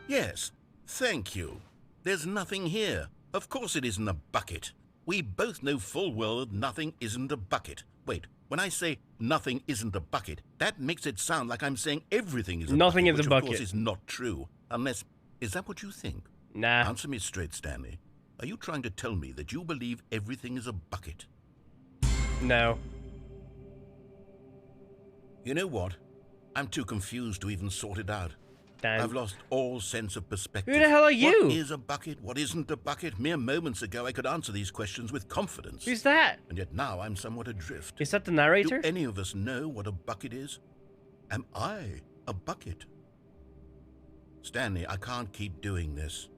Yes. Thank you. There's nothing here. Of course it isn't a bucket. We both know full well that nothing isn't a bucket. Wait, when I say nothing isn't a bucket, that makes it sound like I'm saying everything is a Nothing bucket, is a which of bucket. course is not true. Unless... Is that what you think? Nah. Answer me straight, Stanley. Are you trying to tell me that you believe everything is a bucket? No. You know what? I'm too confused to even sort it out. Damn. I've lost all sense of perspective. Who the hell are you? What is a bucket? What isn't a bucket? Mere moments ago, I could answer these questions with confidence. Who's that? And yet now I'm somewhat adrift. Is that the narrator? Do any of us know what a bucket is? Am I A bucket. Stanley, I can't keep doing this.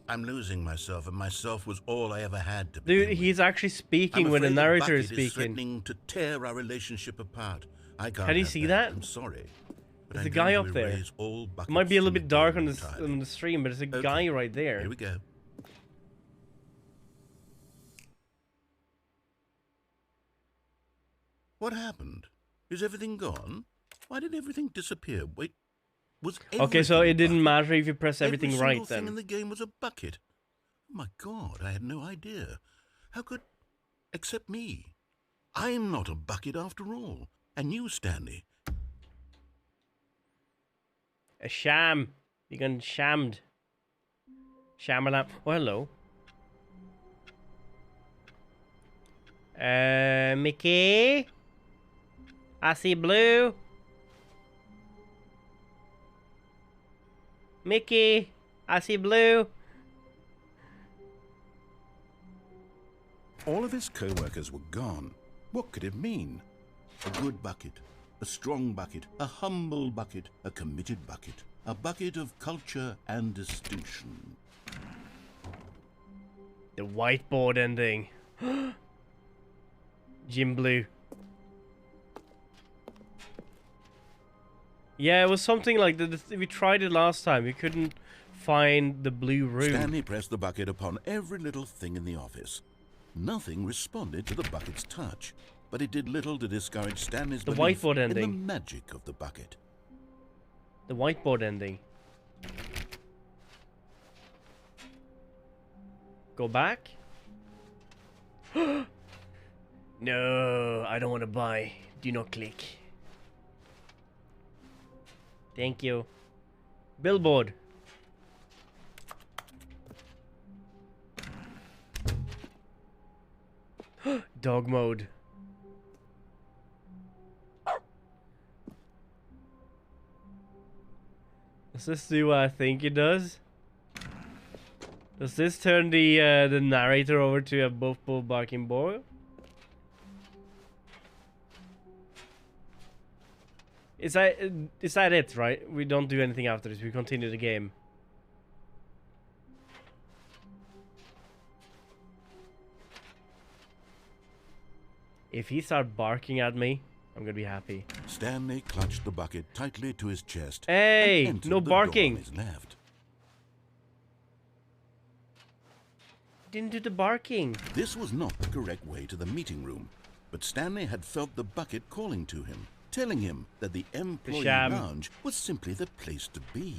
I'm losing myself, and myself was all I ever had to Dude, begin he's with. actually speaking I'm when the afraid narrator is bucket is speaking. threatening to tear our relationship apart. I can't Can you have see that? I'm sorry. But There's a I'm guy going up to there. erase all It might be a little buckets bit dark from on the game on the stream, but there's a guy right there. Here we go. What happened? Is everything gone? Why did everything disappear? Wait, was Okay, so it didn't bucket? matter if you press everything Every right single thing then. in the game was a bucket. Oh my God, I had no idea. How could... Except me. I'm not a bucket after all. And you, Stanley. A sham. You're getting shammed. Shamalam. Oh, hello. Mickey? I see blue. Mickey, I see blue. All of his co-workers were gone. What could it mean? A good bucket, a strong bucket, a humble bucket, a committed bucket, a bucket of culture and distinction. The whiteboard ending. Jim Blue. Yeah, it was something like that. We tried it last time. We couldn't find the blue room. Stanley pressed the bucket upon every little thing in the office. Nothing responded to the bucket's touch, but it did little to discourage Stanley's The belief whiteboard in the ending. magic of the bucket. The whiteboard ending. Go back? No, I don't want to buy. Do not click. Thank you. Billboard. Dog mode. Does this do what I think it does? Does this turn the narrator over to a buff bull barking boy? Is that it, right? We don't do anything after this. We continue the game. If he starts barking at me, I'm gonna be happy. Stanley clutched the bucket tightly to his chest. Hey, and entered no the door on barking. his left. Didn't do the barking. This was not the correct way to the meeting room, but Stanley had felt the bucket calling to him, telling him that the employee sham. lounge was simply the place to be.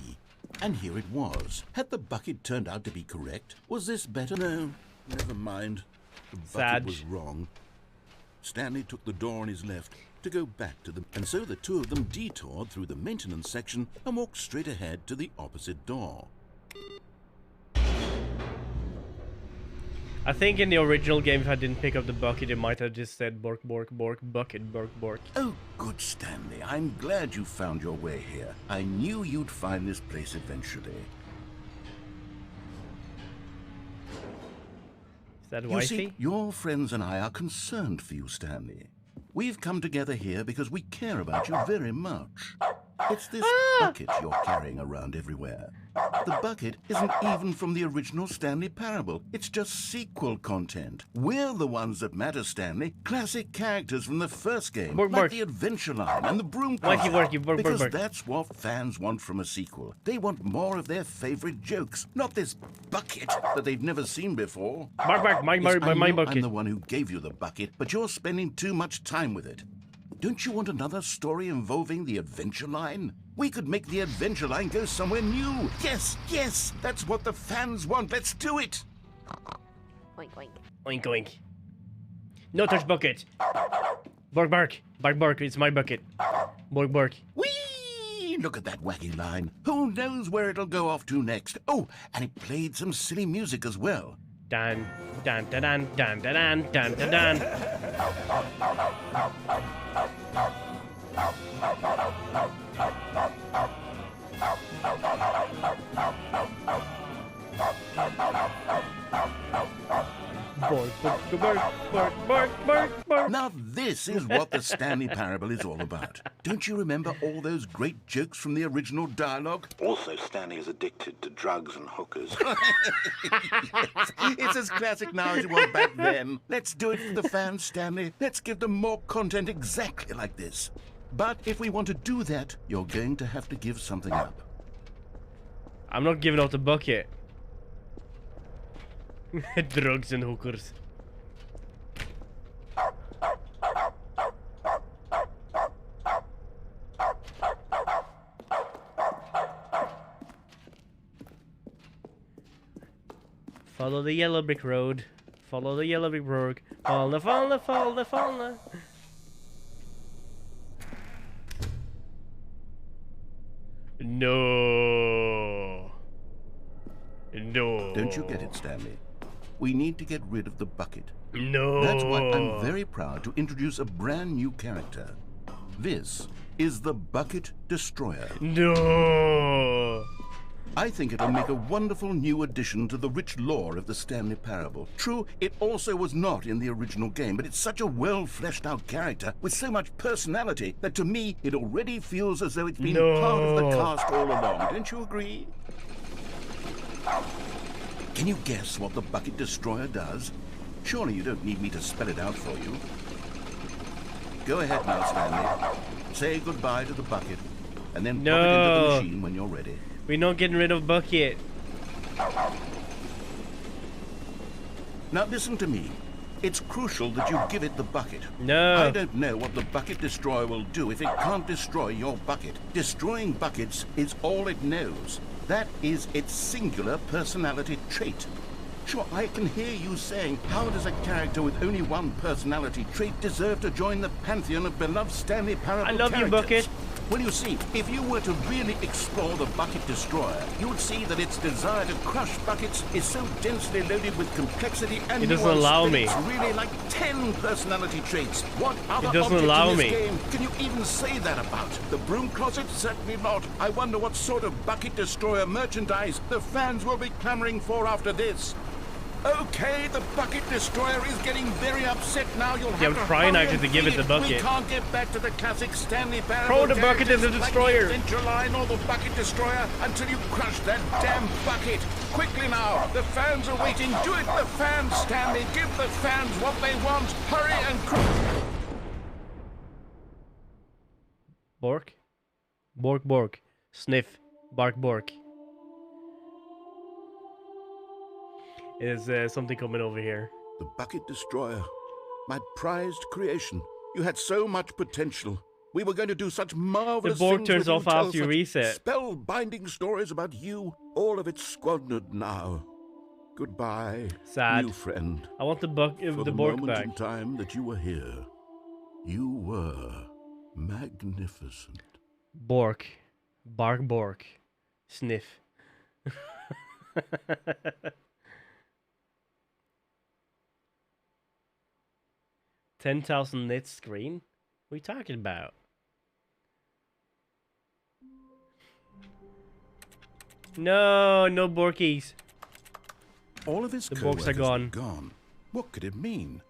And here it was. Had the bucket turned out to be correct? Was this better? No, never mind. The bucket Sad. was wrong. Stanley took the door on his left to go back to them, and so the two of them detoured through the maintenance section and walked straight ahead to the opposite door. I think in the original game, if I didn't pick up the bucket, it might have just said bork, bork, bork, bucket, bork, bork. Oh, good, Stanley. I'm glad you found your way here. I knew you'd find this place eventually. Is that You wifey? see, your friends and I are concerned for you, Stanley. We've come together here because we care about you very much. It's this bucket you're carrying around everywhere. The bucket isn't even from the original Stanley Parable. It's just sequel content. We're the ones that matter, Stanley. Classic characters from the first game, Bork, like bork. the Adventure Line and the Broom Wakey, Closet. wakey, bork, bork, Because bork. that's what fans want from a sequel. They want more of their favorite jokes, not this bucket that they've never seen before. Bark, bark, my Yes, I know bucket. I'm the one who gave you the bucket, but you're spending too much time with it. Don't you want another story involving the Adventure Line? We could make the Adventure Line go somewhere new. Yes, yes, that's what the fans want. Let's do it. Oink, oink. Oink, oink. No touch bucket. Bark, bark. Bark, bark. It's my bucket. Bark, bark. Whee! Look at that wacky line. Who knows where it'll go off to next? Oh, and it played some silly music as well. Dan, dan, dan, dan, dan, dan, dan, dan, dan. Now this is what the Stanley Parable is all about. Don't you remember all those great jokes from the original dialogue? Also, Stanley is addicted to drugs and hookers. Yes, it's as classic now as it was back then. Let's do it for the fans, Stanley. Let's give them more content exactly like this. But if we want to do that, you're going to have to give something up. I'm not giving out the bucket. Drugs and hookers. Follow the yellow brick road. Follow the yellow brick road. Follow. No. No. Don't you get it, Stanley? We need to get rid of the bucket. No. That's why I'm very proud to introduce a brand new character. This is the Bucket Destroyer. No. I think it'll make a wonderful new addition to the rich lore of the Stanley Parable. True, it also was not in the original game, but it's such a well-fleshed-out character with so much personality that to me, it already feels as though it's been part of the cast all along. Don't you agree? Can you guess what the Bucket Destroyer does? Surely you don't need me to spell it out for you. Go ahead now, Stanley. Say goodbye to the bucket, and then pop it into the machine when you're ready. We're not getting rid of bucket. Now listen to me. It's crucial that you give it the bucket. No. I don't know what the Bucket Destroyer will do if it can't destroy your bucket. Destroying buckets is all it knows. That is its singular personality trait. Sure, I can hear you saying, how does a character with only one personality trait deserve to join the pantheon of beloved Stanley Parable I love characters? you, Bucket. Well, you see, if you were to really explore the Bucket Destroyer, you would see that its desire to crush buckets is so densely loaded with complexity and It doesn't nuance allow that me. It's really like 10 personality traits. What other It doesn't object allow in this me. game can you even say that about? The broom closet? Certainly not. I wonder what sort of Bucket Destroyer merchandise the fans will be clamoring for after this. Okay, the Bucket Destroyer is getting very upset now. You'll have I'm to trying hurry actually and to give it feed the bucket. We can't get back to the classic Stanley Parable. Throw the bucket in the characters destroyer. Like the Adventure Line or the Bucket Destroyer until you crush that damn bucket. Quickly now, the fans are waiting. Do it, the fans, Stanley. Give the fans what they want. Hurry and crush. Bork? Bork, bork. Sniff. Bark, bork. Is something coming over here? The Bucket Destroyer, my prized creation. You had so much potential. We were going to do such marvelous The Borg things turns with you, off tell after you such reset. spellbinding stories about you. All of it squandered now. Goodbye, Sad. new friend. I want the For the Bork moment back. in time that you were here, you were magnificent. Bork. Bark, bork. Sniff. 10,000 nit screen? What are you talking about? No, no Borkies. All of his The Borks are co-workers were gone. gone. What could it mean?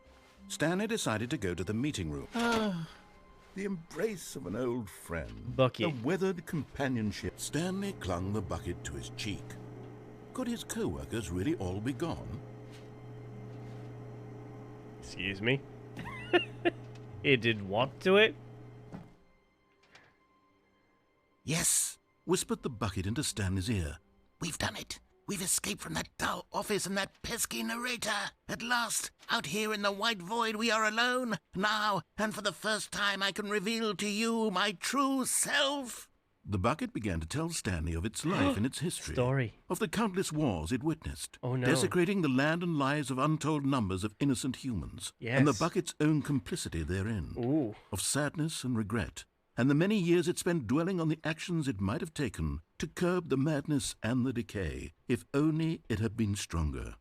Stanley decided to go to the meeting room. The embrace of an old friend. Bucket. A weathered companionship. Stanley clung the bucket to his cheek. Could his co-workers really all be gone? Excuse me? It did what to it? Yes, whispered the bucket into Stanley's ear. We've done it. We've escaped from that dull office and that pesky narrator. At last, out here in the white void, we are alone. Now, and for the first time, I can reveal to you my true self. The bucket began to tell Stanley of its life and its history. Story. Of the countless wars it witnessed. Oh, no. Desecrating the land and lives of untold numbers of innocent humans. And the Yes. bucket's own complicity therein. Ooh. Of sadness and regret. And the many years it spent dwelling on the actions it might have taken to curb the madness and the decay, if only it had been stronger.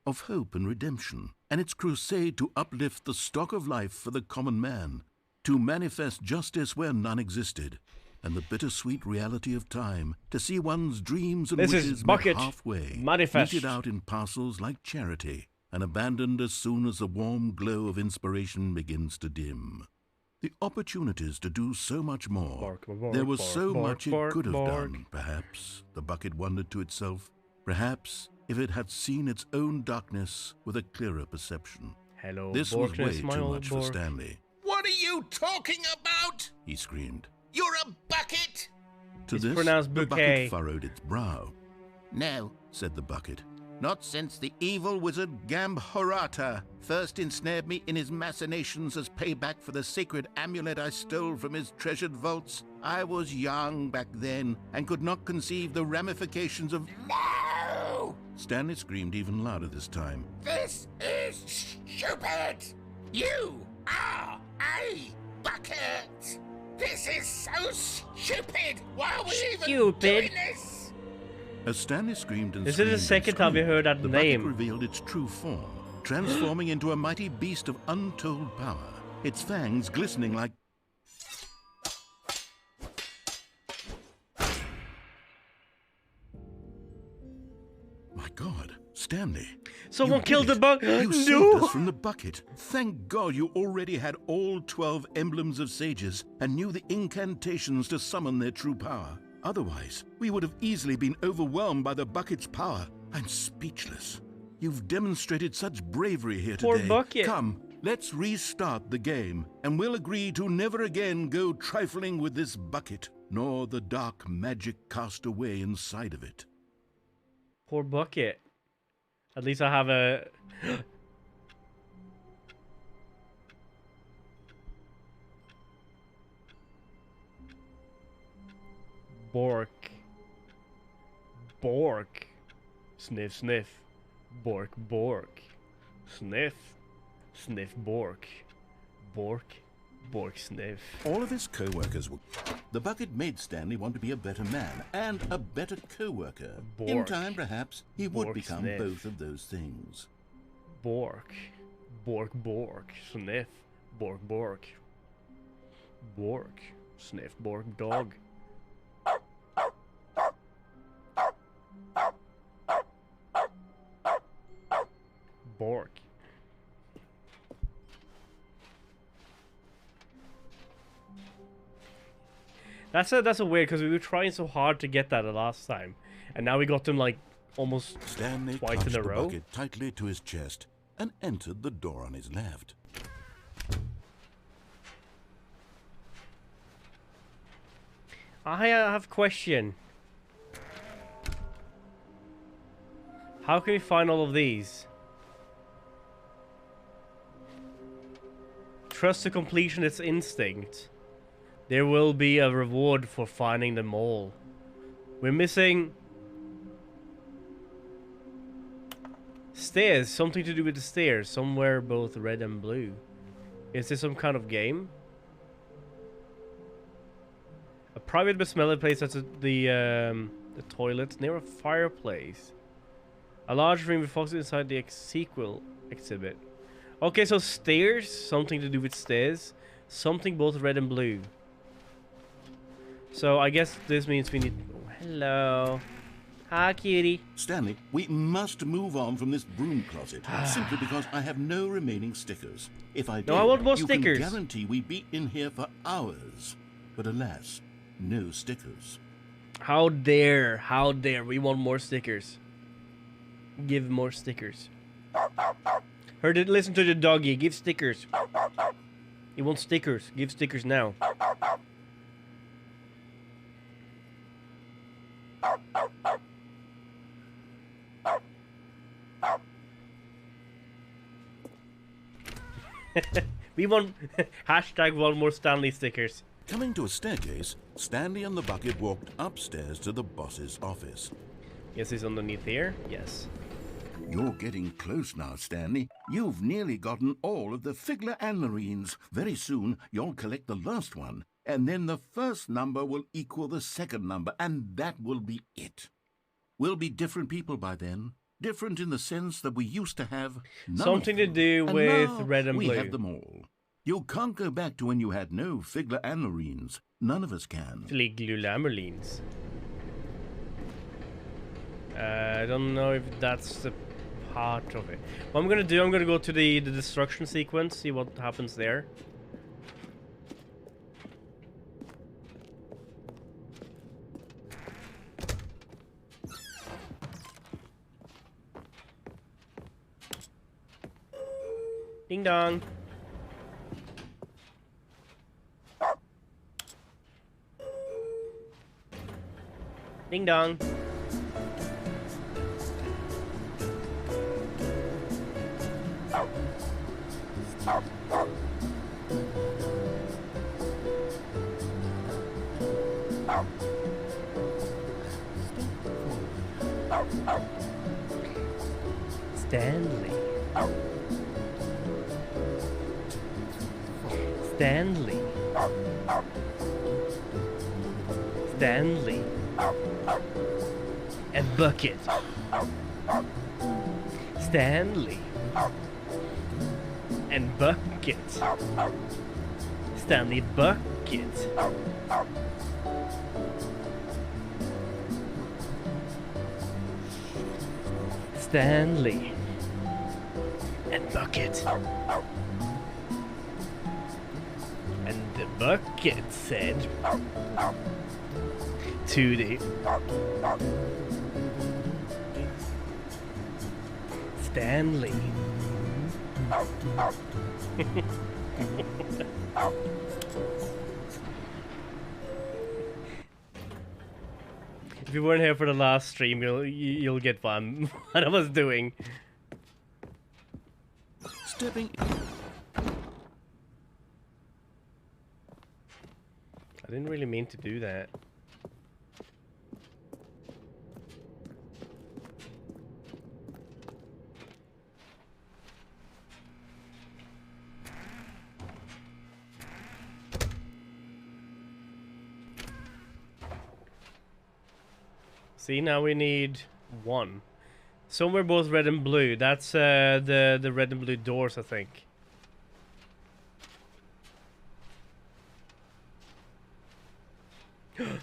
Of hope and redemption, and its crusade to uplift the stock of life for the common man, to manifest justice where none existed, and the bittersweet reality of time, to see one's dreams and This is wishes met Bucket halfway, Manifest. meted out in parcels like charity, and abandoned as soon as the warm glow of inspiration begins to dim. The opportunities to do so much more. Bark, bark, There was bark, so bark, much it bark, could have bark. done, perhaps, the bucket wondered to itself. Perhaps if it had seen its own darkness with a clearer perception. Hello, This was Borkness, way my too old much for Bork. Stanley. What are you talking about? He screamed. You're a bucket? To It's this, pronounced the bouquet. bucket furrowed its brow. No, Said the bucket. not since the evil wizard Gambhorata first ensnared me in his machinations as payback for the sacred amulet I stole from his treasured vaults. I was young back then and could not conceive the ramifications of... No! Stanley screamed even louder this time. This is stupid! You are a bucket! This is so stupid! Why are we even Stupid. doing this? As Stanley screamed and This is screamed the and second time we screamed, heard that the name. bucket revealed its true form, transforming into a mighty beast of untold power, its fangs glistening like... My God, Stanley. Someone you killed did the bug. it. You saved No! us from the bucket. Thank God you already had all 12 emblems of sages and knew the incantations to summon their true power. Otherwise, we would have easily been overwhelmed by the bucket's power. I'm speechless. You've demonstrated such bravery here Poor today. bucket. Come, let's restart the game, and we'll agree to never again go trifling with this bucket, nor the dark magic cast away inside of it. Poor bucket. At least I have a... Bork. Bork. Sniff, sniff. Bork, bork. Sniff. Sniff, bork. Bork. Bork, sniff. All of his co-workers were... The bucket made Stanley want to be a better man and a better co-worker. In Bork. time, perhaps, he would Bork become sniff. both of those things. Bork. Bork, bork. Sniff. Bork, bork. Bork. Sniff, bork, dog. Bork. That's a weird, because we were trying so hard to get that the last time, and now we got them like almost Stanley twice in clutched a the row. bucket tightly to his chest and entered the door on his left. I have a question. How can we find all of these? Trust to completion its instinct. There will be a reward for finding them all. We're missing... stairs. Something to do with the stairs. Somewhere both red and blue. Is this some kind of game? A private but smelly place that's the toilet near a fireplace. A large room with foxes inside the sequel exhibit. Okay, so stairs, something to do with stairs. Something both red and blue. So I guess this means we need... Oh, hello. Hi, cutie. Stanley, we must move on from this broom closet, simply because I have no remaining stickers. If I did, No, I want more you stickers. can guarantee we'd be in here for hours. But alas, no stickers. How dare, we want more stickers. Give more stickers. Heard it, listen to the doggy, give stickers. He wants stickers, give stickers now. We want hashtag one more Stanley stickers. Coming to a staircase, Stanley and the bucket walked upstairs to the boss's office. Yes, he's underneath here. Yes. You're getting close now, Stanley. You've nearly gotten all of the Figler Anlarines. Very soon, you'll collect the last one, and then the first number will equal the second number, and that will be it. We'll be different people by then. Different in the sense that we used to have none Something of to them. do And with now red and we blue. have them all. You can't go back to when you had no Figler Anlarines. None of us can. I don't know if that's the part of it. What I'm gonna do, I'm gonna go to the destruction sequence, see what happens there. Ding dong. Ding dong. Stanley. Stanley. Stanley. A bucket. Stanley. And bucket. Stanley bucket. Stanley. And bucket. And the bucket said to the Stanley. If you weren't here for the last stream, you'll get what I was doing. Stepping. I didn't really mean to do that. See, now we need one. Somewhere both red and blue. That's the red and blue doors, I think.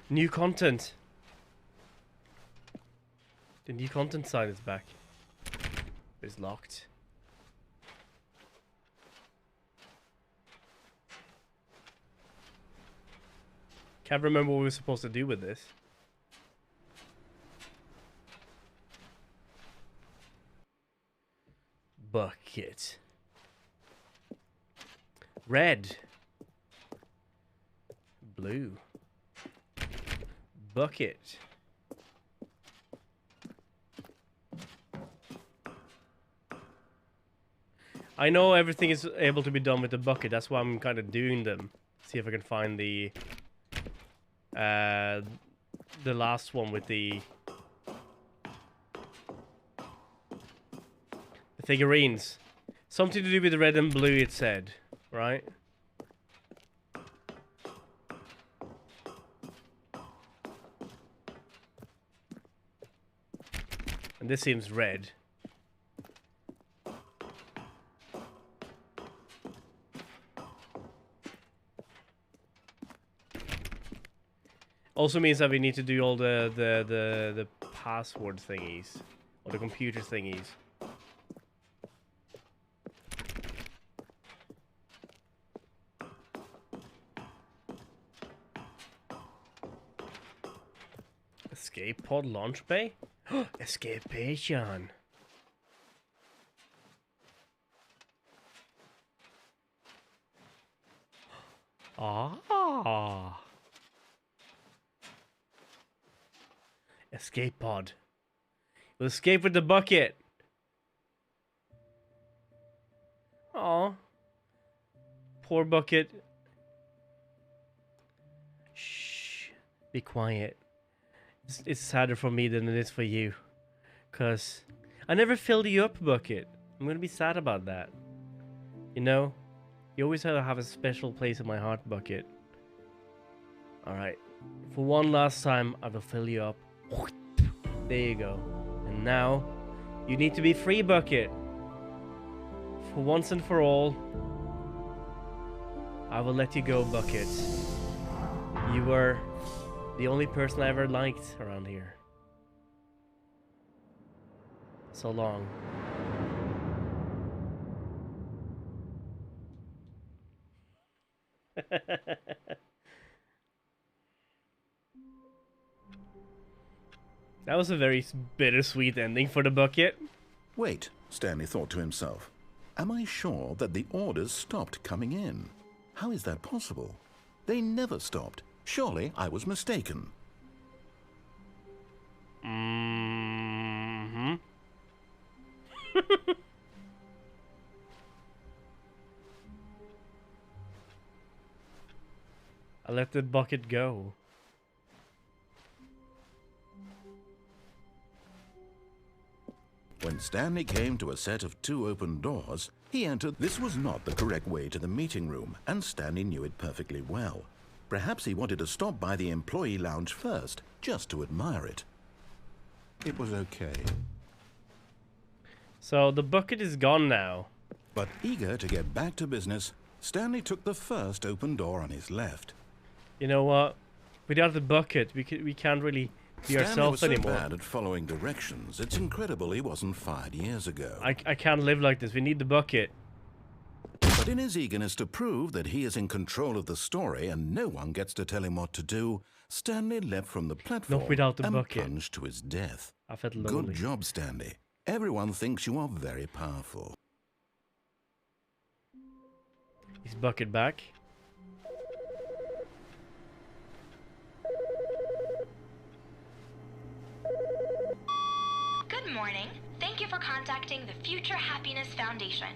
New content. The new content side is back. It's locked. Can't remember what we were supposed to do with this. Bucket. Red. Blue. Bucket. I know everything is able to be done with the bucket. That's why I'm kind of doing them. See if I can find the last one with the figurines. Something to do with the red and blue, it said, right? And this seems red. Also means that we need to do all the password thingies or the computer thingies. Escape pod launch bay? Escapation. Ah. Escape pod. We'll escape with the bucket. Aw. Poor bucket. Shh. Be quiet. It's sadder for me than it is for you. 'Cause I never filled you up, bucket. I'm gonna be sad about that. You know? You always have a special place in my heart, bucket. Alright. For one last time, I will fill you up. There you go. And now, you need to be free, bucket. For once and for all, I will let you go, bucket. You were the only person I ever liked around here. So long. That was a very bittersweet ending for the bucket. Wait, Stanley thought to himself. Am I sure that the orders stopped coming in? How is that possible? They never stopped. Surely I was mistaken. Mm-hmm. I let the bucket go. When Stanley came to a set of 2 open doors, he entered. This was not the correct way to the meeting room, and Stanley knew it perfectly well. Perhaps he wanted to stop by the employee lounge first, just to admire it. It was okay. So the bucket is gone now. But eager to get back to business, Stanley took the first open door on his left. You know what? Without the bucket, we can't really be ourselves Stanley was anymore. so bad at following directions, it's incredible he wasn't fired years ago. I can't live like this. We need the bucket. But in his eagerness to prove that he is in control of the story and no one gets to tell him what to do, Stanley leapt from the platform without the and bucket. plunged to his death. I felt lonely. Good job, Stanley. Everyone thinks you are very powerful. Is bucket back? Good morning. Thank you for contacting the Future Happiness Foundation.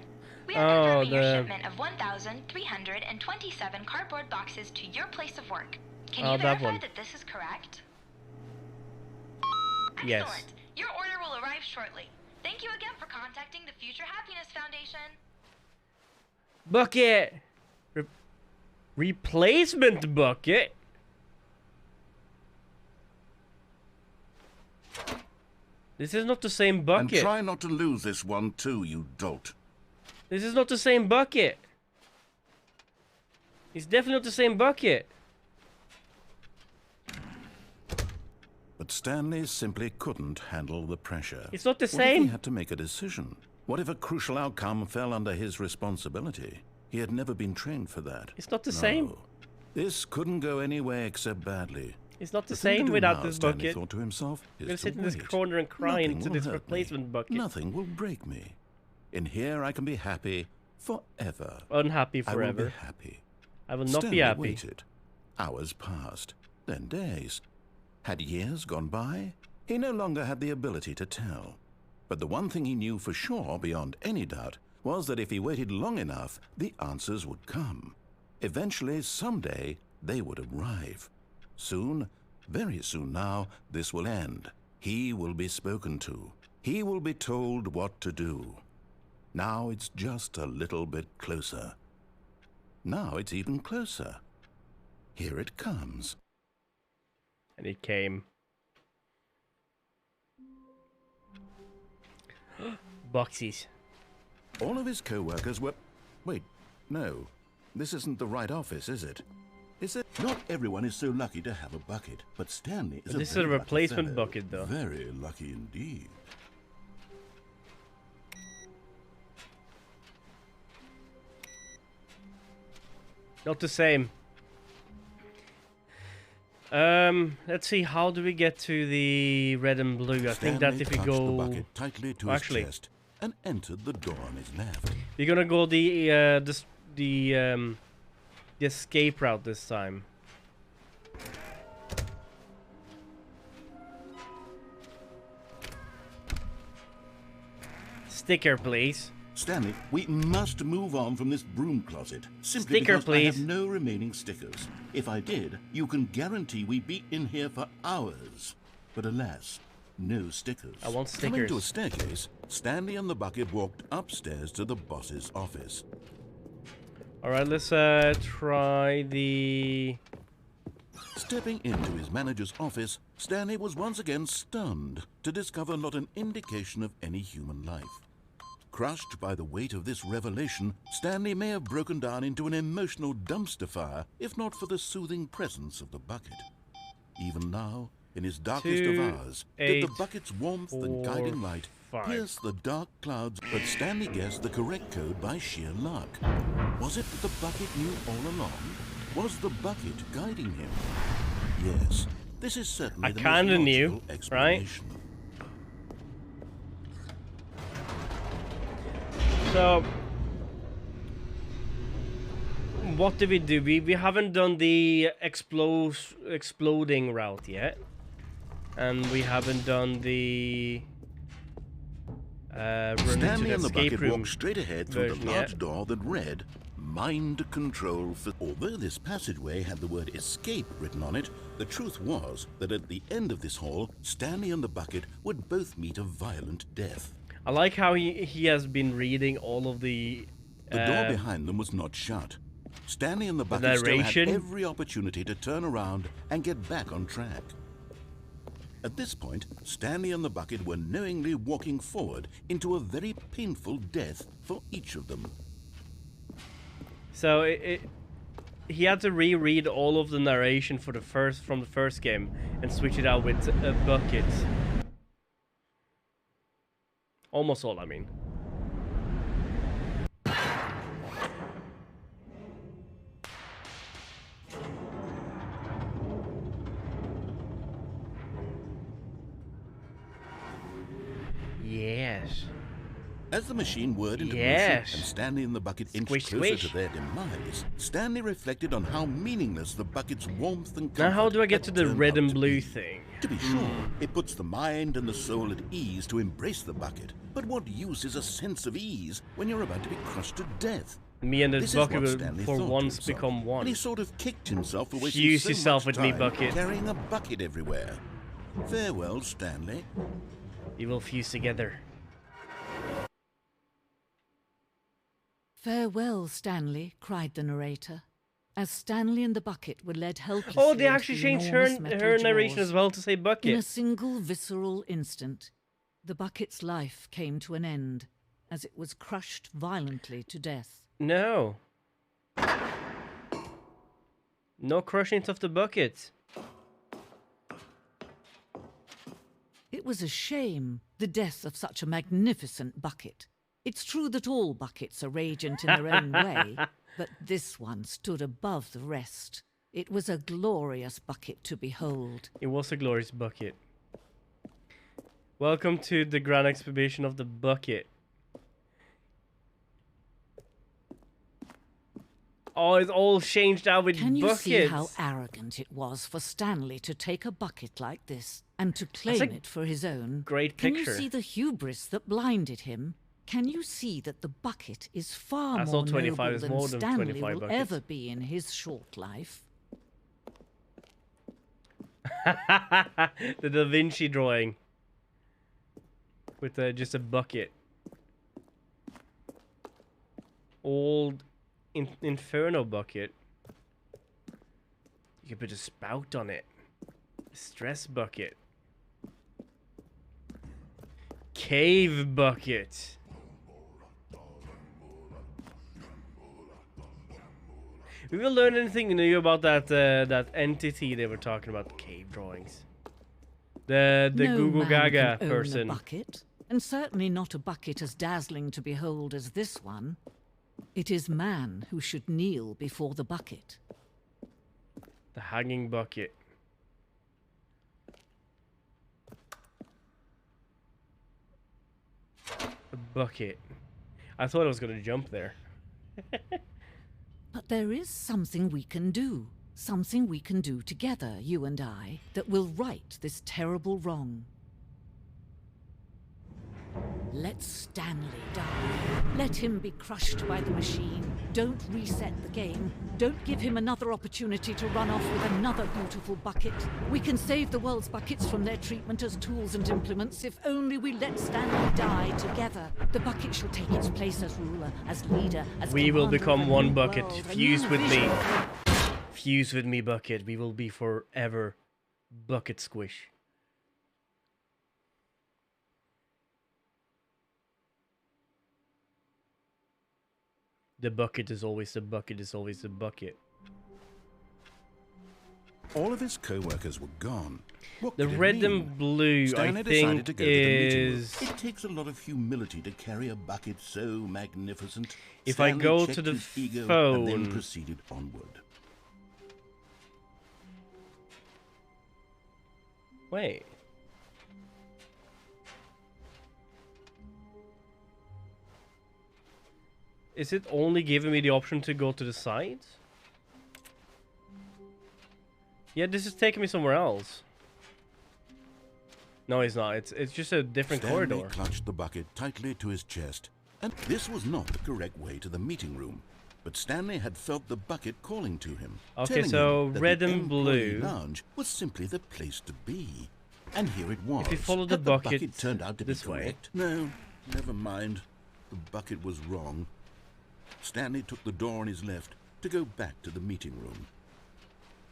We Oh, are confirming your the- shipment of 1,327 cardboard boxes to your place of work. Can Oh, you that verify one. that this is correct? Yes. Excellent. Your order will arrive shortly. Thank you again for contacting the Future Happiness Foundation. Bucket! Replacement bucket? This is not the same And bucket. try not to lose this one too, you dolt. This is not the same bucket. It's definitely not the same bucket. But Stanley simply couldn't handle the pressure. It's not the What if same. he had to make a decision? What if a crucial outcome fell under his responsibility? He had never been trained for that. It's not the same. This couldn't go any way except badly. It's not the thing to same do without now, this Stanley bucket. thought to himself, I'm gonna is sit to in this wait. corner and cry Nothing into will this hurt me. replacement bucket. Nothing will break me. In here I can be happy forever. Unhappy I will be forever. happy. I will not Stanley be happy. waited. Hours passed, then days. Had years gone by? He no longer had the ability to tell. But the one thing he knew for sure, beyond any doubt, was that if he waited long enough, the answers would come. Eventually, someday, they would arrive. Soon, very soon now, this will end. He will be spoken to. He will be told what to do. Now it's just a little bit closer. Now it's even closer. Here it comes. And it came. Boxies. All of his co-workers were... Wait, no. This isn't the right office, is it? Is it? Not everyone is so lucky to have a bucket, but Stanley is This is a very lucky replacement fellow. bucket, though. Very lucky indeed. Not the same. Let's see, how do we get to the red and blue? I think that Stanley if we clutched go... the bucket tightly to Actually, his chest and entered the door on his left. we're gonna go the escape route this time. Sticker, please. Stanley, we must move on from this broom closet. Simply Sticker, because I have please. no remaining stickers. If I did, you can guarantee we'd be in here for hours. But alas, no stickers. I want Coming to a stickers. staircase, Stanley and the bucket walked upstairs to the boss's office. Alright, let's try the... Stepping into his manager's office, Stanley was once again stunned to discover not an indication of any human life. Crushed by the weight of this revelation, Stanley may have broken down into an emotional dumpster fire if not for the soothing presence of the bucket. Even now, in his darkest of 2, hours, did the 8, bucket's warmth 4, and guiding light 5. pierce the dark clouds, but Stanley guessed the correct code by sheer luck. Was it that the bucket knew all along? Was the bucket guiding him? Yes, this is certainly I the kinda most knew, logical right? explanation. So, what do? We haven't done the exploding route yet, and we haven't done the run into Stanley the and the escape bucket room walked straight ahead through the version large yet. door that read Mind Control. Although this passageway had the word escape written on it, the truth was that at the end of this hall, Stanley and the bucket would both meet a violent death. I like how he has been reading all of the door behind them was not shut. Stanley and the bucket still had narration. every opportunity to turn around and get back on track. At this point, Stanley and the bucket were knowingly walking forward into a very painful death for each of them. So he had to reread all of the narration for from the first game and switch it out with a bucket. Almost all, I mean. Yes. As the machine whirred into motion and Stanley and the bucket inched closer squish. to their demise, Stanley reflected on how meaningless the bucket's warmth and comfort Now how do I get to had the turned red out and to blue be. thing? To be sure, it puts the mind and the soul at ease to embrace the bucket. But what use is a sense of ease when you're about to be crushed to death? Me and the This is bucket what will Stanley for thought to once himself, become one. And he sort of kicked himself for wasting Fuse so yourself much with me, time bucket. carrying a bucket everywhere. Farewell, Stanley. We will fuse together. Farewell, Stanley, cried the narrator, as Stanley and the bucket were led helplessly. Oh, they into actually the changed enormous metal her narration jaws. as well to say In a bucket. single visceral instant, the bucket's life came to an end as it was crushed violently to death. No. No crushing of the bucket. It was a shame, the death of such a magnificent bucket. It's true that all buckets are radiant in their own way, but this one stood above the rest. It was a glorious bucket to behold. It was a glorious bucket. Welcome to the grand exhibition of the bucket. Oh, it's all changed out with Can you buckets. see how arrogant it was for Stanley to take a bucket like this and to claim it for his own? Great Can picture. you see the hubris that blinded him? Can you see that the bucket is far I more thought 25 noble is than more than Stanley 25 will buckets. ever be in his short life? The Da Vinci drawing. With just a bucket. Old Inferno bucket. You could put a spout on it. Stress bucket. Cave bucket. We will learn anything new about that that entity they were talking about, the cave drawings. The No Google man Gaga can own person. a bucket, and certainly not a bucket as dazzling to behold as this one. It is man who should kneel before the bucket. The hanging bucket. A bucket. I thought I was gonna jump there. But there is something we can do. Something we can do together, you and I, that will right this terrible wrong. Let Stanley die. Let him be crushed by the machine. Don't reset the game. Don't give him another opportunity to run off with another beautiful bucket. We can save the world's buckets from their treatment as tools and implements if only we let Stanley die together. The bucket shall take its place as ruler, as leader, as We will commander of become a one new bucket. world, a Fuse new with me. vision. Fuse with me, bucket. We will be forever bucket squish. The bucket is always the bucket is always the bucket. All of his co-workers were gone. What The could it red mean? and blue, Stanley I decided to think, go to the meeting room. is... It takes a lot of humility to carry a bucket so magnificent. If I Stanley go checked to the his ego and then phone- proceeded onward. Wait. Is it only giving me the option to go to the sides? Yeah, this is taking me somewhere else. No, it's not. It's just a different Stanley corridor. clutched the bucket tightly to his chest, and this was not the correct way to the meeting room. But Stanley had felt the bucket calling to him. Okay, telling so him that red the and employee blue. lounge was simply the place to be. And here it was. If you follow the Had bucket turned out to be this way. correct? No, never mind. The bucket was wrong. Stanley took the door on his left to go back to the meeting room.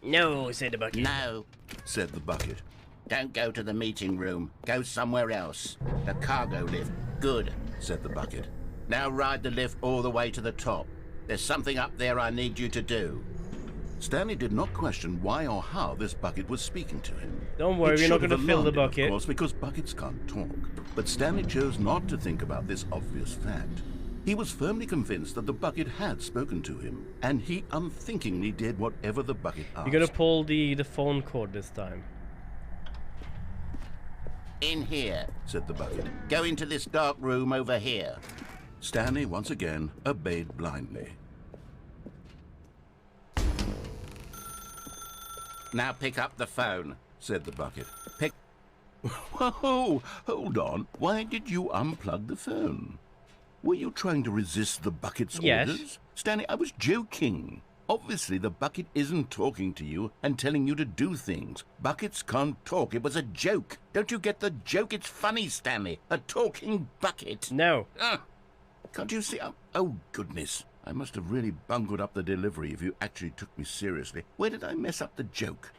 No, said the bucket. No, said the bucket. Don't go to the meeting room. Go somewhere else. The cargo lift. Good, said the bucket. Now ride the lift all the way to the top. There's something up there I need you to do. Stanley did not question why or how this bucket was speaking to him. Don't worry, It we're not should going to have fill the alarmed him, bucket. Of course, because buckets can't talk. But Stanley chose not to think about this obvious fact. He was firmly convinced that the bucket had spoken to him, and he unthinkingly did whatever the bucket asked. You're going to pull the phone cord this time. In here, said the bucket. Go into this dark room over here. Stanley once again obeyed blindly. Now pick up the phone, said the bucket. Pick. Whoa, hold on. Why did you unplug the phone? Were you trying to resist the bucket's orders? Stanley, I was joking. Obviously, the bucket isn't talking to you and telling you to do things. Buckets can't talk. It was a joke. Don't you get the joke? It's funny, Stanley. A talking bucket. No. Can't you see? Oh, goodness. I must have really bungled up the delivery if you actually took me seriously. Where did I mess up the joke?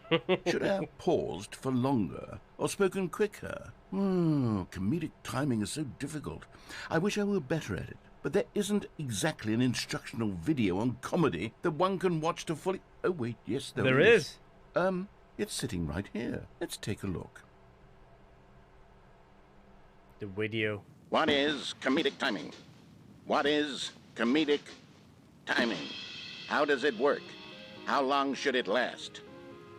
Should I have paused for longer or spoken quicker? Comedic timing is so difficult. I wish I were better at it. But there isn't exactly an instructional video on comedy that one can watch to fully... Oh, wait, yes, there is. It's sitting right here. Let's take a look. The video. What is comedic timing? What is comedic timing? How does it work? How long should it last?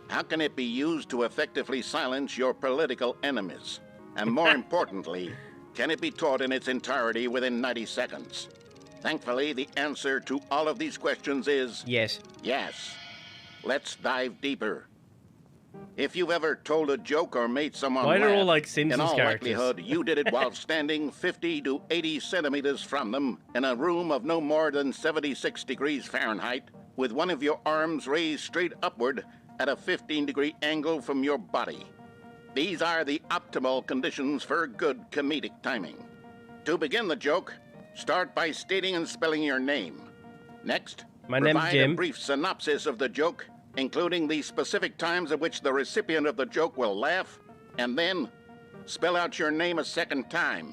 How can it be used to effectively silence your political enemies? And more importantly, can it be taught in its entirety within 90 seconds? Thankfully, the answer to all of these questions is... Yes. Yes. Let's dive deeper. If you've ever told a joke or made someone Why laugh, are all like Simpsons in all characters? likelihood, you did it while standing 50 to 80 centimeters from them in a room of no more than 76 degrees Fahrenheit, with one of your arms raised straight upward at a 15-degree angle from your body. These are the optimal conditions for good comedic timing. To begin the joke, start by stating and spelling your name. Next, My name's provide Jim. a brief synopsis of the joke, including the specific times at which the recipient of the joke will laugh, and then spell out your name a second time.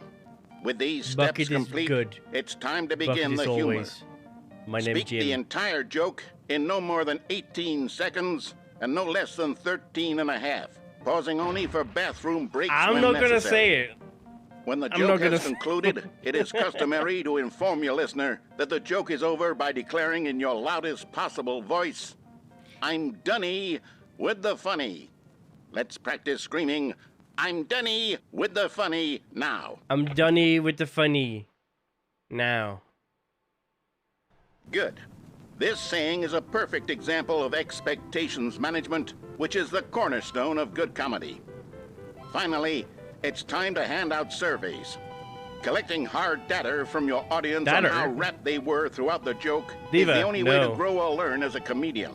With these steps Bucket is complete, good. it's time to Bucket begin is the humor. always. My name's Speak Jim. the entire joke in no more than 18 seconds and no less than 13 and a half, pausing only for bathroom breaks I'm when not gonna necessary. say it. When the I'm joke not gonna has concluded, it is customary to inform your listener that the joke is over by declaring in your loudest possible voice, "I'm Dunny with the funny." Let's practice screaming, "I'm Dunny with the funny" now. I'm Dunny with the funny. Now. Good. This saying is a perfect example of expectations management, which is the cornerstone of good comedy. Finally, it's time to hand out surveys. Collecting hard data from your audience on how rapt they were throughout the joke is the only way to grow or learn as a comedian.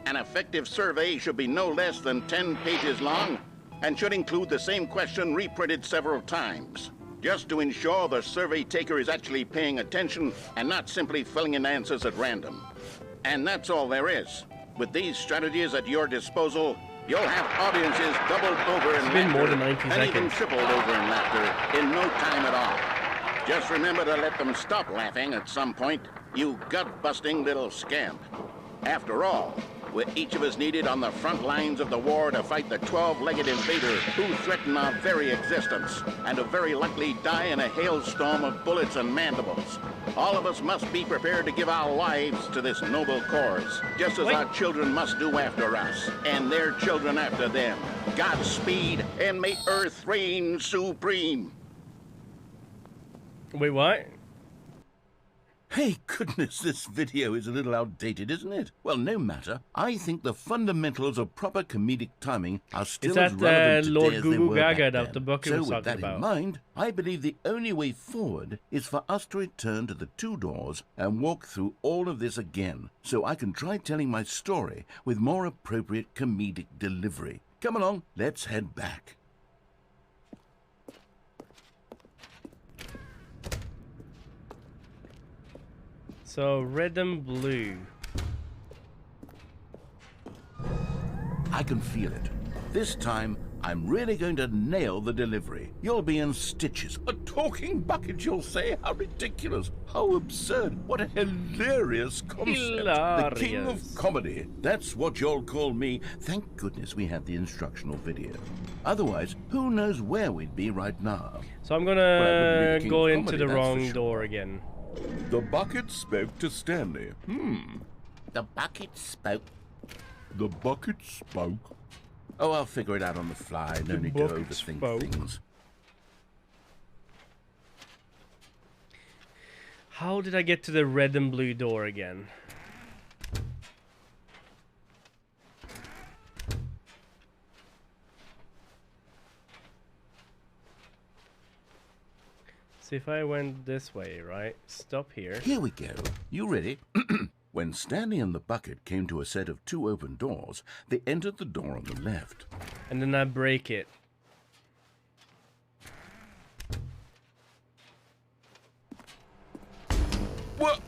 An effective survey should be no less than 10 pages long and should include the same question reprinted several times, just to ensure the survey taker is actually paying attention and not simply filling in answers at random. And that's all there is. With these strategies at your disposal, you'll have audiences doubled over in been more than laughter 90 and even seconds. tripled over in laughter in no time at all. Just remember to let them stop laughing at some point, you gut-busting little scamp. After all, we're each of us needed on the front lines of the war to fight the 12-legged invader who threaten our very existence and who very likely die in a hailstorm of bullets and mandibles. All of us must be prepared to give our lives to this noble cause, just as our children must do after us, and their children after them. Godspeed, and may Earth reign supreme. Wait, what? Hey, goodness, this video is a little outdated, isn't it? Well, no matter. I think the fundamentals of proper comedic timing are still as relevant today Lord as Goo they Goo were Gaga back that the then. book So was with that talking in about? mind, I believe the only way forward is for us to return to the 2 doors and walk through all of this again, so I can try telling my story with more appropriate comedic delivery. Come along, let's head back. So red and blue. I can feel it. This time, I'm really going to nail the delivery. You'll be in stitches. A talking bucket, you'll say? How ridiculous. How absurd. What a hilarious concept. The king of comedy. That's what you'll call me. Thank goodness we have the instructional video. Otherwise, who knows where we'd be right now. So I'm Well, I wouldn't be gonna the king go of into comedy, the that's for wrong sure. door again. The bucket spoke to Stanley. The bucket spoke. The bucket spoke. Oh, I'll figure it out on the fly. No need to overthink things. How did I get to the red and blue door again? So if I went this way, right? Stop here. Here we go. You ready? When Stanley and the bucket came to a set of 2 open doors, they entered the door on the left. And then I break it. What?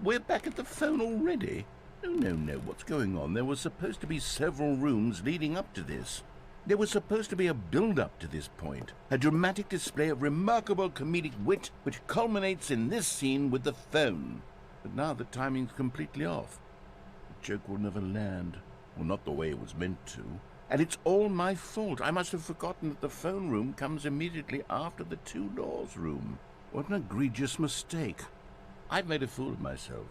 We're back at the phone already? No. What's going on? There was supposed to be several rooms leading up to this. There was supposed to be a build-up to this point. A dramatic display of remarkable comedic wit which culminates in this scene with the phone. But now the timing's completely off. The joke will never land. Well, not the way it was meant to. And it's all my fault. I must have forgotten that the phone room comes immediately after the 2 doors room. What an egregious mistake. I've made a fool of myself.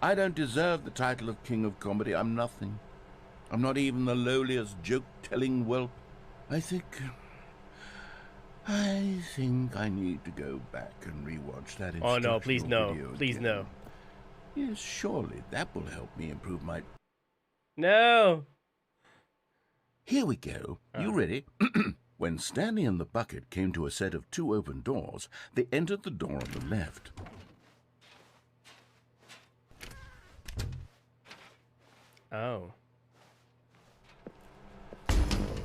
I don't deserve the title of King of Comedy. I'm nothing. I'm not even the lowliest joke-telling whelp. I think I need to go back and rewatch that. Oh no, please no. video Please again. no. Yes, surely that will help me improve my... No! Here we go. You ready? When Stanley and the bucket came to a set of 2 open doors, they entered the door on the left. Oh.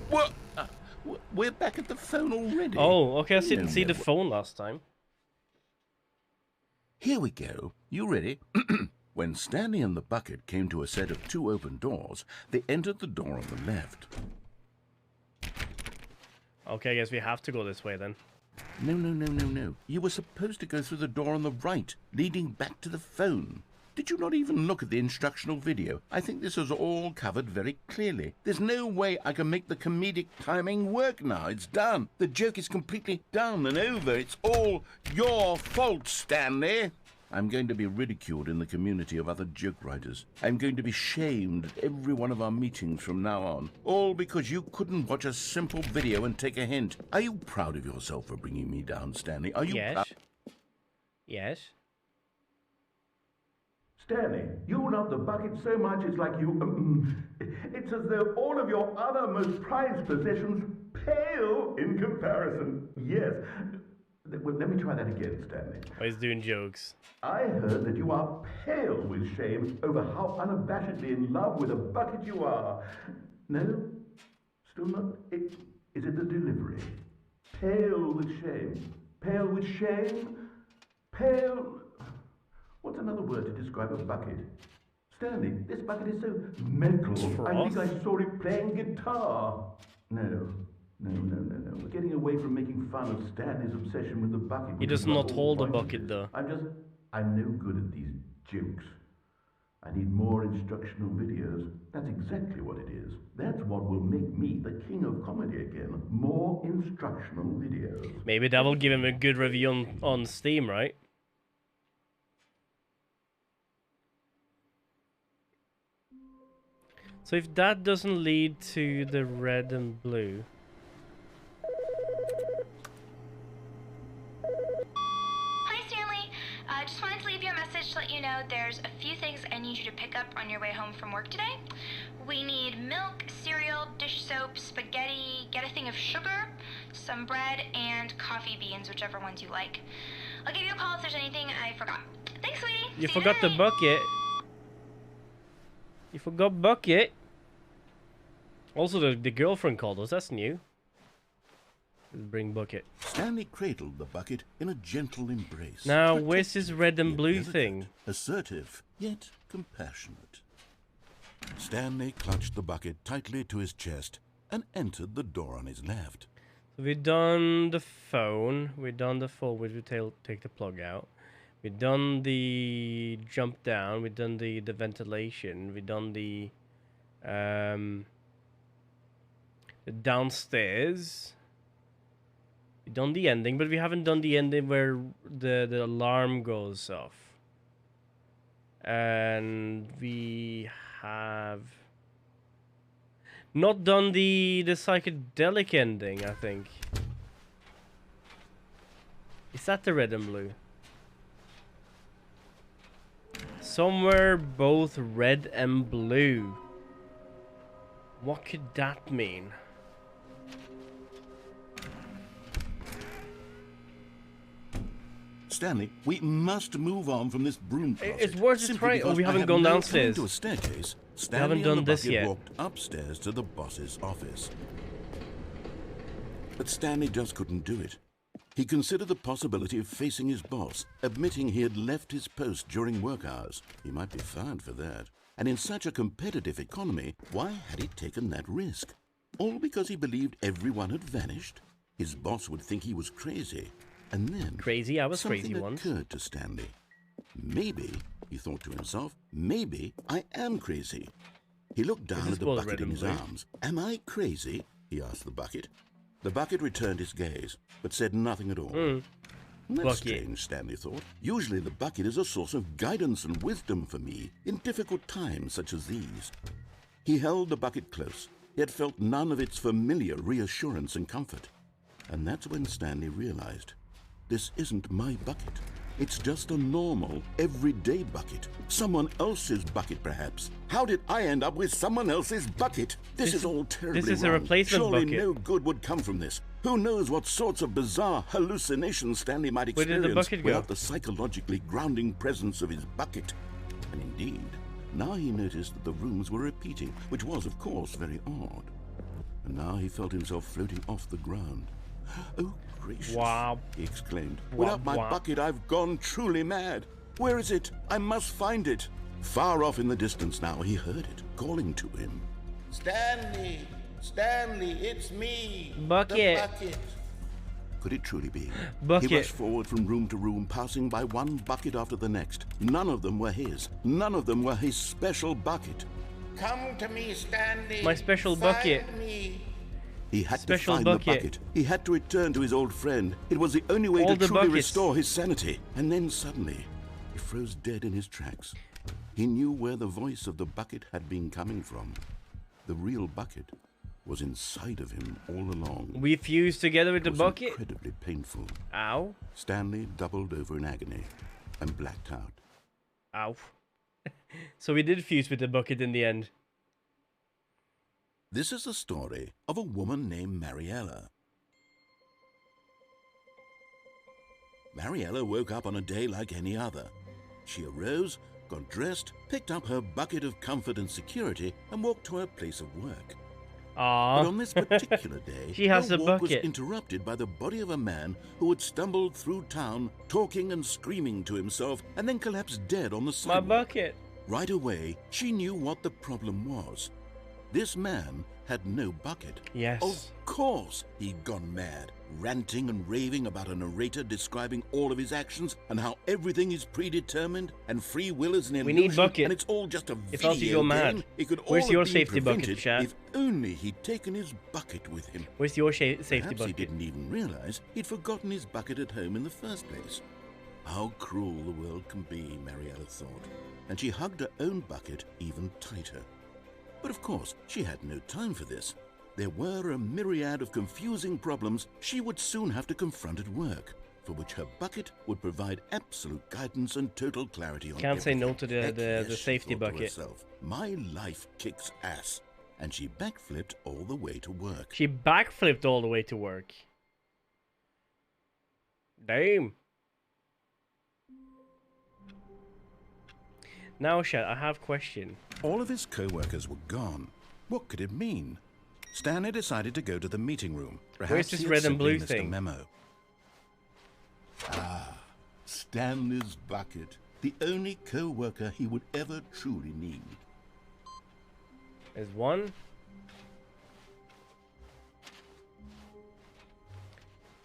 What? We're back at the phone already? Oh, okay, I didn't see No. the phone last time. Here we go. You ready? When Stanley and the bucket came to a set of 2 open doors, they entered the door on the left. Okay, I guess we have to go this way then. No. You were supposed to go through the door on the right, leading back to the phone. Did you not even look at the instructional video? I think this is all covered very clearly. There's no way I can make the comedic timing work now. It's done. The joke is completely done and over. It's all your fault, Stanley. I'm going to be ridiculed in the community of other joke writers. I'm going to be shamed at every one of our meetings from now on. All because you couldn't watch a simple video and take a hint. Are you proud of yourself for bringing me down, Stanley? Are you proud? Yes. Stanley, you love the bucket so much it's like you... it's as though all of your other most prized possessions pale in comparison. Yes. Well, let me try that again, Stanley. Oh, he's doing jokes. I heard that you are pale with shame over how unabashedly in love with a bucket you are. No? Still not? Is it the delivery? Pale with shame. Pale with shame? Pale... What's another word to describe a bucket? Stanley, this bucket is so metal. I think I saw it playing guitar. No. We're getting away from making fun of Stanley's obsession with the bucket. He does not hold a bucket though. I'm no good at these jokes. I need more instructional videos. That's exactly what it is. That's what will make me the king of comedy again. More instructional videos. Maybe that will give him a good review on Steam, right? So if that doesn't lead to the red and blue. Hi, Stanley. Just wanted to leave you a message to let you know there's a few things I need you to pick up on your way home from work today. We need milk, cereal, dish soap, spaghetti, get a thing of sugar, some bread, and coffee beans, whichever ones you like. I'll give you a call if there's anything I forgot. Thanks, sweetie. You See forgot the tonight. bucket. You forgot bucket. Also, the girlfriend called us. That's new. Bring bucket. Stanley cradled the bucket in a gentle embrace. Now, where's his red and yet blue delicate, thing? Assertive, yet compassionate. Stanley clutched the bucket tightly to his chest and entered the door on his left. So we've done the phone. We've done the forward. We take the plug out. We've done the jump down. We've done the ventilation. We've done the downstairs. We've done the ending, but we haven't done the ending where the alarm goes off. And we have not done the psychedelic ending, I think. Is that the red and blue? Somewhere both red and blue. What could that mean? Stanley, we must move on from this broom closet. It's worth it, right? Oh, we haven't gone downstairs. To a staircase. We haven't done this yet. Walked upstairs to the boss's office. But Stanley just couldn't do it. He considered the possibility of facing his boss, admitting he had left his post during work hours. He might be fired for that. And in such a competitive economy, why had he taken that risk? All because he believed everyone had vanished? His boss would think he was crazy. And then crazy, I was crazy once. Something occurred to Stanley. Maybe, he thought to himself, maybe I am crazy. He looked down at the bucket in his arms. Am I crazy? He asked the bucket. The bucket returned his gaze, but said nothing at all. That's strange, Stanley thought. Usually the bucket is a source of guidance and wisdom for me in difficult times such as these. He held the bucket close, yet felt none of its familiar reassurance and comfort. And that's when Stanley realized, this isn't my bucket. It's just a normal, everyday bucket. Someone else's bucket, perhaps. How did I end up with someone else's bucket? This is all terribly This is wrong. a replacement Surely bucket. no good would come from this. Who knows what sorts of bizarre hallucinations Stanley might Where did experience the bucket go? without the psychologically grounding presence of his bucket. And indeed, now he noticed that the rooms were repeating, which was, of course, very odd. And now he felt himself floating off the ground. Oh, gracious, wow, he exclaimed. Wow, Without my wow. bucket, I've gone truly mad. Where is it? I must find it. Far off in the distance now, he heard it, calling to him. Stanley! Stanley, it's me! Bucket. The bucket! Could it truly be? Bucket. He rushed forward from room to room, passing by one bucket after the next. None of them were his. None of them were his special bucket. Come to me, Stanley! My special Find bucket. me! He had Special to find bucket. the bucket. He had to return to his old friend. It was the only way All to the truly buckets. restore his sanity. And then suddenly, he froze dead in his tracks. He knew where the voice of the bucket had been coming from. The real bucket was inside of him all along. We fused together with the It was bucket. incredibly painful. Ow. Stanley doubled over in agony and blacked out. Ow. So we did fuse with the bucket in the end. This is the story of a woman named Mariella. Mariella woke up on a day like any other. She arose, got dressed, picked up her bucket of comfort and security, and walked to her place of work. Aww. But on this particular day, She has her a walk bucket. was interrupted by the body of a man who had stumbled through town, talking and screaming to himself, and then collapsed dead on the My sidewalk. bucket. Right away, she knew what the problem was. This man had no bucket. Yes. Of course he'd gone mad, ranting and raving about a narrator describing all of his actions and how everything is predetermined and free will is an illusion. We need bucket. And it's all just a If video else you go mad. game. It could Where's all your have been safety bucket, prevented chat? if only he'd taken his bucket with him. Where's your safety Perhaps bucket? he didn't even realize he'd forgotten his bucket at home in the first place. How cruel the world can be, Mariella thought, and she hugged her own bucket even tighter. But of course, she had no time for this. There were a myriad of confusing problems she would soon have to confront at work, for which her bucket would provide absolute guidance and total clarity on Can't say no to everything. the Yes, she safety thought to bucket. herself, my life kicks ass. And she backflipped all the way to work. She backflipped all the way to work. Damn. Now, Shad, I have a question. All of his co-workers were gone. What could it mean? Stanley decided to go to the meeting room. Perhaps Where's this he had red and simply blue missed a thing? memo. Ah, Stanley's bucket. The only co-worker he would ever truly need. There's one.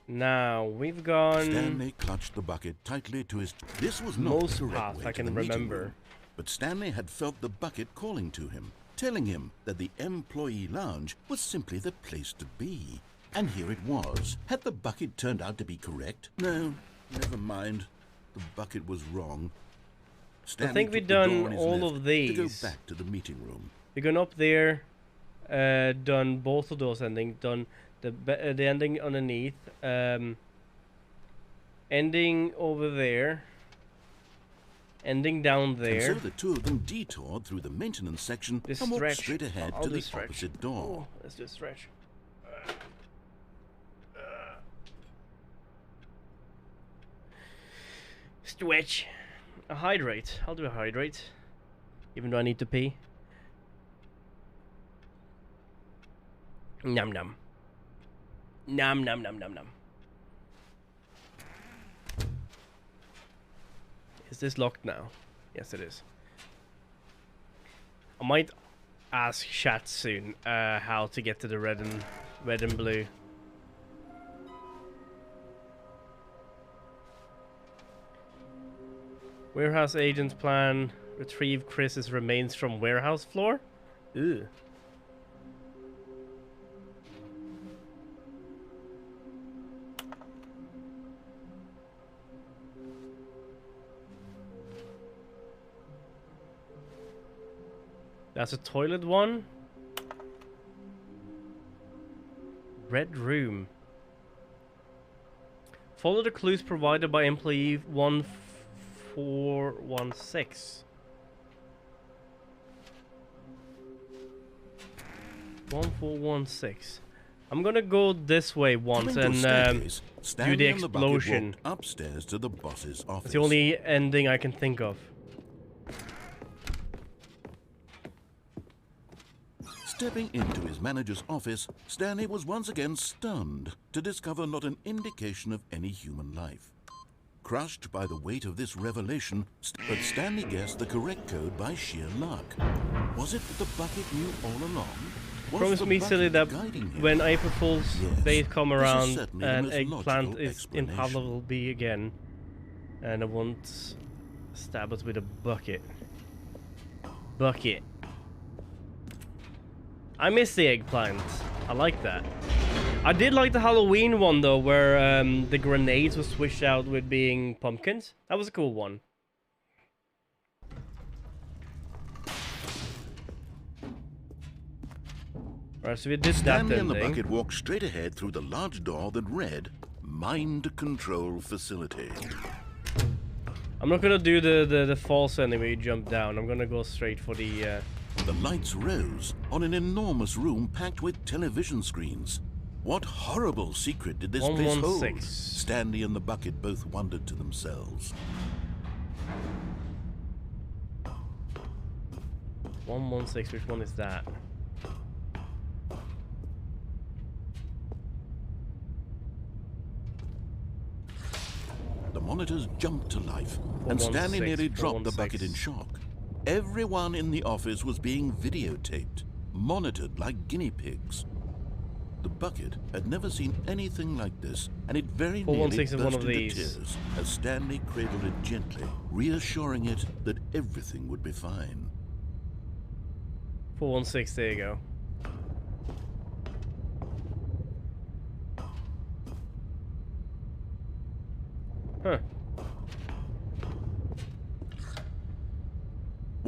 Now we've gone. Stanley clutched the bucket tightly to his. This was not Most the correct path way I to can the meeting remember. room. But Stanley had felt the bucket calling to him, telling him that the employee lounge was simply the place to be. And here it was. Had the bucket turned out to be correct? No, never mind. The bucket was wrong. Stanley think we've took the door done on his all left of to go these. back to the meeting room. We've gone up there, done both of those endings, done the ending underneath, ending over there, ending down there. And so the two of them detoured through the maintenance section This and walked stretch. straight ahead I'll to do the stretch. opposite door. Oh, let's do a stretch. Stretch. A hydrate. I'll do a hydrate. Even though I need to pee. Num num. Num num num num num. Is this locked now? Yes, it is. I might ask chat soon how to get to the red and blue. Warehouse agents plan retrieve Chris's remains from warehouse floor. Ew. That's a toilet one. Red room. Follow the clues provided by employee 1416. 1416. I'm gonna go this way once Coming to a and staircase, do Stanley the and the bucket explosion. walked upstairs to the boss's office. It's the only ending I can think of. Stepping into his manager's office, Stanley was once again stunned to discover not an indication of any human life. Crushed by the weight of this revelation, but Stanley guessed the correct code by sheer luck. Was it that the bucket knew all along? Was Promise the me bucket silly that guiding him? when April Fool's Yes, Day come this is around, certainly the an most eggplant logical is explanation. inpalatable again, and I won't stab us with a bucket. Bucket. I miss the eggplant. I like that. I did like the Halloween one though, where the grenades were switched out with being pumpkins. That was a cool one. Alright, so we did Stanley that and the ending. bucket walked straight ahead through the large door that read, Mind Control Facility. I'm not gonna do the false ending where you jump down. I'm gonna go straight for the The lights rose on an enormous room packed with television screens. What horrible secret did this place hold? 116. Stanley and the bucket both wondered to themselves. 116. Which one is that? The monitors jumped to life, and Stanley 416, nearly dropped the bucket in 416. shock. Everyone in the office was being videotaped, monitored like guinea pigs. The bucket had never seen anything like this, and it very nearly 416 is one burst of into these. tears as Stanley cradled it gently, reassuring it that everything would be fine. 416. There you go. Huh.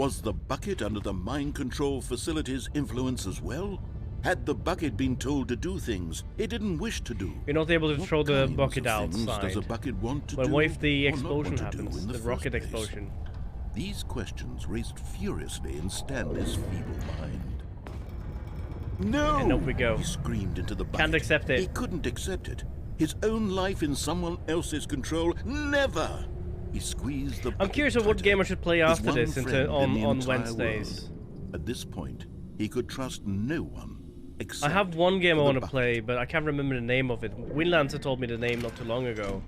Was the bucket under the mind control facility's influence as well? Had the bucket been told to do things it didn't wish to do? You're not able to throw the bucket Things outside. does a bucket want to But do, what if the or not explosion want to do happens? in The first rocket place? explosion. These questions raced furiously in Stanley's feeble mind. No! And up we go. He screamed into the bucket. Can't accept it. He couldn't accept it. His own life in someone else's control. Never! He squeezed the bucket. I'm curious of what game I should play His after one this friend in on the entire Wednesdays. world. At this point, he could trust no one except I have one game I for the want to bucket. play, but I can't remember the name of it. Winlancer told me the name not too long ago.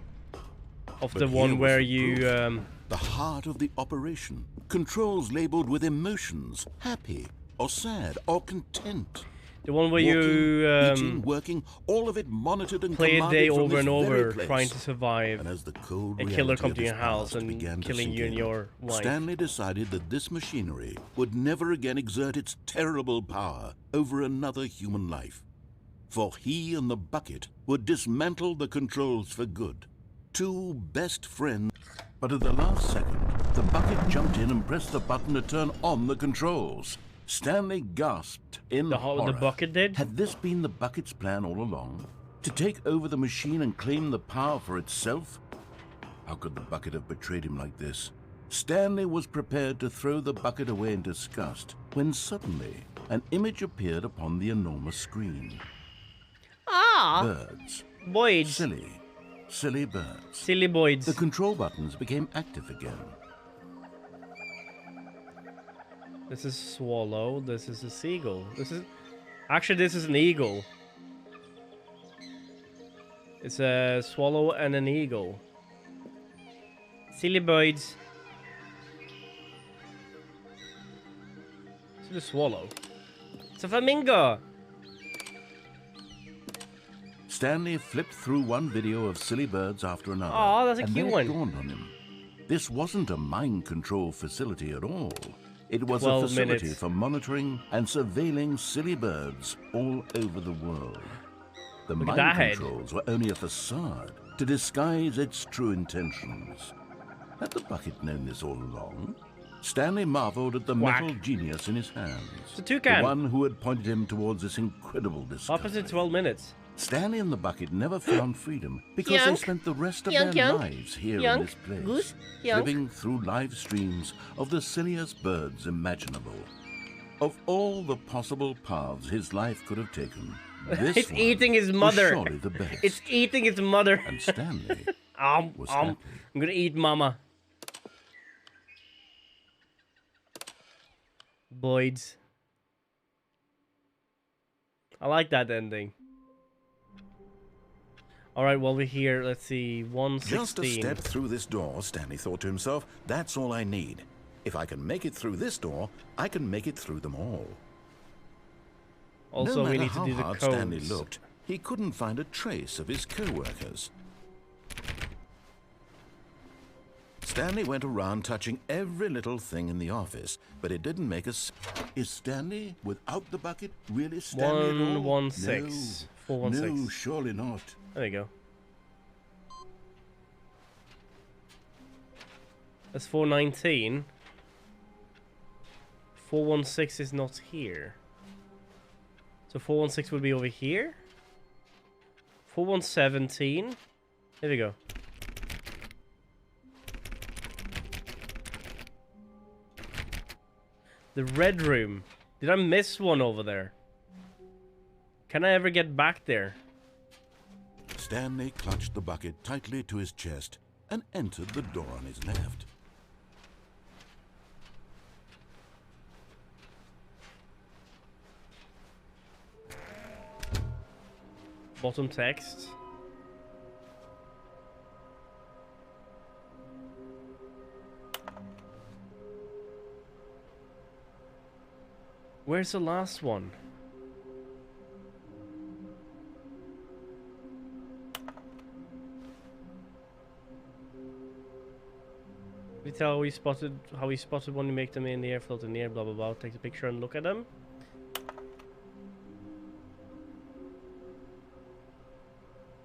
Of But the here one was where the you proof. The heart of the operation. Controls labeled with emotions, happy or sad or content. the one where Walking, you eating, working, all of it monitored and play a commanded day from over this and very over place. trying to survive. And as the cold A killer reality come of to your his house past and began to killing sink you and in, your wife. Stanley decided that this machinery would never again exert its terrible power over another human life. For he and the bucket would dismantle the controls for good. Two best friends. But at the last second, the bucket jumped in and pressed the button to turn on the controls. Stanley gasped in horror. The bucket did? Had this been the bucket's plan all along? To take over the machine and claim the power for itself? How could the bucket have betrayed him like this? Stanley was prepared to throw the bucket away in disgust when suddenly an image appeared upon the enormous screen. Ah! Birds. Boys. Silly birds. Silly boys. The control buttons became active again. This is swallow. This is a seagull. This is... Actually, this is an eagle. It's a swallow and an eagle. Silly birds. It's a swallow. It's a flamingo. Stanley flipped through one video of silly birds after another. Aw, that's a and cute then one. It dawned on him. This wasn't a mind control facility at all. It was a 12 facility minutes. for monitoring and surveilling silly birds all over the world. The Look at mind that head. controls were only a facade to disguise its true intentions. Had the bucket known this all along? Stanley marveled at the Quack. metal genius in his hands. It's a toucan. The one who had pointed him towards this incredible discovery. Opposite 12 minutes. Stanley and the bucket never found freedom because they Yonk. spent the rest of Yonk, their yonk. lives here Yonk. in this place, Goose. Yonk. living through live streams of the silliest birds imaginable. Of all the possible paths his life could have taken, this It's one eating his was mother. surely the best. It's eating its mother. And Stanley was happy. I'm gonna eat mama. Boys. I like that ending. Alright, while we're here, let's see, 116. Just a step through this door, Stanley thought to himself, that's all I need. If I can make it through this door, I can make it through them all. Also, no we matter need to how do the hard codes. Stanley looked, he couldn't find a trace of his co-workers. Stanley went around touching every little thing in the office, but it didn't make us. Is Stanley, without the bucket, really Stanley at all? 116. No, 416. no, surely not. There you go. That's 419. 416 is not here. So 416 would be over here. 4117. There we go. The red room. Did I miss one over there? Can I ever get back there? Stanley clutched the bucket tightly to his chest and entered the door on his left. Bottom text. Where's the last one? We tell how we spotted when we make them in the air, float in the air, blah blah blah. Take a picture and look at them.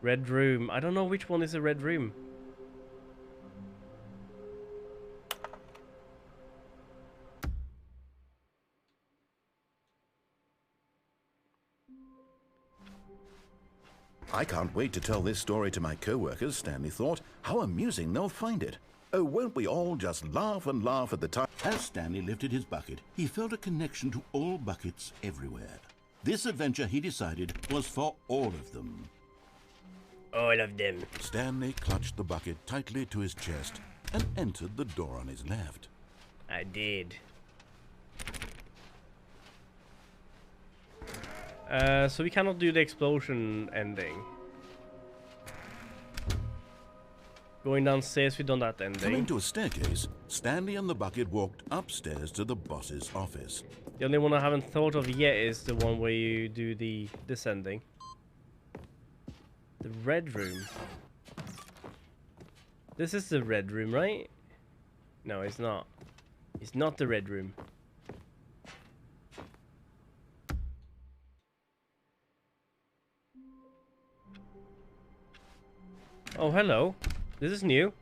Red room. I don't know which one is a red room. I can't wait to tell this story to my co-workers, Stanley thought. How amusing they'll find it. Oh, won't we all just laugh and laugh at the time? As Stanley lifted his bucket, he felt a connection to all buckets everywhere. This adventure, he decided, was for all of them. All of them. Stanley clutched the bucket tightly to his chest and entered the door on his left. I did. So we cannot do the explosion ending. Going downstairs, we've done that ending. Coming to a staircase, Stanley and the bucket walked upstairs to the boss's office. The only one I haven't thought of yet is the one where you do the descending. The red room. This is the red room, right? No, it's not. It's not the red room. Oh, hello. This is new.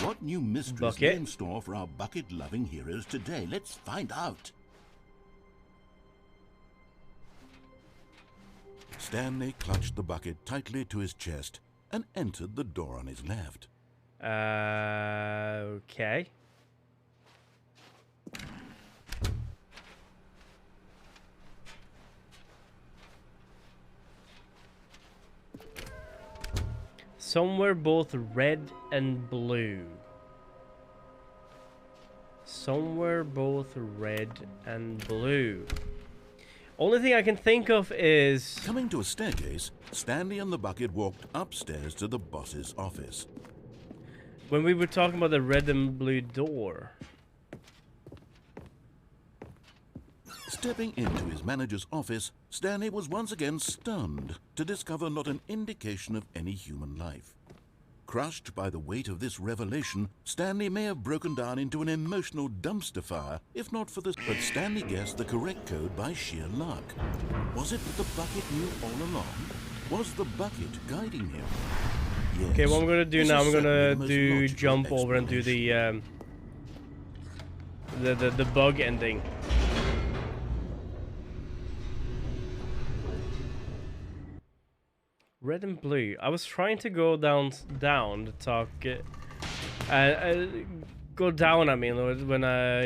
What new mysteries lay in store for our bucket-loving heroes today? Let's find out. Stanley clutched the bucket tightly to his chest and entered the door on his left. Okay. Somewhere both red and blue. Somewhere both red and blue. Only thing I can think of is... Coming to a staircase, Stanley and the bucket walked upstairs to the boss's office. When we were talking about the red and blue door. Stepping into his manager's office, Stanley was once again stunned to discover not an indication of any human life. Crushed by the weight of this revelation, Stanley may have broken down into an emotional dumpster fire, if not for this. But Stanley guessed the correct code by sheer luck. Was it that the bucket knew all along? Was the bucket guiding him? Yes. Okay, what I'm gonna do now, I'm gonna do jump over and do the bug ending. Red and blue. I was trying to go down to talk. Go down. I mean, when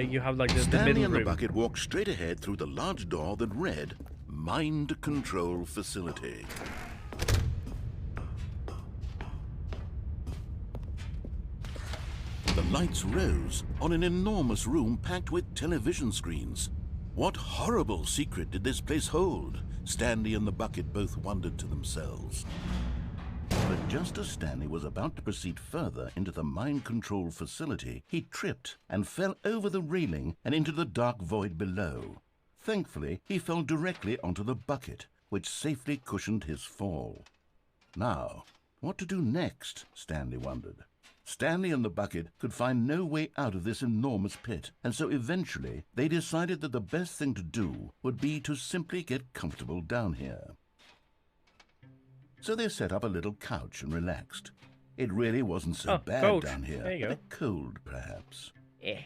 you have like the middle room. Stanley and the bucket walked straight ahead through the large door that read "Mind Control Facility." The lights rose on an enormous room packed with television screens. What horrible secret did this place hold? Stanley and the bucket both wondered to themselves. But just as Stanley was about to proceed further into the mind control facility, he tripped and fell over the railing and into the dark void below. Thankfully, he fell directly onto the bucket, which safely cushioned his fall. Now, what to do next? Stanley wondered. Stanley and the bucket could find no way out of this enormous pit, and so eventually they decided that the best thing to do would be to simply get comfortable down here. So they set up a little couch and relaxed. It really wasn't so bad down here. There you a go. bit cold, perhaps. Yeah.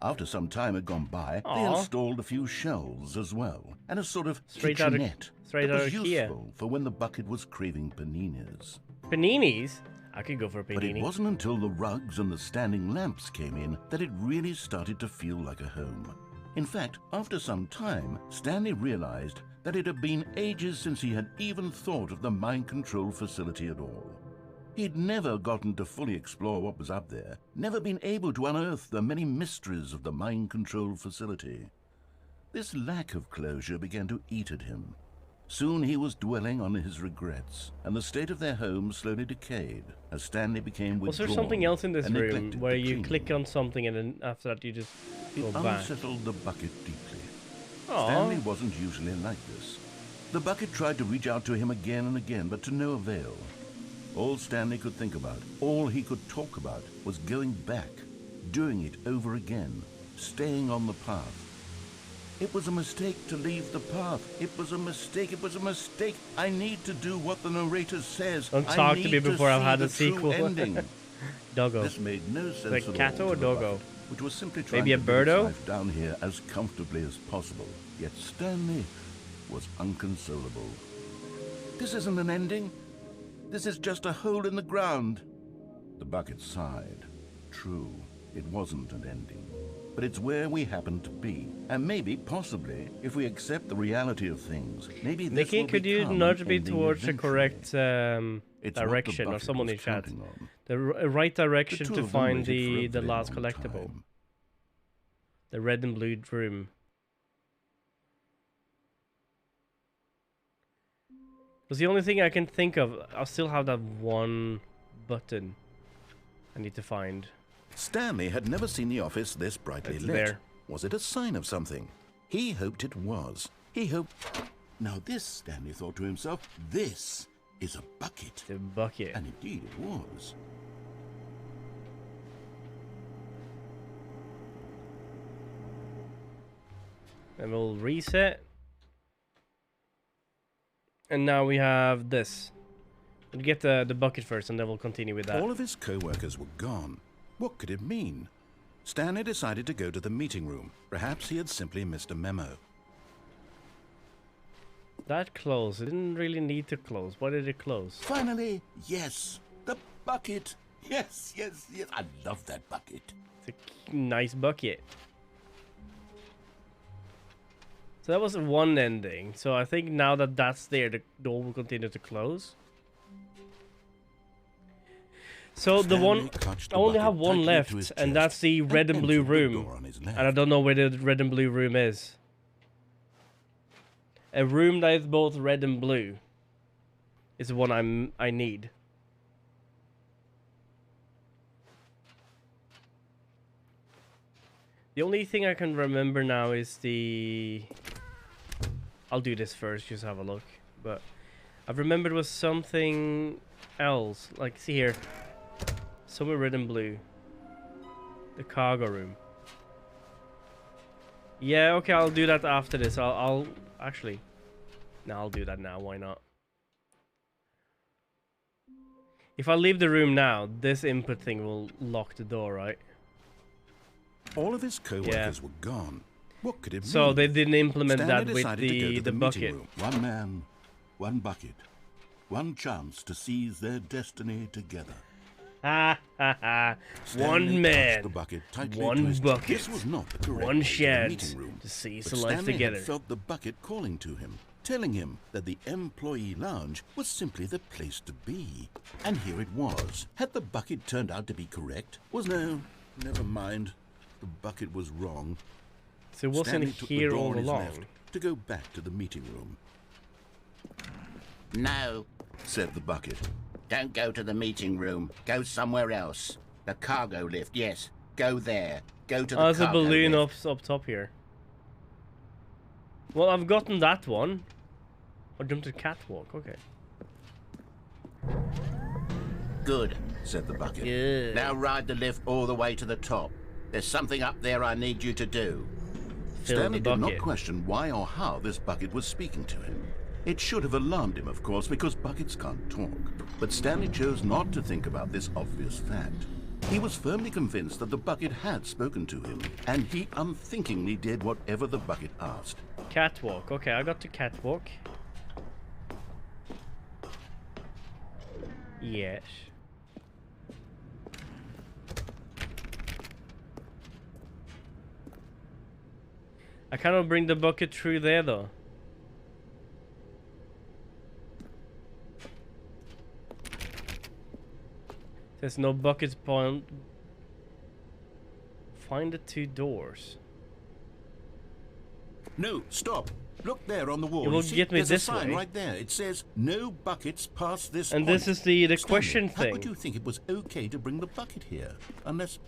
After some time had gone by, they installed a few shelves as well, and a sort of kitchenette that was useful for when the bucket was craving paninis. Paninis? I could go for a panini. But it wasn't until the rugs and the standing lamps came in that it really started to feel like a home. In fact, after some time, Stanley realized that it had been ages since he had even thought of the mind control facility at all. He'd never gotten to fully explore what was up there, never been able to unearth the many mysteries of the mind control facility. This lack of closure began to eat at him. Soon he was dwelling on his regrets, and the state of their home slowly decayed as Stanley became withdrawn. Was there something else in this and room neglected where the you cleaning. click on something and then after that you just go It back? unsettled the bucket deeply. Aw. Stanley wasn't usually like this. The bucket tried to reach out to him again and again, but to no avail. All Stanley could think about, all he could talk about, was going back, doing it over again, staying on the path. It was a mistake to leave the path. It was a mistake. It was a mistake. I need to do what the narrator says. Don't talk to me before I've had a the true sequel. ending. Doggo. This made no sense The at all cat or to the doggo? bucket, which was simply trying Maybe a to live its birdo? life down here as comfortably as possible. Yet Stanley was inconsolable. This isn't an ending. This is just a hole in the ground. The bucket sighed. True, it wasn't an ending. But it's where we happen to be. And maybe, possibly, if we accept the reality of things, maybe this Nikki, will could you become nudge an me ending towards the eventually. correct It's what the direction, or bucket someone was in chat? counting on. The right direction two to of them find waited for a the very last long collectible. time. The red and blue room. Because the only thing I can think of, I still have that one button I need to find. Stanley had never seen the office this brightly It's lit. there. Was it a sign of something? He hoped it was. He hoped... Now this, Stanley thought to himself, this is a bucket. The bucket. And indeed it was. And we'll reset. And now we have this. We'll get the bucket first, and then we'll continue with that. All of his co-workers were gone. What could it mean? Stanley decided to go to the meeting room. Perhaps he had simply missed a memo. That closed. It didn't really need to close. Why did it close? Finally, yes, the bucket. Yes, yes, yes. I love that bucket. It's a nice bucket. So that was one ending. So I think now that that's there, the door will continue to close. So the one, I only have one left, and that's the red and blue room. And I don't know where the red and blue room is. A room that is both red and blue is the one I need. The only thing I can remember now is the... I'll do this first, just have a look. But I've remembered was something else. Like, see here. Somewhere red and blue. The cargo room. Yeah, okay, I'll do that after this. I'll actually... No, I'll do that now. Why not? If I leave the room now, this input thing will lock the door, right? All of his co-workers were gone. What could it mean? So they didn't implement Stanley that with decided to go to the meeting bucket. room. One man, one bucket. One chance to seize their destiny together. Ha ha ha. Stanley One clutched man, the bucket tightly to one his- bucket, This was not the correct one way to the chance meeting room. to seize But the life Stanley together. had felt the bucket calling to him, telling him that the employee lounge was simply the place to be. And here it was. Had the bucket turned out to be correct? Was no, never mind. The bucket was wrong. So it wasn't Stanley took the here door all on his along. left to go back to the meeting room. No, said the bucket. don't go to the meeting room. Go somewhere else. The cargo lift, yes. Go there. Go to the Oh, there's a cargo balloon lift. up top here. Well, I've gotten that one. I jumped to catwalk. Okay. Good, said the bucket. Good. Now ride the lift all the way to the top. There's something up there I need you to do. Fill Stanley the did not bucket. question why or how this bucket was speaking to him. It should have alarmed him, of course, because buckets can't talk. But Stanley chose not to think about this obvious fact. He was firmly convinced that the bucket had spoken to him, and he unthinkingly did whatever the bucket asked. Catwalk. Okay, I got to catwalk. Yes. I cannot bring the bucket through there though. There's no buckets point. Find the two doors. No, stop. Look there on the wall. It will You see, get me there's this a sign way. right there. It says, no buckets past this And point. this is the Stanley, question how thing. could you think it was okay to bring the bucket here? Unless...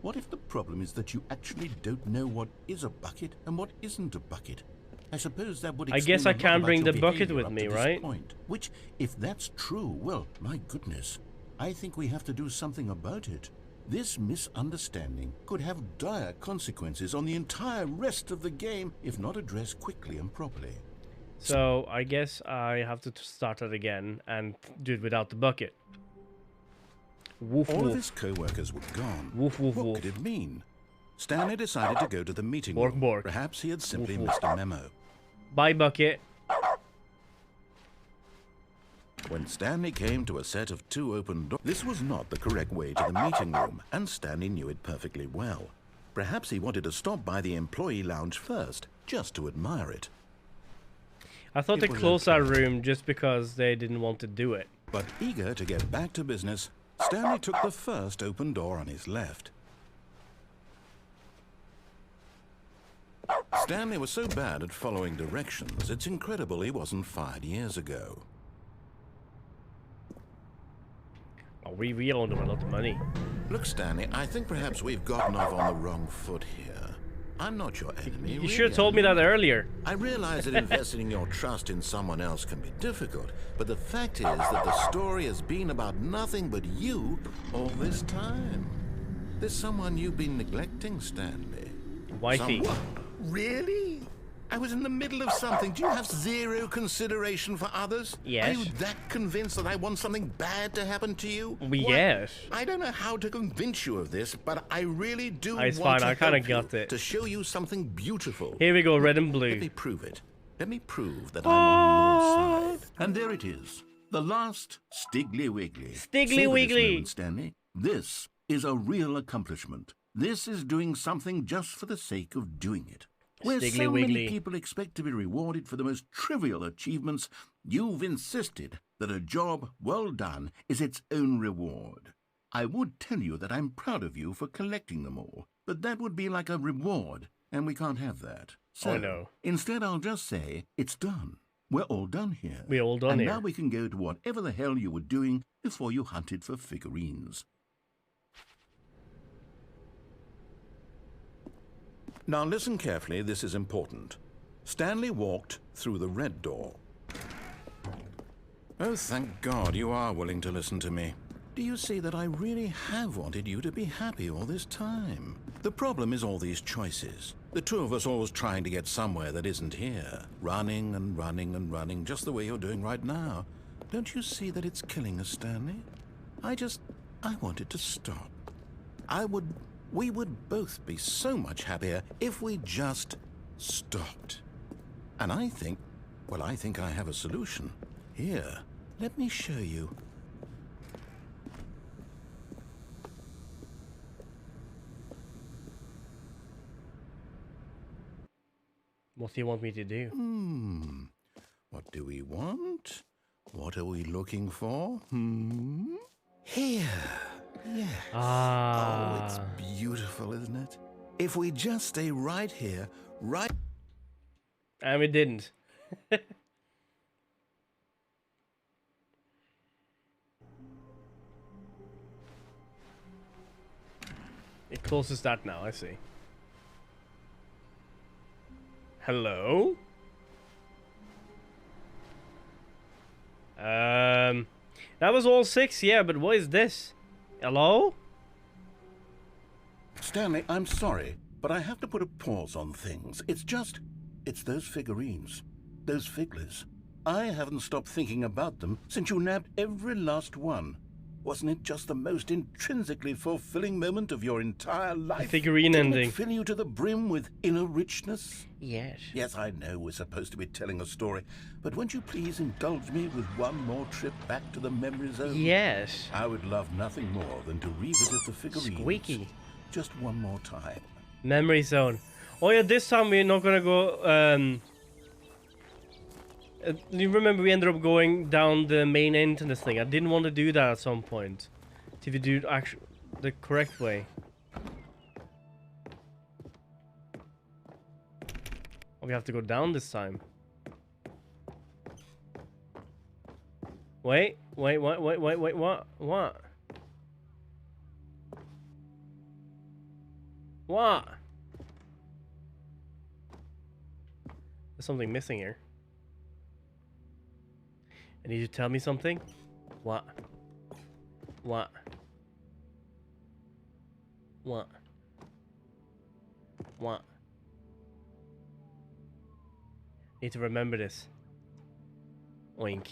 What if the problem is that you actually don't know what is a bucket and what isn't a bucket? I suppose that would I explain guess a I lot can about bring your the bucket behavior with up me, to this right? point. Which, if that's true, well, my goodness, I think we have to do something about it. This misunderstanding could have dire consequences on the entire rest of the game if not addressed quickly and properly. So I guess I have to start it again and do it without the bucket. Woof All woof. of his co-workers were gone. Woof woof What woof. could it mean? Stanley decided to go to the meeting Bork, room. bork. Perhaps he had simply Woof, woof. missed a memo. Bye bucket. When Stanley came to a set of 2 open doors, this was not the correct way to the meeting room, and Stanley knew it perfectly well. Perhaps he wanted to stop by the employee lounge first, just to admire it. I thought they closed that room just because they didn't want to do it. But eager to get back to business, Stanley took the first open door on his left. Stanley was so bad at following directions, it's incredible he wasn't fired years ago. Oh, we owe them a lot of money. Look, Stanley, I think perhaps we've gotten off on the wrong foot here. I'm not your enemy. You should have told me that earlier. I realize that investing your trust in someone else can be difficult, but the fact is that the story has been about nothing but you all this time. There's someone you've been neglecting, Stanley. Wifey. Someone? Really? I was in the middle of something. Do you have zero consideration for others? Yes. Are you that convinced that I want something bad to happen to you? Yes. I don't know how to convince you of this, but I really do It's want fine, to I kinda help you, got it. to show you something beautiful. Here we go, red and blue. Let me prove it. Let me prove that I'm on your side. And there it is. The last Stiggly Wiggly. Stiggly Savor this Wiggly. moment, Stanley. This is a real accomplishment. This is doing something just for the sake of doing it. Where Stiggly so Wiggly. many people expect to be rewarded for the most trivial achievements, you've insisted that a job well done is its own reward. I would tell you that I'm proud of you for collecting them all, but that would be like a reward, and we can't have that. So, Oh, no. instead I'll just say, it's done. We're all done here. We're all done and here. now we can go to whatever the hell you were doing before you hunted for figurines. Now listen carefully, this is important. Stanley walked through the red door. Oh, thank God you are willing to listen to me. Do you see that I really have wanted you to be happy all this time? The problem is all these choices. The two of us always trying to get somewhere that isn't here. Running and running and running, just the way you're doing right now. Don't you see that it's killing us, Stanley? I wanted to stop. We would both be so much happier if we just stopped. And I think I have a solution. Here, let me show you. What do you want me to do? What do we want? What are we looking for? Here. Yes. Ah. Oh, it's beautiful, isn't it? If we just stay right here, right... And we didn't. It closes that now, I see. Hello? That was all 6, yeah, but what is this? Hello? Stanley, I'm sorry, but I have to put a pause on things. It's those figurines, those figglers. I haven't stopped thinking about them since you nabbed every last one. Wasn't it just the most intrinsically fulfilling moment of your entire life? Figurine Didn't ending. it fill you to the brim with inner richness? Yes. Yes, I know we're supposed to be telling a story, but won't you please indulge me with one more trip back to the memory zone? Yes. I would love nothing more than to revisit the figurines. Squeaky. Just one more time. Memory zone. Oh yeah, this time we're not gonna go, you remember we ended up going down the main entrance thing. I didn't want to do that at some point. If you do the correct way. Oh, we have to go down this time. Wait, what? What? What? There's something missing here. I need you to tell me something. What? What? What? What? Need to remember this. Oink.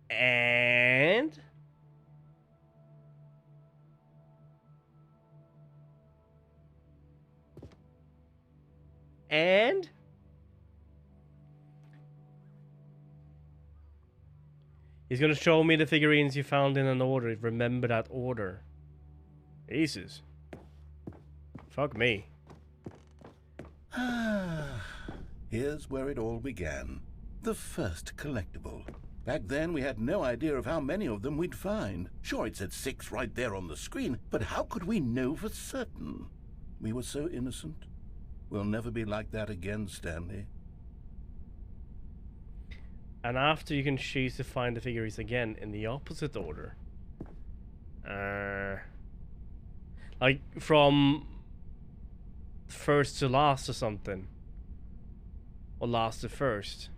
And And he's gonna show me the figurines you found in an order. Remember that order. Jesus. Fuck me. Here's where it all began. The first collectible. Back then, we had no idea of how many of them we'd find. Sure, it said 6 right there on the screen, but how could we know for certain? We were so innocent. We'll never be like that again, Stanley. And after, you can choose to find the figurines again in the opposite order. Like from first to last or something. Or last to first.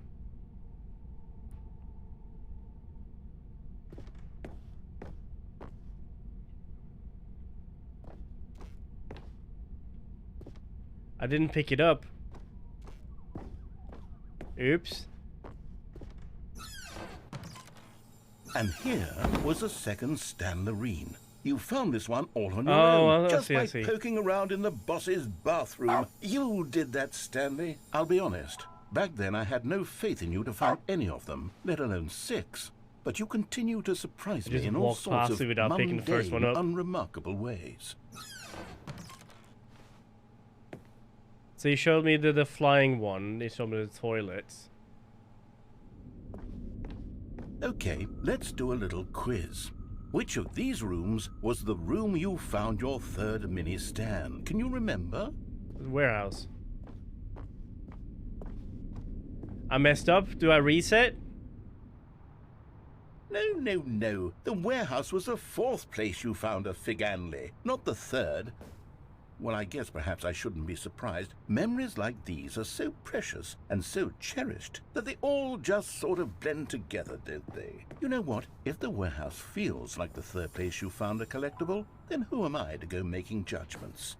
I didn't pick it up. Oops. And here was a second Stanlerine. You found this one all on your Oh, own, I just see, by I see. poking around in the boss's bathroom. You did that, Stanley. I'll be honest. Back then, I had no faith in you to find any of them, let alone 6. But you continue to surprise You me just in all walked sorts past of it without picking the first one mundane, up. unremarkable ways. So he showed me the flying one. He showed me the toilets. Okay, let's do a little quiz. Which of these rooms was the room you found your third mini stand? Can you remember? Warehouse. I messed up. Do I reset? No. The warehouse was the 4th place you found a Figanley, not the 3rd. Well, I guess perhaps I shouldn't be surprised. Memories like these are so precious and so cherished that they all just sort of blend together, don't they? You know what? If the warehouse feels like the 3rd place you found a collectible, then who am I to go making judgments?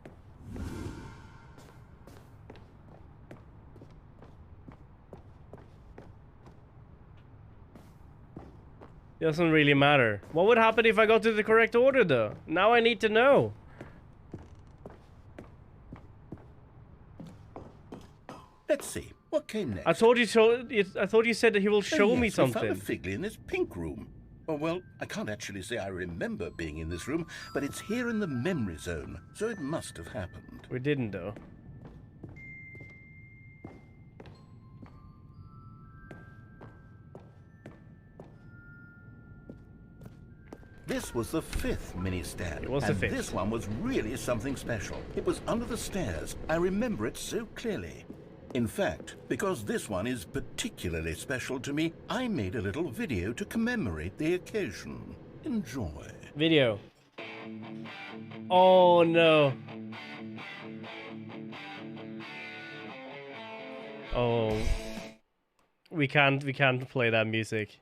It doesn't really matter. What would happen if I go to the correct order, though? Now I need to know. Let's see. What came next? I thought you said that he will show me We found something. a Figley in his pink room. Oh, well, I can't actually say I remember being in this room, but it's here in the memory zone, so it must have happened. We didn't, though. This was the 5th mini stand. It was the 5th. This one was really something special. It was under the stairs. I remember it so clearly. In fact, because this one is particularly special to me, I made a little video to commemorate the occasion. Enjoy. Video. Oh no. Oh. We can't play that music.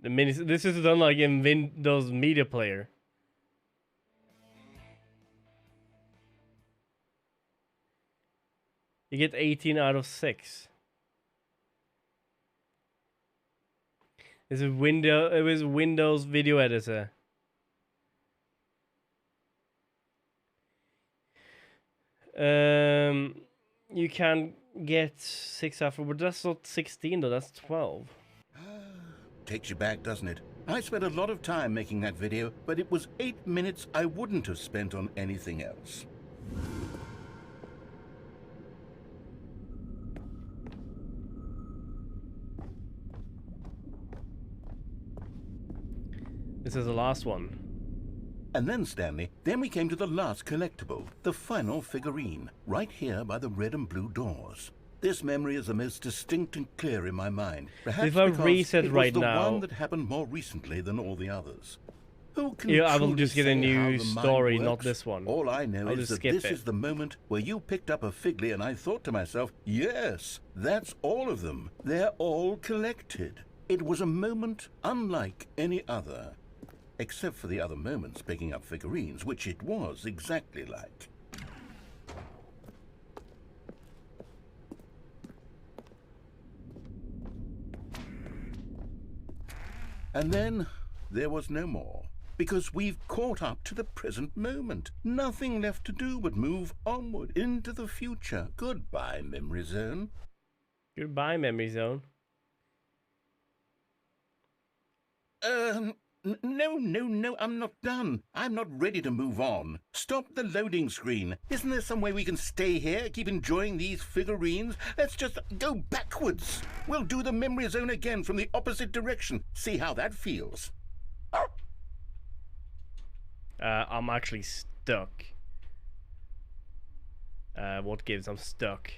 This is done like in Windows Media Player. You get 18 out of 6. It was Windows Video Editor. You can get 6 after, but that's not 16 though. That's 12. Takes you back, doesn't it? I spent a lot of time making that video, but it was 8 minutes I wouldn't have spent on anything else. This is the last one. And then, Stanley, then we came to the last collectible, the final figurine, right here by the red and blue doors. This memory is the most distinct and clear in my mind. Perhaps If I because reset it was right the now- one that happened more recently than all the others. Who can Yeah, I will truly just get a say new how the mind story, not works? this one. All I know I'll is just that skip this it. is the moment where you picked up a Figley and I thought to myself, yes, that's all of them. They're all collected. It was a moment unlike any other. Except for the other moments picking up figurines, which it was exactly like. And then there was no more. because we've caught up to the present moment. Nothing left to do but move onward into the future. Goodbye, Memory Zone. Goodbye, Memory Zone. No, I'm not done. I'm not ready to move on. Stop the loading screen. Isn't there some way we can stay here, keep enjoying these figurines? Let's just go backwards. We'll do the Memory Zone again from the opposite direction. See how that feels. I'm actually stuck. What gives? I'm stuck.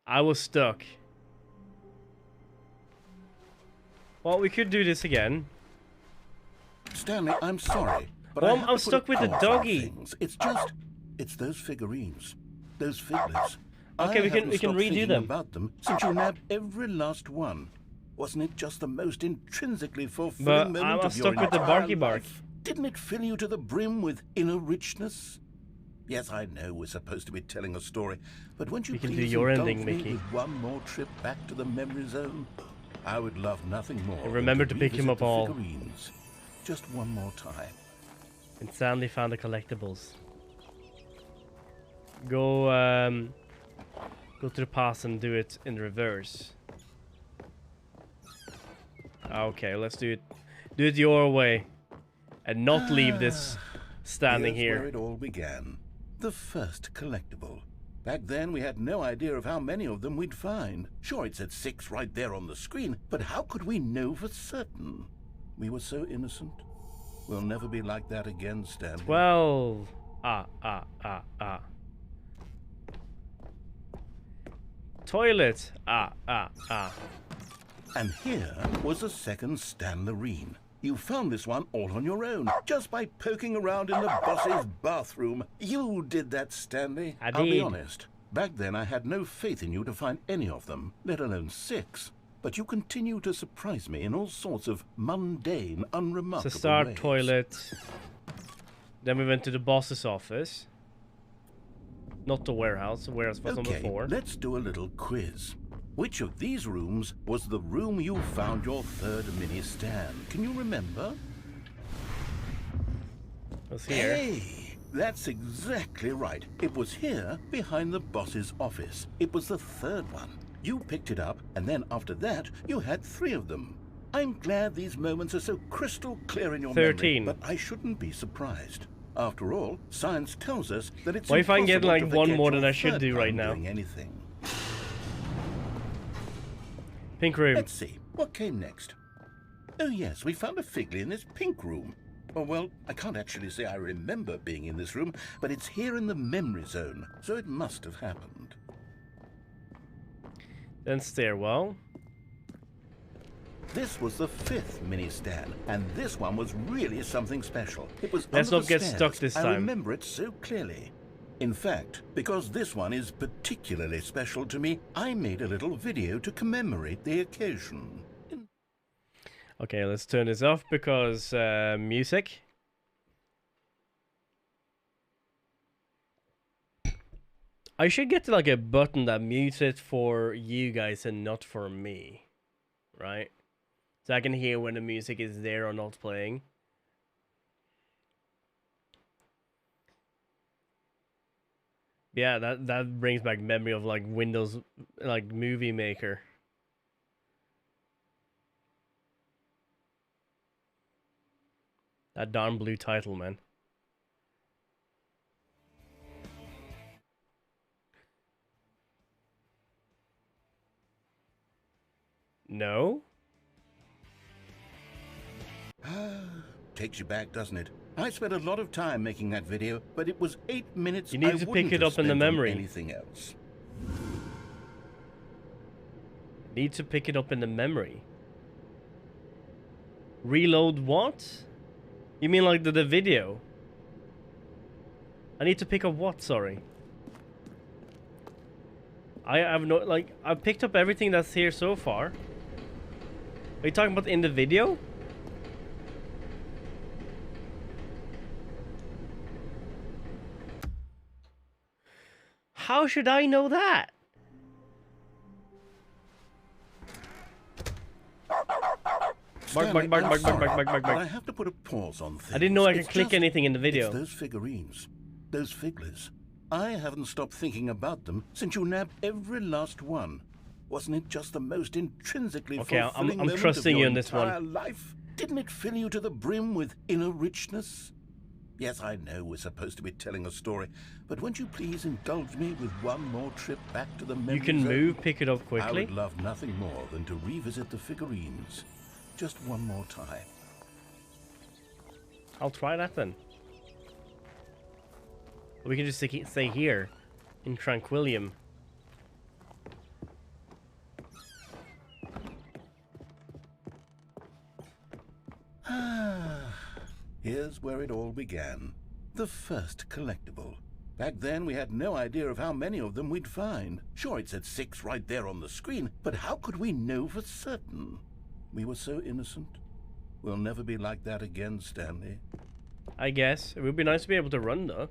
I was stuck. Well, we could do this again. Stanley, I'm sorry, but well, I have I'm to put stuck with the a pause on doggy. things. It's those figurines, those figlets. Okay, we can stopped redo thinking them. about them since you nabbed every last one. Wasn't it just the most intrinsically fulfilling But moment I'm of your stuck with the entire barky bark. life? Didn't it fill you to the brim with inner richness? Yes, I know we're supposed to be telling a story, but won't you We can do please your indulge ending, me Mickey. with one more trip back to the memory zone? I would love nothing more. And remember than to pick him revisit up the all. figurines. Just one more time. And Stanley found the collectibles. Go to the past and do it in reverse. Okay, let's do it. Do it your way, and not leave this standing Here's here. where it all began. The first collectible. Back then, we had no idea of how many of them we'd find. Sure, it said 6 right there on the screen, but how could we know for certain? We were so innocent. We'll never be like that again, Stanley. 12. Toilet. And here was a second Stanlerine. You found this one all on your own, just by poking around in the boss's bathroom. You did that, Stanley. I'll be did. honest. Back then, I had no faith in you to find any of them, let alone 6. But you continue to surprise me in all sorts of mundane, unremarkable So start ways. toilet. Then we went to the boss's office. Not the warehouse. The warehouse was number 4. Let's do a little quiz. Which of these rooms was the room you found your third mini stand? Can you remember? It was here. Hey, that's exactly right. It was here, behind the boss's office. It was the third one. You picked it up, and then after that, you had 3 of them. I'm glad these moments are so crystal clear in your 13. memory, but I shouldn't be surprised. After all, science tells us that it's What if I can get impossible like to one forget more than your I should third do right time now? doing anything. Pink room. Let's see, what came next? Oh yes, we found a Figley in this pink room. Oh, well, I can't actually say I remember being in this room, but it's here in the memory zone, so it must have happened. Then stairwell. This was the 5th mini stand, and this one was really something special. It was Let's under not the get stairs. stuck this I time. remember it so clearly. In fact, because this one is particularly special to me, I made a little video to commemorate the occasion. Okay, let's turn this off because music. I should get like a button that mutes it for you guys and not for me, right? So I can hear when the music is there or not playing. Yeah, that brings back memory of like Windows, like Movie Maker. That darn blue title, man. No? Takes you back, doesn't it? I spent a lot of time making that video, but it was 8 minutes. You need I to pick wouldn't it have up in the spent on memory. Anything else? Need to pick it up in the memory. Reload what? You mean like the video? I need to pick up what, sorry? I have no, like, I've picked up everything that's here so far. Are you talking about in the video? How should I know that? Stanley, bark, I'm bark, bark, sorry, bark, bark, bark, but bark. I have to put a pause on things. I didn't know I could It's click just- anything in the video. It's those figurines, those figglers. I haven't stopped thinking about them since you nabbed every last one. Wasn't it just the most intrinsically Okay, fulfilling I'm moment trusting of you your on this one. entire life? Didn't it fill you to the brim with inner richness? Yes, I know we're supposed to be telling a story, but won't you please indulge me with one more trip back to the memory You can zone? move, pick it up I quickly. would love nothing more than to revisit the figurines just one more time. I'll try that then. We can just stay here in Tranquillium. Here's where it all began. The first collectible. Back then, we had no idea of how many of them we'd find. Sure, it said 6 right there on the screen, but how could we know for certain? We were so innocent. We'll never be like that again, Stanley. I guess. It would be nice to be able to run, though.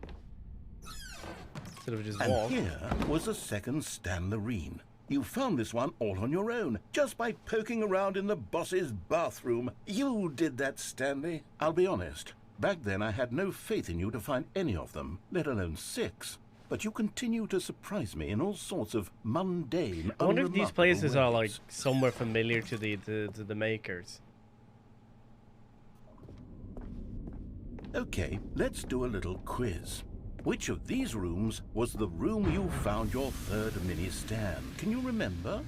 Instead of just And walk. here was a second Stanlerine. You found this one all on your own, just by poking around in the boss's bathroom. You did that, Stanley. I'll be honest. Back then, I had no faith in you to find any of them, let alone 6. But you continue to surprise me in all sorts of mundane, I wonder if these unremarkable places are like ways. somewhere familiar to the makers. Okay, let's do a little quiz. Which of these rooms was the room you found your third mini stand? Can you remember?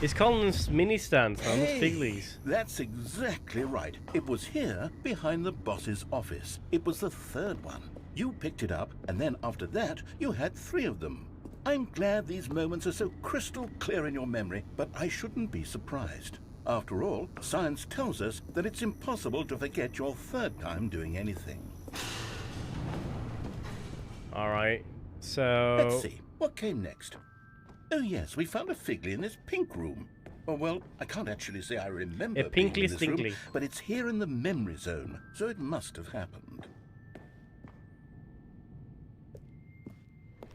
It's calling them mini stands, man. Those Hey, figlies. that's exactly right. It was here, behind the boss's office. It was the third one. You picked it up, and then after that, you had 3 of them. I'm glad these moments are so crystal clear in your memory, but I shouldn't be surprised. After all, science tells us that it's impossible to forget your third time doing anything. Alright, so... Let's see, what came next? Oh yes, we found a figly in this pink room. Oh well, I can't actually say I remember A being pinkly in this room, stinkly. but it's here in the memory zone, so it must have happened.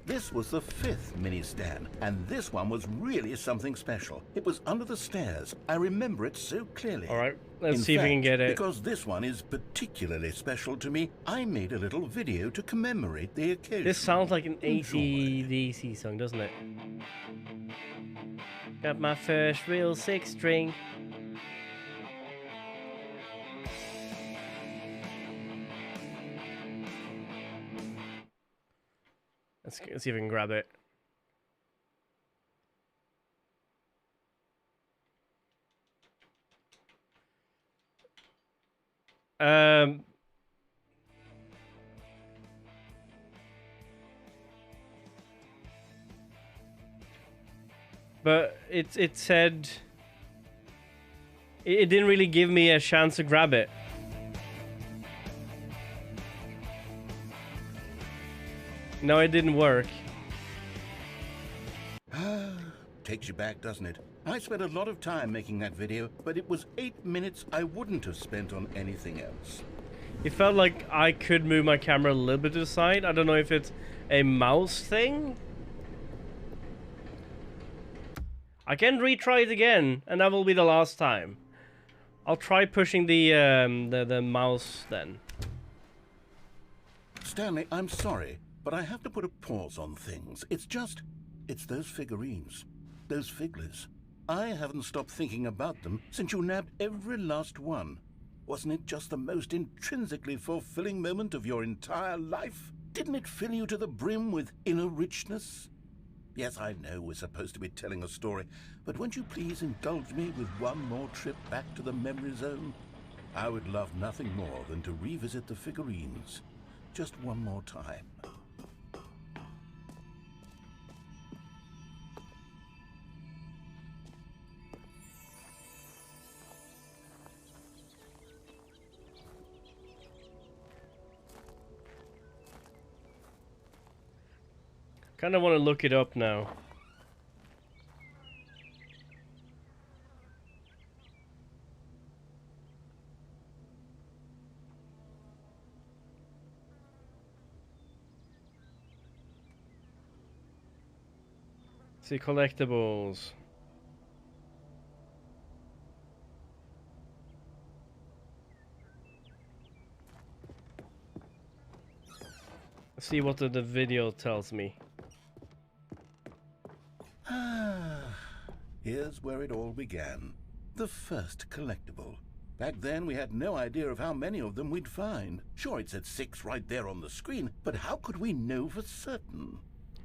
This was the 5th mini stand, and this one was really something special. It was under the stairs. I remember it so clearly. Alright, let's In see if we can fact, get it. Because this one is particularly special to me, I made a little video to commemorate the occasion. This sounds like an Enjoy. AC/DC song, doesn't it? Got my first real 6-string. Let's see if we can grab it. Um. But it said it didn't really give me a chance to grab it. No, it didn't work. Takes you back, doesn't it? I spent a lot of time making that video, but it was 8 minutes I wouldn't have spent on anything else. It felt like I could move my camera a little bit to the side. I don't know if it's a mouse thing. I can retry it again, and that will be the last time. I'll try pushing the mouse then. Stanley, I'm sorry, but I have to put a pause on things. It's those figurines, those figglers. I haven't stopped thinking about them since you nabbed every last one. Wasn't it just the most intrinsically fulfilling moment of your entire life? Didn't it fill you to the brim with inner richness? Yes, I know we're supposed to be telling a story, but won't you please indulge me with one more trip back to the memory zone? I would love nothing more than to revisit the figurines just one more time. Kind of want to look it up now. See collectibles. See what the video tells me. Here's where it all began. The first collectible. Back then, we had no idea of how many of them we'd find. Sure, it said 6 right there on the screen, but how could we know for certain?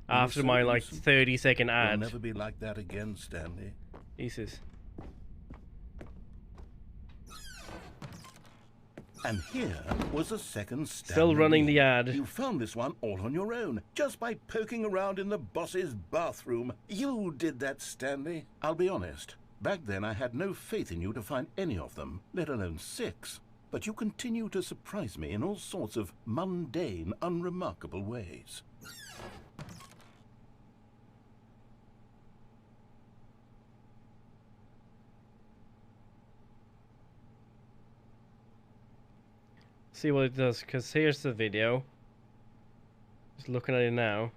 After my, like, 30-second ad. It'll never be like that again, Stanley. Jesus. And here was a second Stanley. Still running the ad. You found this one all on your own, just by poking around in the boss's bathroom. You did that, Stanley. I'll be honest. Back then, I had no faith in you to find any of them, let alone 6. But you continue to surprise me in all sorts of mundane, unremarkable ways. See what it does, because here's the video. Just looking at it now.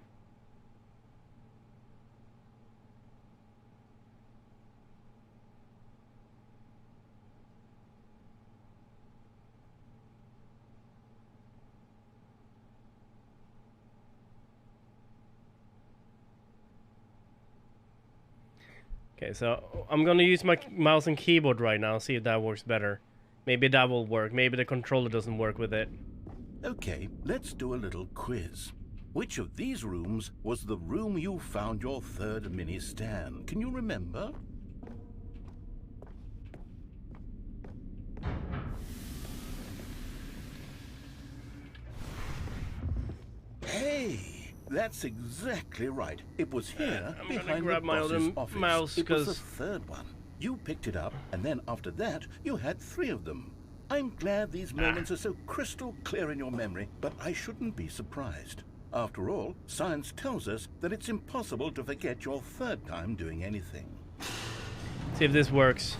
Okay, so I'm gonna use my mouse and keyboard right now, see if that works better. Maybe that will work. Maybe the controller doesn't work with it. Okay, let's do a little quiz. Which of these rooms was the room you found your third mini Stan? Can you remember? Hey, that's exactly right. It was here, behind the boss's office. Mouse, it was the third one. You picked it up, and then after that, you had 3 of them. I'm glad these moments are so crystal clear in your memory, but I shouldn't be surprised. After all, science tells us that it's impossible to forget your third time doing anything. See if this works.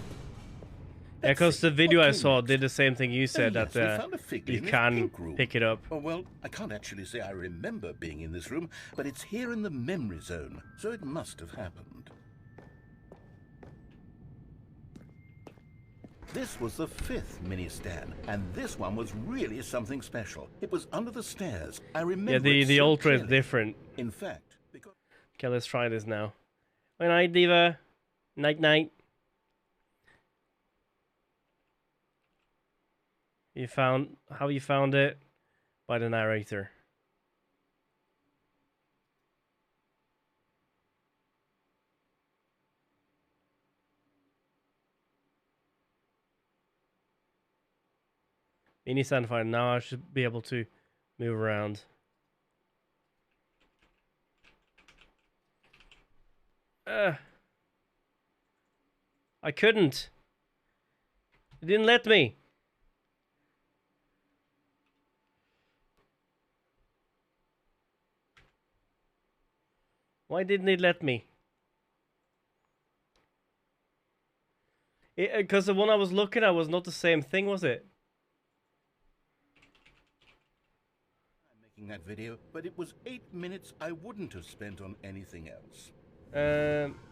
Yeah, because the video I saw did the same thing you said, yes, that you can pick it up. Oh, well, I can't actually say I remember being in this room, but it's here in the memory zone, so it must have happened. This was the 5th mini Stan, and this one was really something special. It was under the stairs. I remember. Yeah, the so Ultra is clearly. different. In fact, because... Okay, let's try this now. Good night, Diva. Night, night. How you found it? By the narrator. Mini stand fine. Now I should be able to move around. I couldn't. It didn't let me. Why didn't it let me? Because the one I was looking at was not the same thing, was it? That video, but it was 8 minutes I wouldn't have spent on anything else.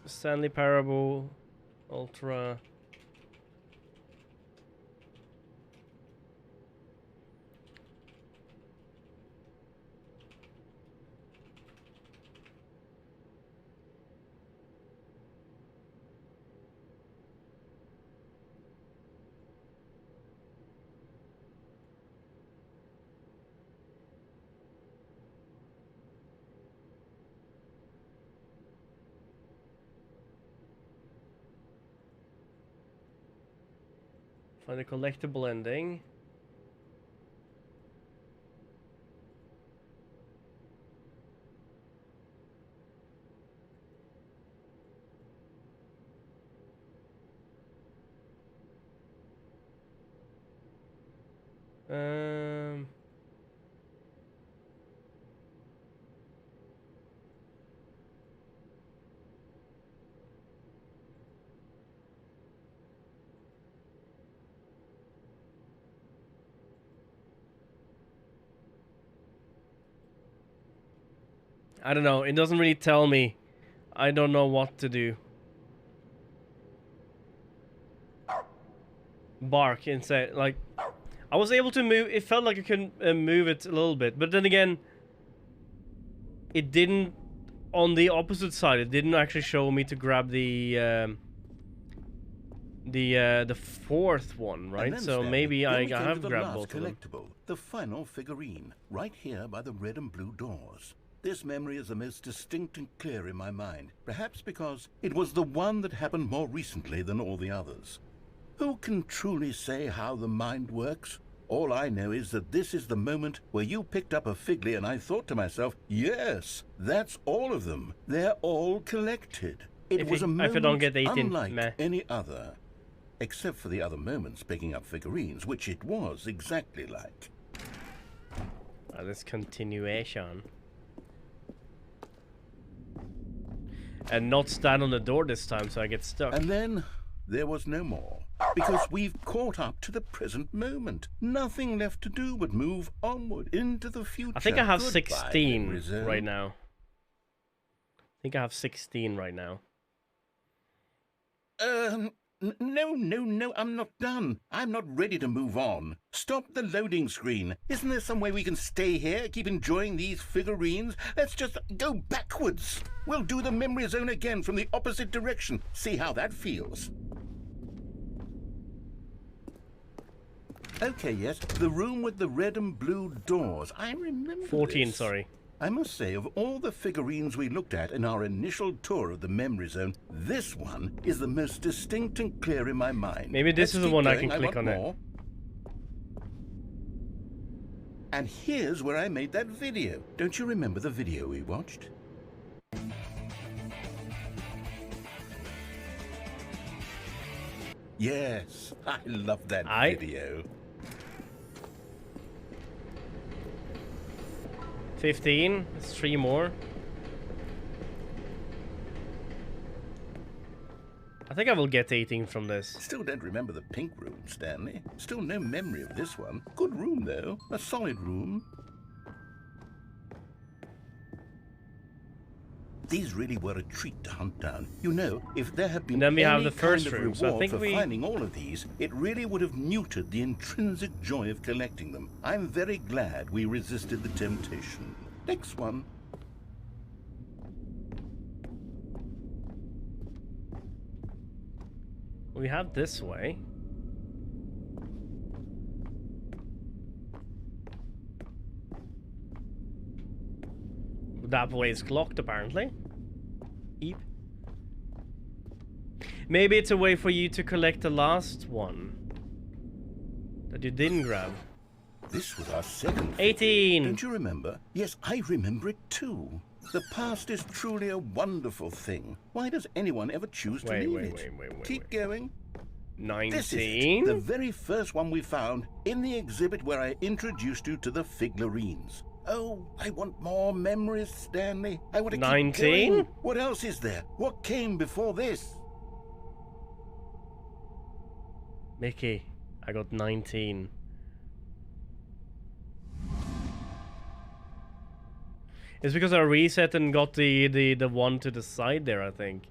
Stanley Parable, Ultra. Find a collectible ending. I don't know. It doesn't really tell me. I don't know what to do. Bark inside. Like, I was able to move. It felt like I could move it a little bit, but then again, it didn't, on the opposite side, it didn't actually show me to grab the fourth one, right? So Stanley, maybe I we came to have the grabbed last both of them. collectible, the final figurine, right here by the red and blue doors. This memory is the most distinct and clear in my mind, perhaps because it was the one that happened more recently than all the others. Who can truly say how the mind works? All I know is that this is the moment where you picked up a Figley and I thought to myself, yes, that's all of them. They're all collected. It was a moment if I don't get 18, unlike meh. any other. Except for the other moments picking up figurines, which it was exactly like. This continuation. And not stand on the door this time, so I get stuck. And then there was no more, because we've caught up to the present moment. Nothing left to do but move onward into the future. I think I have Goodbye, 16 Rizzo. right now. I think I have 16 right now. No, I'm not done. I'm not ready to move on. Stop the loading screen. Isn't there some way we can stay here, keep enjoying these figurines? Let's just go backwards. We'll do the memory zone again from the opposite direction. See how that feels. Okay, yes, the room with the red and blue doors. I remember 14, this. sorry. I must say, of all the figurines we looked at in our initial tour of the memory zone, this one is the most distinct and clear in my mind. Maybe this is the keep one I going. can click on more. And here's where I made that video. Don't you remember the video we watched? Yes, I love that video. 15. It's 3 more. I think I will get 18 from this. Still don't remember the pink room, Stanley. Still no memory of this one. Good room, though. A solid room. These really were a treat to hunt down. You know, if there had been And then we have any the first kind of room, so I reward think for we... finding all of these, it really would have muted the intrinsic joy of collecting them. I'm very glad we resisted the temptation. Next one. We have this way. That way is locked, apparently. Eep. Maybe it's a way for you to collect the last one that you didn't grab. This was our second 18. Don't you remember? Yes, I remember it too. The past is truly a wonderful thing. Why does anyone ever choose to leave it? Keep going. 19. This is it, the very first one we found in the exhibit where I introduced you to the figurines. Oh, I want more memories, Stanley. I want to 19? keep going. What else is there? What came before this? Mickey, I got 19. It's because I reset and got the one to the side there, I think.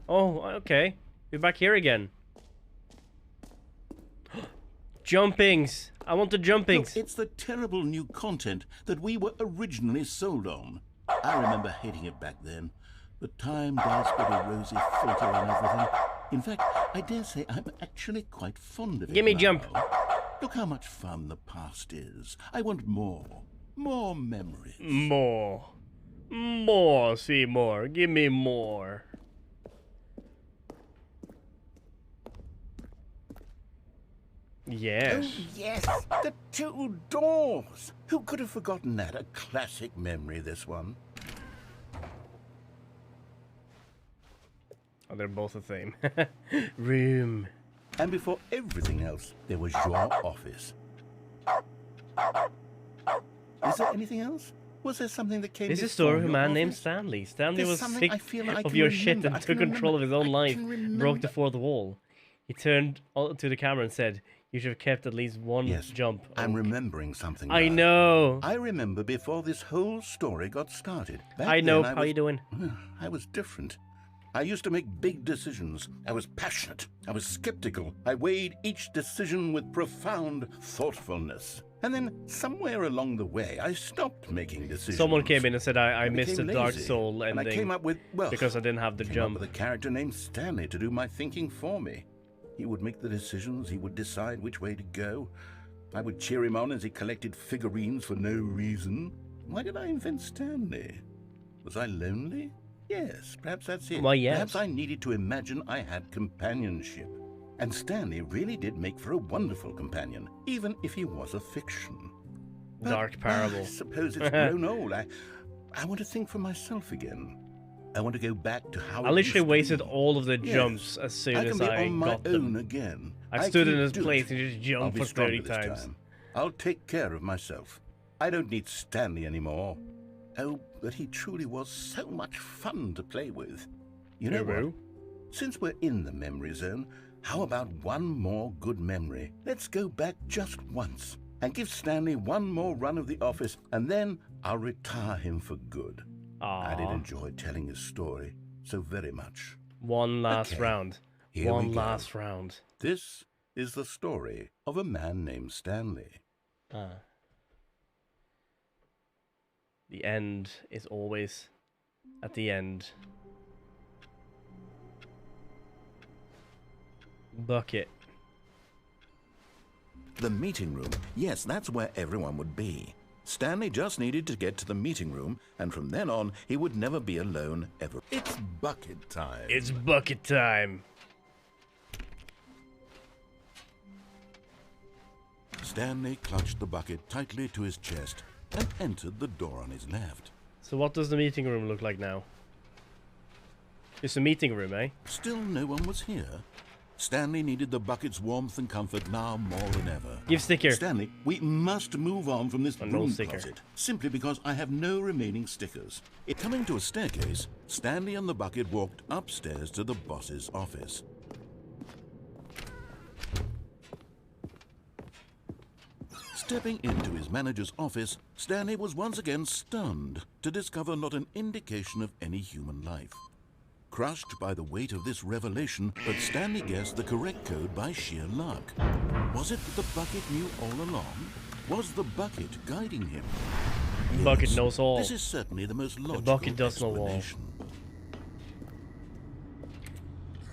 Oh, okay. We're back here again. Jumpings! I want the jumpings! Look, it's the terrible new content that we were originally sold on. I remember hating it back then. But time does put a rosy filter on everything. In fact, I dare say I'm actually quite fond of it. Give me now. jump! Look how much fun the past is. I want more. More memories. More. More, Seymour. Give me more. Yes. Oh, yes. The 2 doors. Who could have forgotten that? A classic memory, this one. Oh, they're both the same. Room. And before everything else, there was your office. Is there anything else? Was there something that came This is a before story of a your man named office? Stanley. Stanley There's was something sick I feel I of can your shit remember. and I took can control of his own life. can Broke remember. the fourth wall. He turned to the camera and said, "You should have kept at least one jump." I'm remembering something. I now. know. I remember before this whole story got started. Back I know. then How you doing? I was different. I used to make big decisions. I was passionate. I was skeptical. I weighed each decision with profound thoughtfulness. And then somewhere along the way, I stopped making decisions. Someone came in and said I missed the became Dark lazy, Soul and ending I came up with, well, because I didn't have the came jump. up with a character named Stanley to do my thinking for me. He would make the decisions. He would decide which way to go. I would cheer him on as he collected figurines for no reason. Why did I invent Stanley? Was I lonely? Yes, perhaps that's it. Why, yes. Perhaps I needed to imagine I had companionship. And Stanley really did make for a wonderful companion, even if he was a fiction. Dark Parable. I suppose it's grown old. I want to think for myself again. I want to go back to how I it literally used to wasted be. all of the Yes, jumps as soon I can as be I on my got own them. again. I stood in can his do place it. and just I'll jumped be for stronger 30 this times. time. I'll take care of myself. I don't need Stanley anymore. Oh, but he truly was so much fun to play with. You know what? Since we're in the memory zone, how about one more good memory? Let's go back just once and give Stanley one more run of the office, and then I'll retire him for good. I did enjoy telling his story so very much. One last Okay, round. here One we go. last round. This is the story of a man named Stanley. The end is always at the end. Bucket. The meeting room. Yes, that's where everyone would be. Stanley just needed to get to the meeting room, and from then on, he would never be alone ever. It's bucket time. It's bucket time. Stanley clutched the bucket tightly to his chest and entered the door on his left. So what does the meeting room look like now? It's a meeting room, eh? Still no one was here. Stanley needed the bucket's warmth and comfort now more than ever. Give sticker. Stanley, we must move on from this no broom sticker. closet, simply because I have no remaining stickers. Coming to a staircase, Stanley and the bucket walked upstairs to the boss's office. Stepping into his manager's office, Stanley was once again stunned to discover not an indication of any human life. Crushed by the weight of this revelation, but Stanley guessed the correct code by sheer luck. Was it that the bucket knew all along? Was the bucket guiding him? The bucket knows all. This is certainly the most logical The bucket does know all. explanation.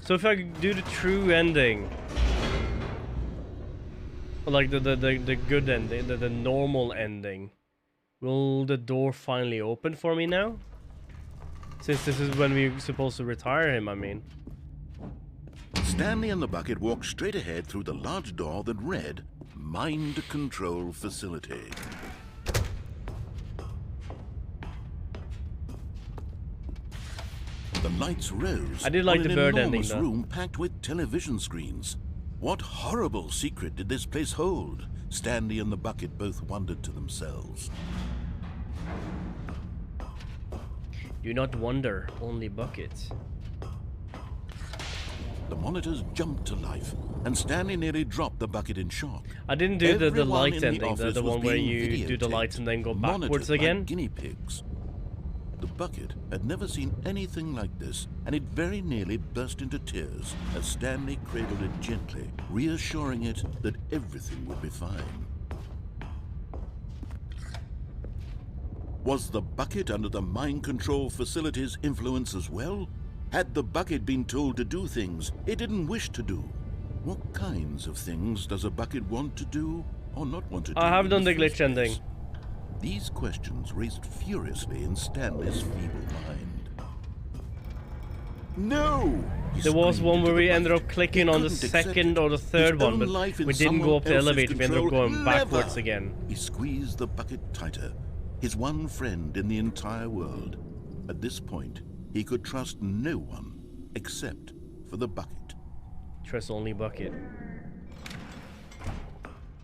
So if I do the true ending, like the good ending, the normal ending, will the door finally open for me now? Since this is when we're supposed to retire him, I mean. Stanley and the bucket walked straight ahead through the large door that read, Mind Control Facility. The lights rose. I did like on the an bird ending, enormous though. room packed with television screens. What horrible secret did this place hold? Stanley and the bucket both wondered to themselves. Do not wonder, only buckets. The monitors jumped to life, and Stanley nearly dropped the bucket in shock. I didn't do the Everyone light in the ending, office the was one where being you do the videotaped, lights and then go monitored backwards like again. guinea pigs. The bucket had never seen anything like this, and it very nearly burst into tears as Stanley cradled it gently, reassuring it that everything would be fine. Was the bucket under the mind control facility's influence as well? Had the bucket been told to do things it didn't wish to do? What kinds of things does a bucket want to do or not want to do? I have in done the first glitch ending. place? These questions raced furiously in Stanley's feeble mind. No! He There was screamed one where into we the ended up bucket. clicking He on the couldn't accept second it. or the third His one, own but life in we didn't go up the someone elevator, we ended up else's going control. backwards Never! again. He squeezed the bucket tighter. His one friend in the entire world. At this point, he could trust no one except for the bucket. Trust only bucket.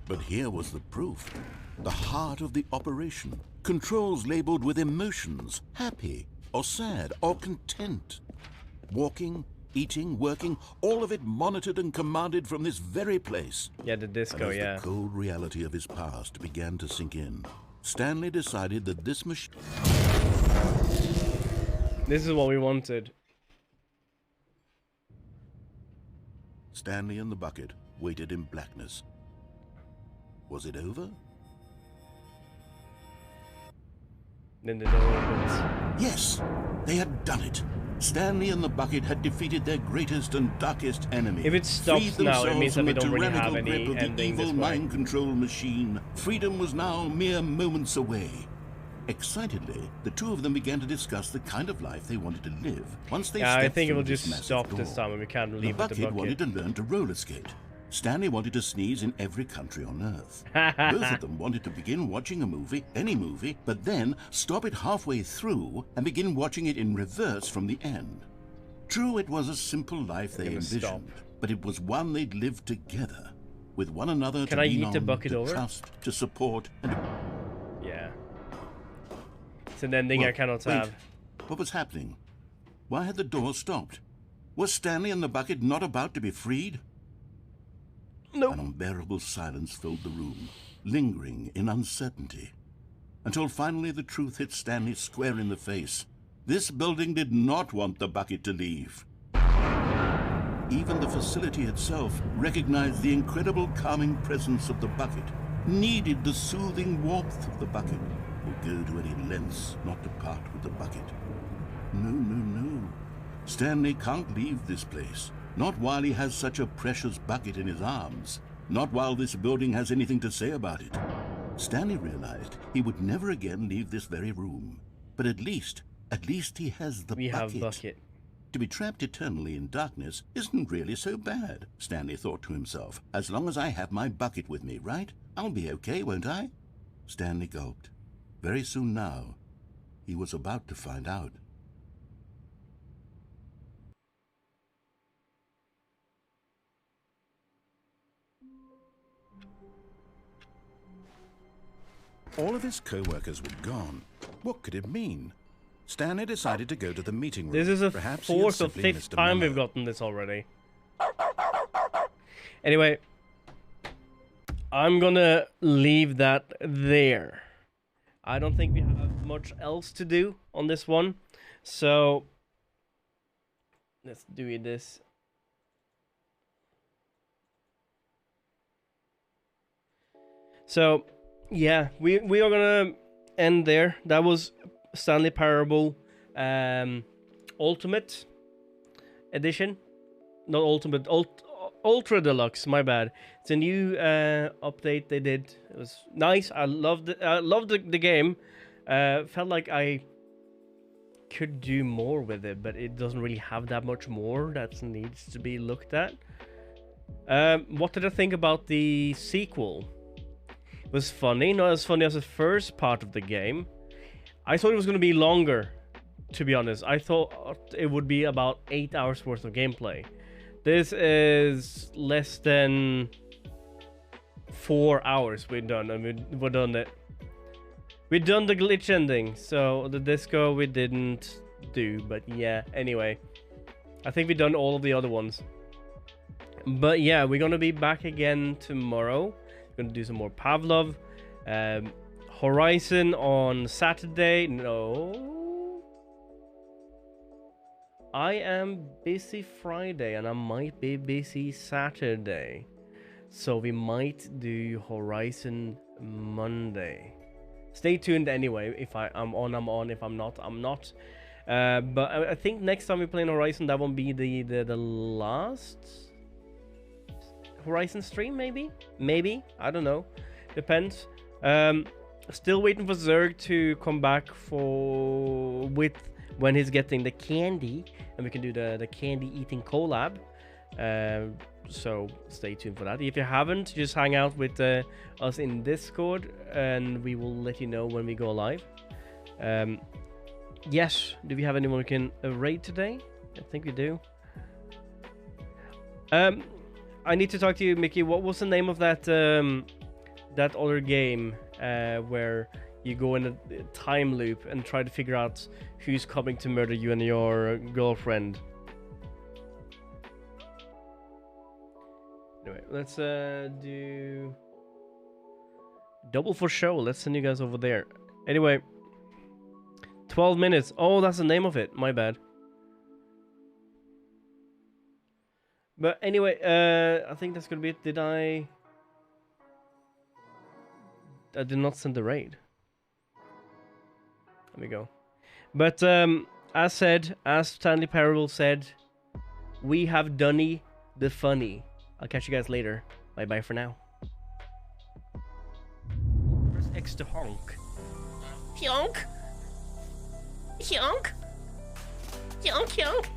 But here was the proof. The heart of the operation. Controls labeled with emotions, happy or sad or content. Walking, eating, working, all of it monitored and commanded from this very place. Yeah, the disco, And as yeah. the cold reality of his past began to sink in, Stanley decided that this machine... This is what we wanted. Stanley and the bucket waited in blackness. Was it over? Then the door opens. Yes, they had done it. Stanley and the bucket had defeated their greatest and darkest enemy. If it stops freed now, it means that we themselves don't from the really have tyrannical any grip of the ending evil this way. mind control machine. Freedom was now mere moments away. Excitedly, the two of them began to discuss the kind of life they wanted to live. Once they Yeah, I stepped think it through will this just massive stop door, this time and we can't the leave with the bucket bucket. wanted to learn to roller skate. Stanley wanted to sneeze in every country on Earth. Both of them wanted to begin watching a movie, any movie, but then stop it halfway through and begin watching it in reverse from the end. True, it was a simple life they envisioned, but it was one they'd lived together, with one another Can to I lean eat the on, bucket to over? trust, to support, and Yeah. It's an ending I cannot wait, have. what was happening? Why had the door stopped? Was Stanley and the bucket not about to be freed? No. An unbearable silence filled the room, lingering in uncertainty, until finally the truth hit Stanley square in the face. This building did not want the bucket to leave. Even the facility itself recognized the incredible calming presence of the bucket, needed the soothing warmth of the bucket, would go to any lengths not to part with the bucket. No, no, no. Stanley can't leave this place. Not while he has such a precious bucket in his arms. Not while this building has anything to say about it. Stanley realized he would never again leave this very room. But at least he has the bucket. We have bucket. To be trapped eternally in darkness isn't really so bad, Stanley thought to himself. As long as I have my bucket with me, right? I'll be okay, won't I? Stanley gulped. Very soon now, he was about to find out. All of his co-workers were gone. What could it mean? Stanley decided to go to the meeting room. This is the Perhaps he had fourth or simply fifth missed a time memo. we've gotten this already. Anyway, I'm gonna leave that there. I don't think we have much else to do on this one, so let's do this. So yeah, we are gonna end there. That was Stanley Parable Ultimate Edition. Not Ultimate, Ultra Deluxe, my bad. It's a new update they did. It was nice. I loved it. I loved the game. Felt like I could do more with it, but it doesn't really have that much more that needs to be looked at. What did I think about the sequel? It was funny, not as funny as the first part of the game. I thought it was going to be longer, to be honest. I thought it would be about 8 hours worth of gameplay. This is less than 4 hours we've done, and we've done it. We've done the glitch ending, so the disco we didn't do, but yeah, anyway. I think we've done all of the other ones. But yeah, we're gonna be back again tomorrow. We're gonna do some more Pavlov. Horizon on Saturday. No. I am busy Friday and I might be busy Saturday. So we might do Horizon Monday. Stay tuned anyway. If I'm on, I'm on. If I'm not, I'm not. But I think next time we play in Horizon, that won't be the last Horizon stream, maybe? Maybe? I don't know. Depends. Still waiting for Zerg to come back with when he's getting the candy, and we can do the candy eating collab. So stay tuned for that. If you haven't, just hang out with us in Discord, and we will let you know when we go live. Yes, do we have anyone we can raid today? I think we do. I need to talk to you, Mickey. What was the name of that that other game where you go in a time loop and try to figure out who's coming to murder you and your girlfriend? Anyway, let's do double for show. Let's send you guys over there. Anyway, 12 minutes. Oh, that's the name of it. My bad. But anyway, I think that's gonna be it. I did not send the raid. There we go. But as Stanley Parable said, we have done the funny. I'll catch you guys later. Bye bye for now. Press X to honk. Honk. Honk. Honk honk.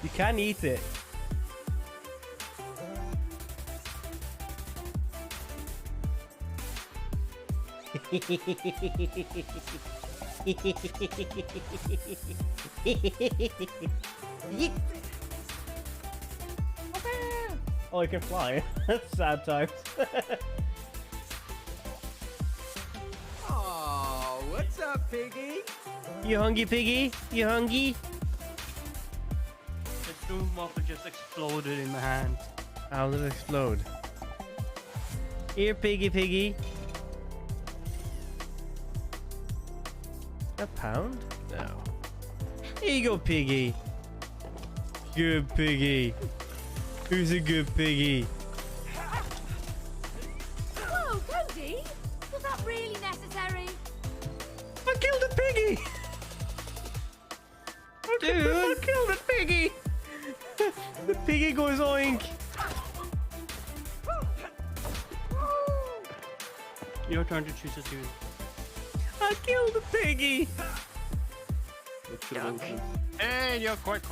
You can eat it. Oh, it can fly. That's sad times. Oh, what's up, piggy? You hungry, piggy? You hungry? The doom muffin just exploded in my hand. How did it explode? Here, piggy, piggy. A pound? No. Here you go, piggy. Good piggy. Who's a good piggy? Whoa, Cody! Was that really necessary? I killed a piggy! Dude! I killed a piggy! The piggy goes oink! Your turn to choose a dude. I killed the piggy! Hey, you're quite.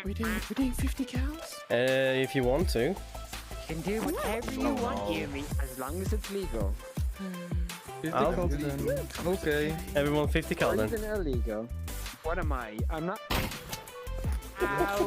We're doing 50 counts? If you want to. You can do whatever you want, Yumi, as long as it's legal. 50 counts then. Okay. Everyone 50 cal Or then. even illegal. What am I? I'm not. Ow.